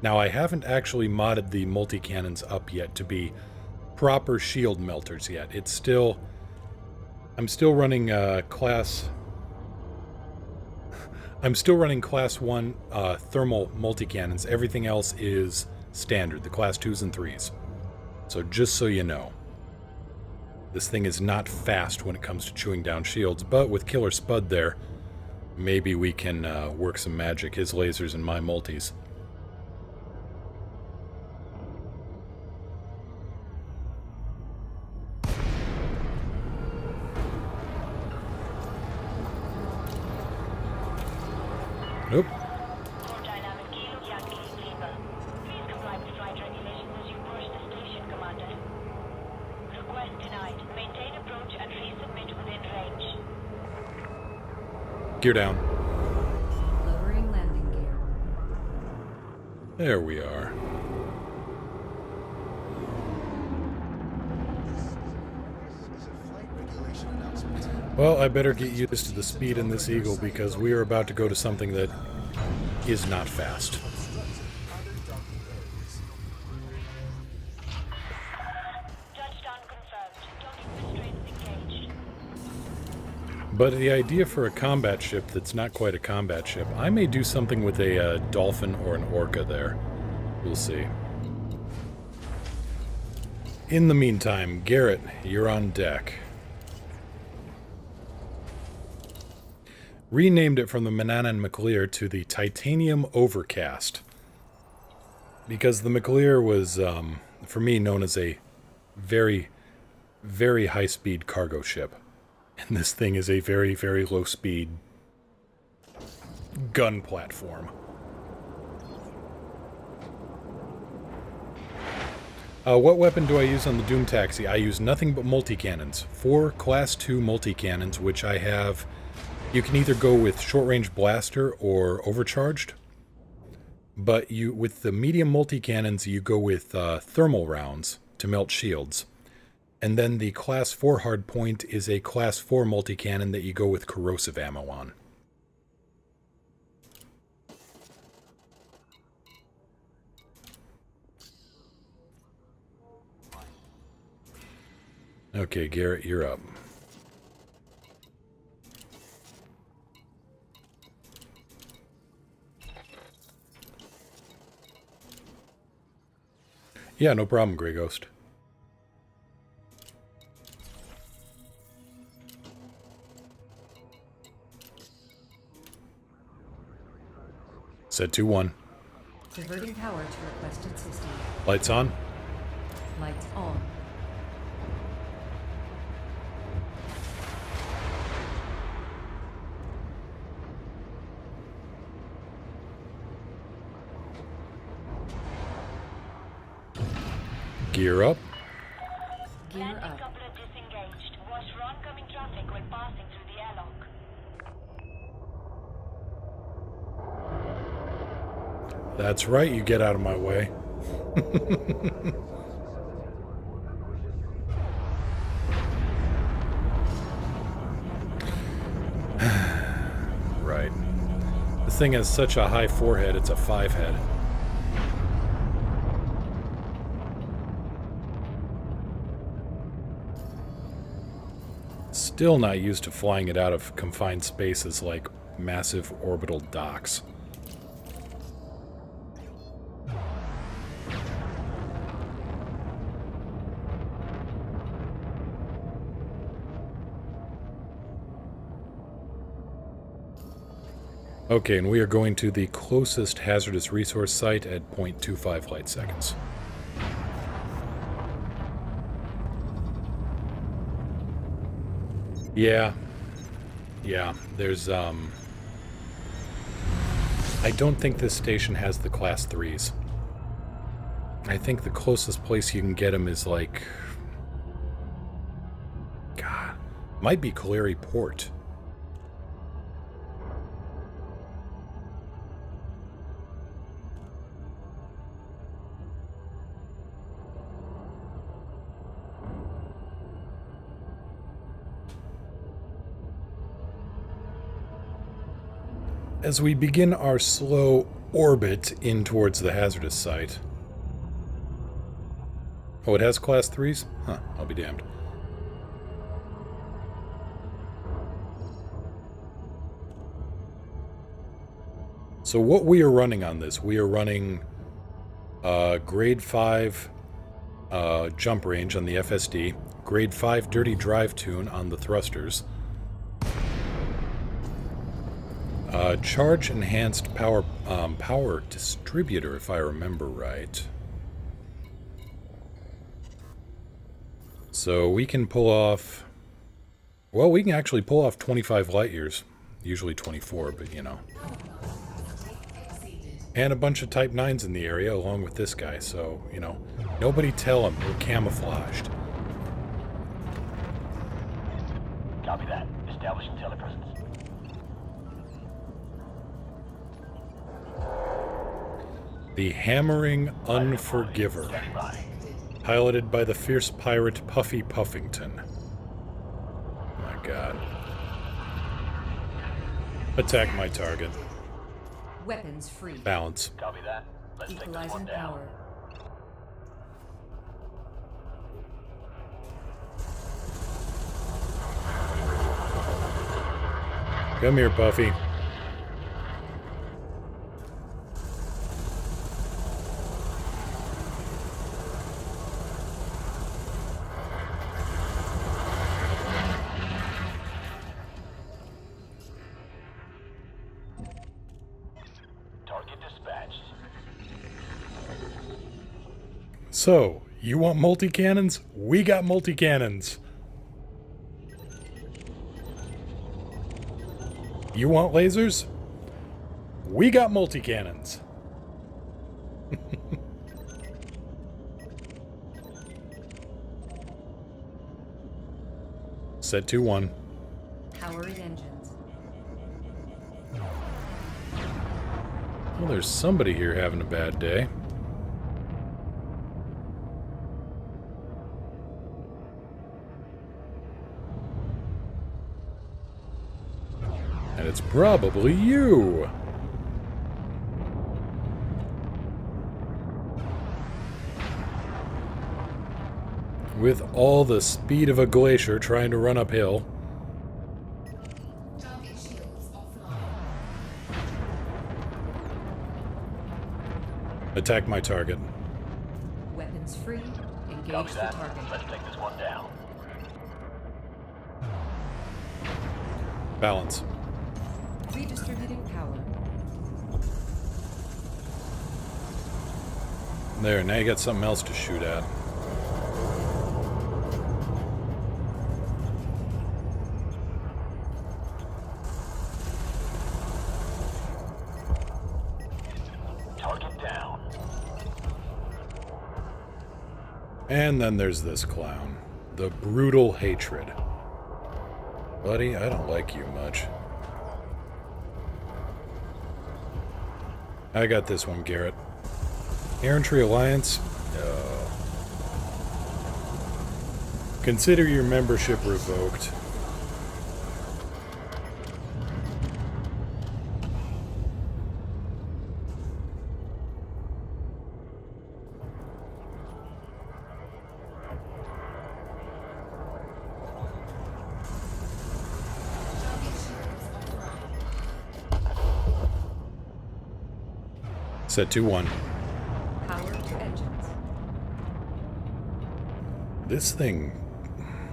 Now, I haven't actually modded the multi-cannons up yet to be proper shield melters yet. It's still... I'm still running class... I'm still running class 1 thermal multi-cannons. Everything else is standard, the class 2s and 3s. So just so you know. This thing is not fast when it comes to chewing down shields, but with Killer Spud there, maybe we can work some magic. His lasers and my multis. Nope. Core dynamic Kilo Yankee Lima. Please comply with flight regulations as you approach the station, Commander. Request denied. Maintain approach and resubmit within range. Gear down. Lowering landing gear. There we are. This is a flight regulation announcement. Well, I better get used to the speed in this Eagle because we are about to go to something that is not fast. Touchdown confirmed. Docking restraints engaged. But the idea for a combat ship that's not quite a combat ship, I may do something with a dolphin or an orca there. We'll see. In the meantime, Garrett, you're on deck. renamed it from the Manana and McLear to the Titanium Overcast. Because the McLear was, for me, known as a very, very high-speed cargo ship. And this thing is a very, very low-speed gun platform. What weapon do I use on the Doom Taxi? I use nothing but multi-cannons. 4 Class 2 multi-cannons, which I have... You can either go with short-range blaster or overcharged. But with the medium multi-cannons, you go with thermal rounds to melt shields. And then the Class 4 hardpoint is a Class 4 multi-cannon that you go with corrosive ammo on. Okay, Garrett, you're up. Yeah, no problem, Grey Ghost. Set 2-1. Diverting power to requested system. Lights on. Lights on. Gear up. Gear Landing up. coupler disengaged. Watch for oncoming traffic when passing through the airlock. That's right, you get out of my way. Right. This thing has such a high forehead, it's a 5-head. Still not used to flying it out of confined spaces like massive orbital docks. Okay, and we are going to the closest hazardous resource site at 0.25 light seconds. Yeah, there's, I don't think this station has the Class 3s. I think the closest place you can get them is like... God, might be Caleri Port. As we begin our slow orbit in towards the hazardous site. Oh, it has Class 3s? Huh, I'll be damned. So what we are running on this, we are running Grade 5 jump range on the FSD, Grade 5 dirty drive tune on the thrusters, charge enhanced power distributor, if I remember right. So we can pull off... Well, we can actually pull off 25 light years. Usually 24, but you know. And a bunch of Type 9s in the area, along with this guy, so, you know. Nobody tell him we're camouflaged. Copy that. Establishing telepresence. The Hammering Unforgiver. Standing by. Piloted by the fierce pirate Puffy Puffington. My god. Attack my target. Weapons free. Balance. Copy that. Let's take this one Equalizing down. power. Come here, Puffy. So, you want multi-cannons? We got multi-cannons. You want lasers? We got multi-cannons. Set 2-1. Powering engines. Well, there's somebody here having a bad day. And it's probably you. With all the speed of a glacier trying to run uphill. Target shields offline. Attack my target. Weapons free. Engage Copy the that. target. Let's take this one down. Balance. Redistributing power. There, now you got something else to shoot at. Target down. And then there's this clown. The brutal hatred. Buddy, I don't like you much. I got this one, Garrett. Errantry Alliance? No. Consider your membership revoked. Target shields offline. Set 2-1. Power to engines. This thing,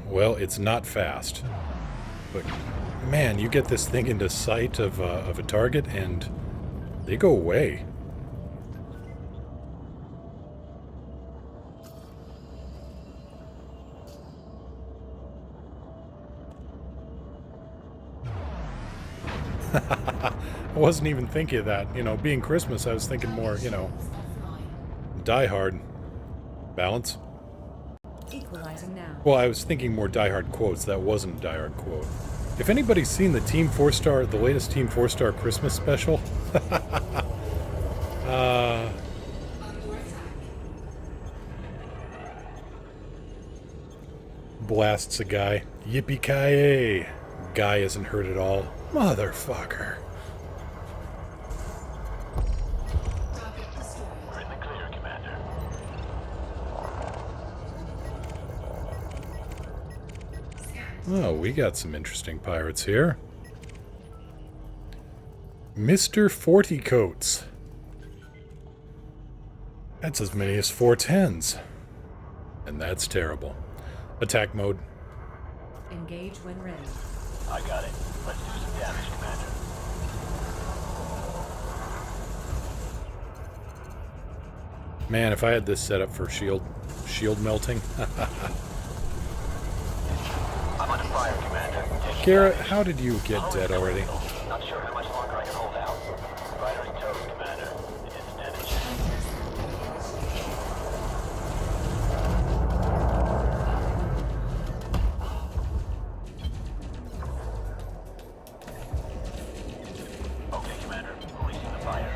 well, it's not fast. But, man, you get this thing into sight of a target and they go away. I wasn't even thinking of that. You know, being Christmas, I was thinking more, you know, Offline. Die Hard. Balance. Equalizing now. Well, I was thinking more Die Hard quotes. That wasn't a Die Hard quote. If anybody's seen the Team 4-Star, the latest Team 4-Star Christmas special, Under attack. blasts a guy. Yippee-ki-yay. Guy isn't hurt at all. Motherfucker. Target destroyed. We're in the clear, Commander. Scanned. Oh, we got some interesting pirates here. Mr. 40 Coats. That's as many as 4 10s. And that's terrible. Attack mode. Engage when ready. I got it. Let's do some damage, Commander. Man, if I had this set up for shield melting. I'm under fire, Commander. Taking Garrett, damage. how did you get dead already? Not sure how much longer I can hold out. Firing toast, Commander. Instant energy. Okay, Commander. Releasing the fire.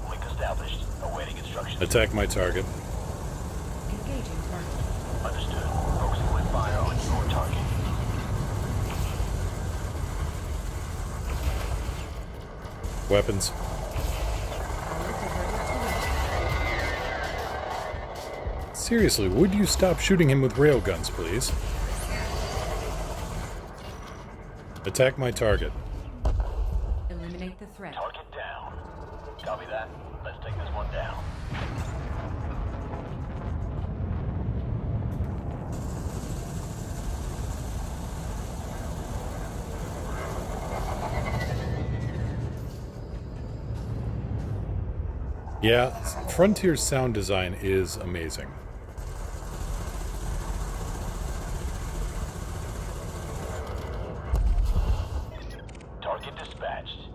Link established. Awaiting instructions. Attack my target. Engaging target. Understood. Focusing my fire on your target. Weapons. Power diverted to weapon. Seriously, would you stop shooting him with railguns, please? Attack my target. Eliminate the threat. Target down. Copy that. Let's take this one down. Yeah, Frontier's sound design is amazing. Target dispatched.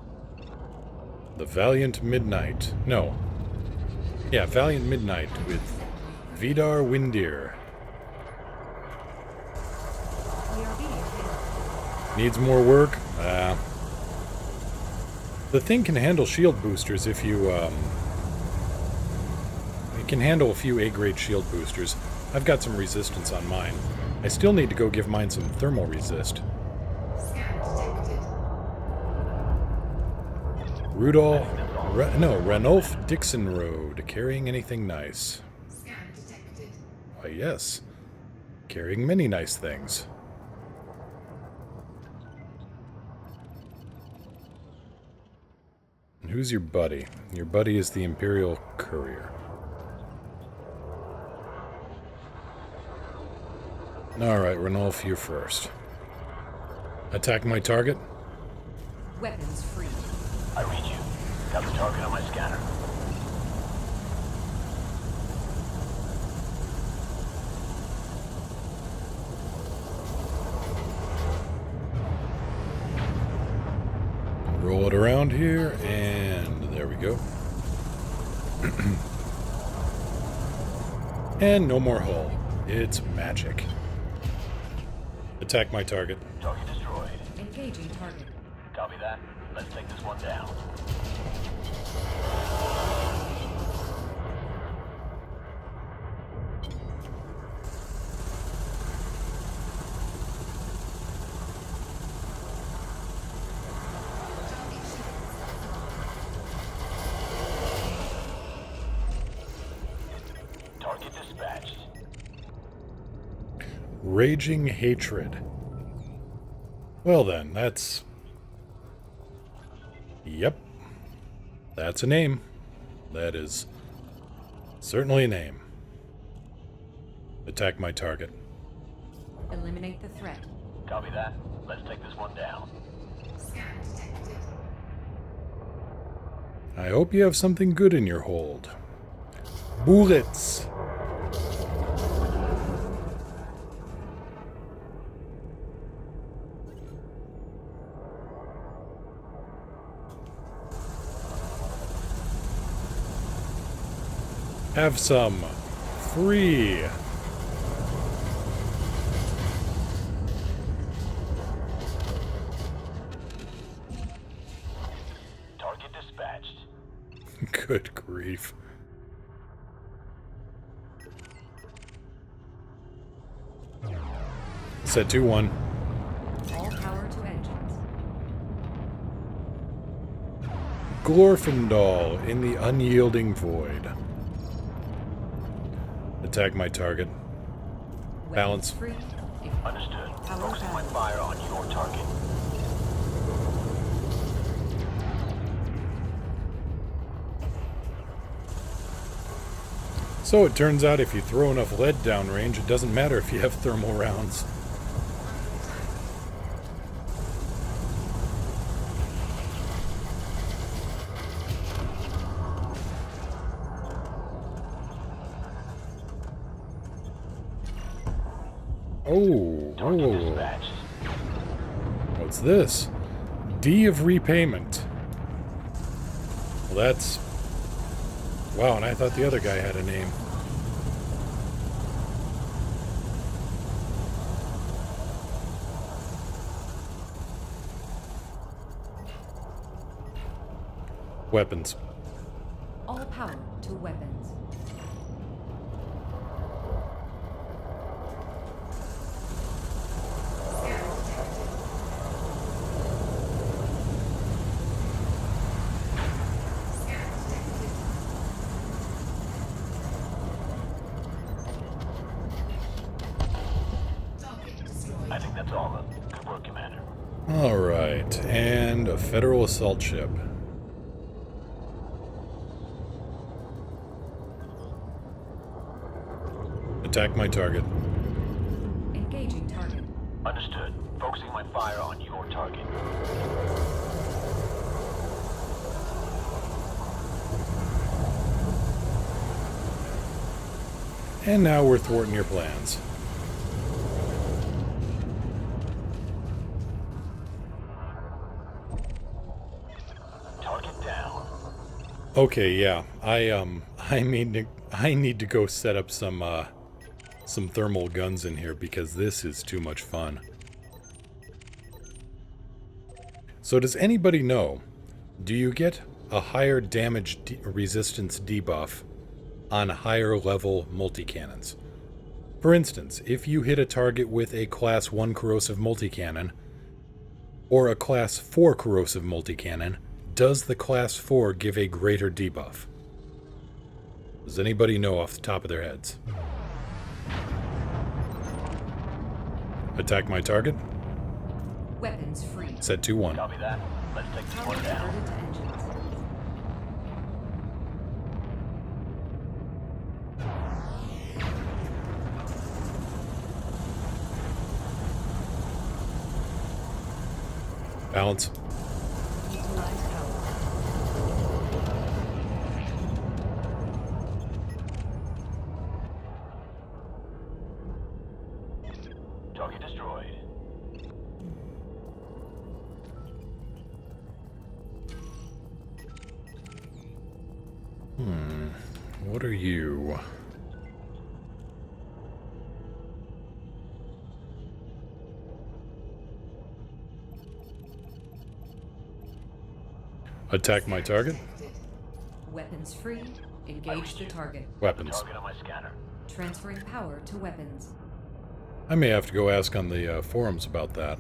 The Valiant Midnight. No. Yeah, Valiant Midnight with Vidar Windir. We are being hit. Needs more work? The thing can handle shield boosters if you, it can handle a few A-grade shield boosters. I've got some resistance on mine. I still need to go give mine some thermal resist. Scan detected. Ranulph Dixon Road. Carrying anything nice? Scan detected. Why, yes. Carrying many nice things. And who's your buddy? Your buddy is the Imperial Courier. Alright, Ranulph, you first. Attack my target? Weapons free. I read you. Got the target on my scanner. Roll it around here, and there we go. And no more hull. It's magic. Attack my target. Target destroyed. Engaging target. Copy that. Let's take this one down. Target dispatched. Raging Hatred. Well then, that's... Yep. That's a name. That is certainly a name. Attack my target. Eliminate the threat. Copy that. Let's take this one down. Scan detected. I hope you have something good in your hold. Bullets! Have some free. Target dispatched. Good grief. Set 2-1. All power to engines. Glorfindel in the unyielding void. Attack my target. Weapons Balance. free. Understood. Power Focusing my balance. fire on your target. So it turns out if you throw enough lead downrange, it doesn't matter if you have thermal rounds. Oh, Target oh, dispatched. what's this? D of repayment. Well, that's... Wow, and I thought the other guy had a name. Weapons. All power to weapons. Scan detected. Scan detected. Target destroyed. I think that's all of them. Good work, Commander. Alright, and a Federal assault ship. Attack my target. Engaging target. Understood. Focusing my fire on your target. And now we're thwarting your plans. Target down. Okay, yeah. I need to go set up some thermal guns in here because this is too much fun. So does anybody know, do you get a higher damage resistance debuff on higher level multi-cannons? For instance, if you hit a target with a Class 1 corrosive multi-cannon or a Class 4 corrosive multi-cannon, does the Class 4 give a greater debuff? Does anybody know off the top of their heads? Attack my target. Weapons free. Set 2-1. Copy that. Let's take this Power one down. diverted to engines. Balance. Utilize power. Target destroyed. What are you? Attack my target. Weapons free. Engage the target. Weapons. Target on my scanner. Transferring power to weapons. I may have to go ask on the forums about that.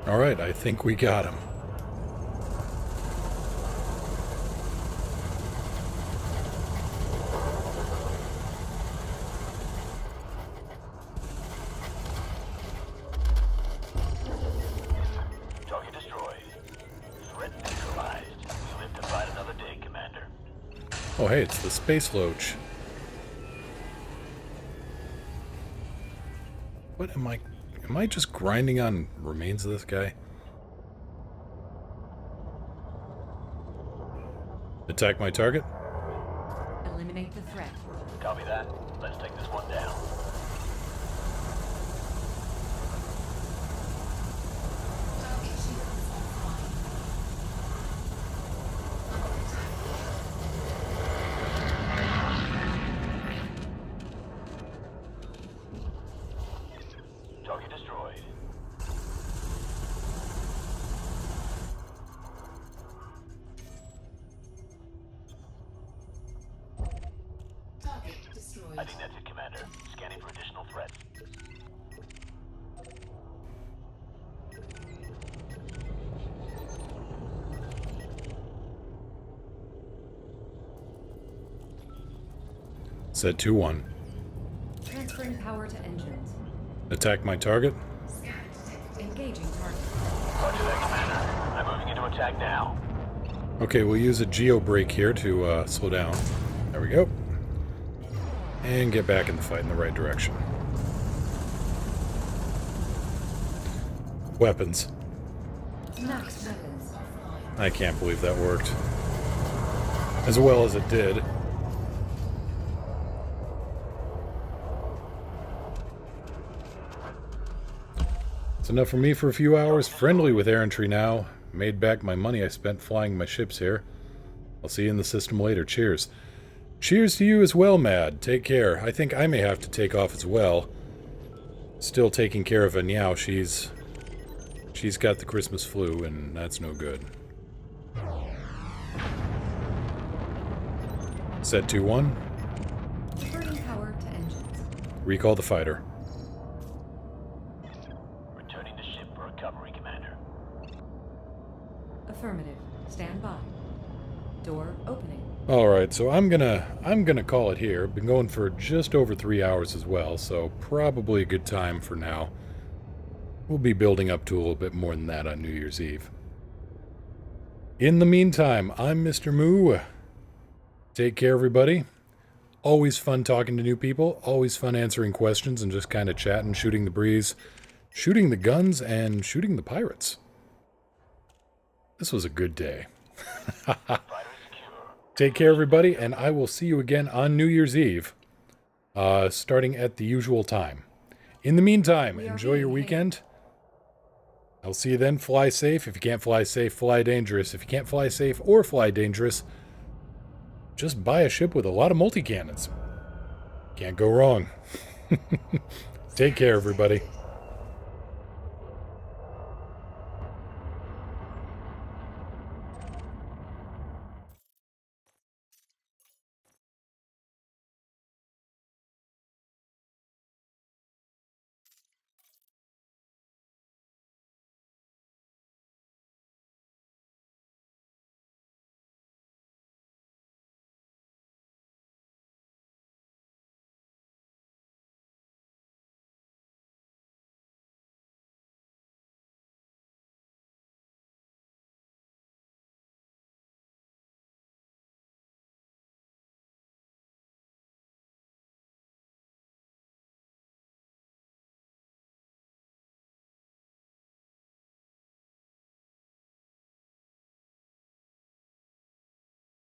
Alright, I think we got him. Target destroyed. Threat neutralized. You live to fight another day, Commander. Oh hey, it's the Space Loach. What am I just grinding on remains of this guy? Attack my target. Eliminate the threat. Copy that. Let's take this one down. Target shields offline. Target destroyed. Target destroyed. I think that's it, Commander. Scanning for additional threats. Set 2-1. Transferring power to engines. Attack my target. Scan detected. Engaging target. Roger that, Commander. I'm moving into attack now. Okay, we'll use a geo break here to slow down. There we go. And get back in the fight in the right direction. Weapons. Max weapons. I can't believe that worked. As well as it did. It's enough for me for a few hours. Friendly with errantry now. Made back my money I spent flying my ships here. I'll see you in the system later. Cheers. Cheers to you as well, Mad. Take care. I think I may have to take off as well. Still taking care of Anyao. She's got the Christmas flu, and that's no good. Set 2-1. Burning power to engines. Recall the fighter. Returning to ship for recovery, Commander. Affirmative. Stand by. Door opening. Alright, so I'm gonna call it here. Been going for just over 3 hours as well, so probably a good time for now. We'll be building up to a little bit more than that on New Year's Eve. In the meantime, I'm Mr. Moo. Take care, everybody. Always fun talking to new people. Always fun answering questions and just kind of chatting, shooting the breeze, shooting the guns, and shooting the pirates. This was a good day. Take care, everybody, and I will see you again on New Year's Eve, starting at the usual time. In the meantime, enjoy your weekend. I'll see you then. Fly safe. If you can't fly safe, fly dangerous. If you can't fly safe or fly dangerous, just buy a ship with a lot of multi-cannons. Can't go wrong. Take care, everybody.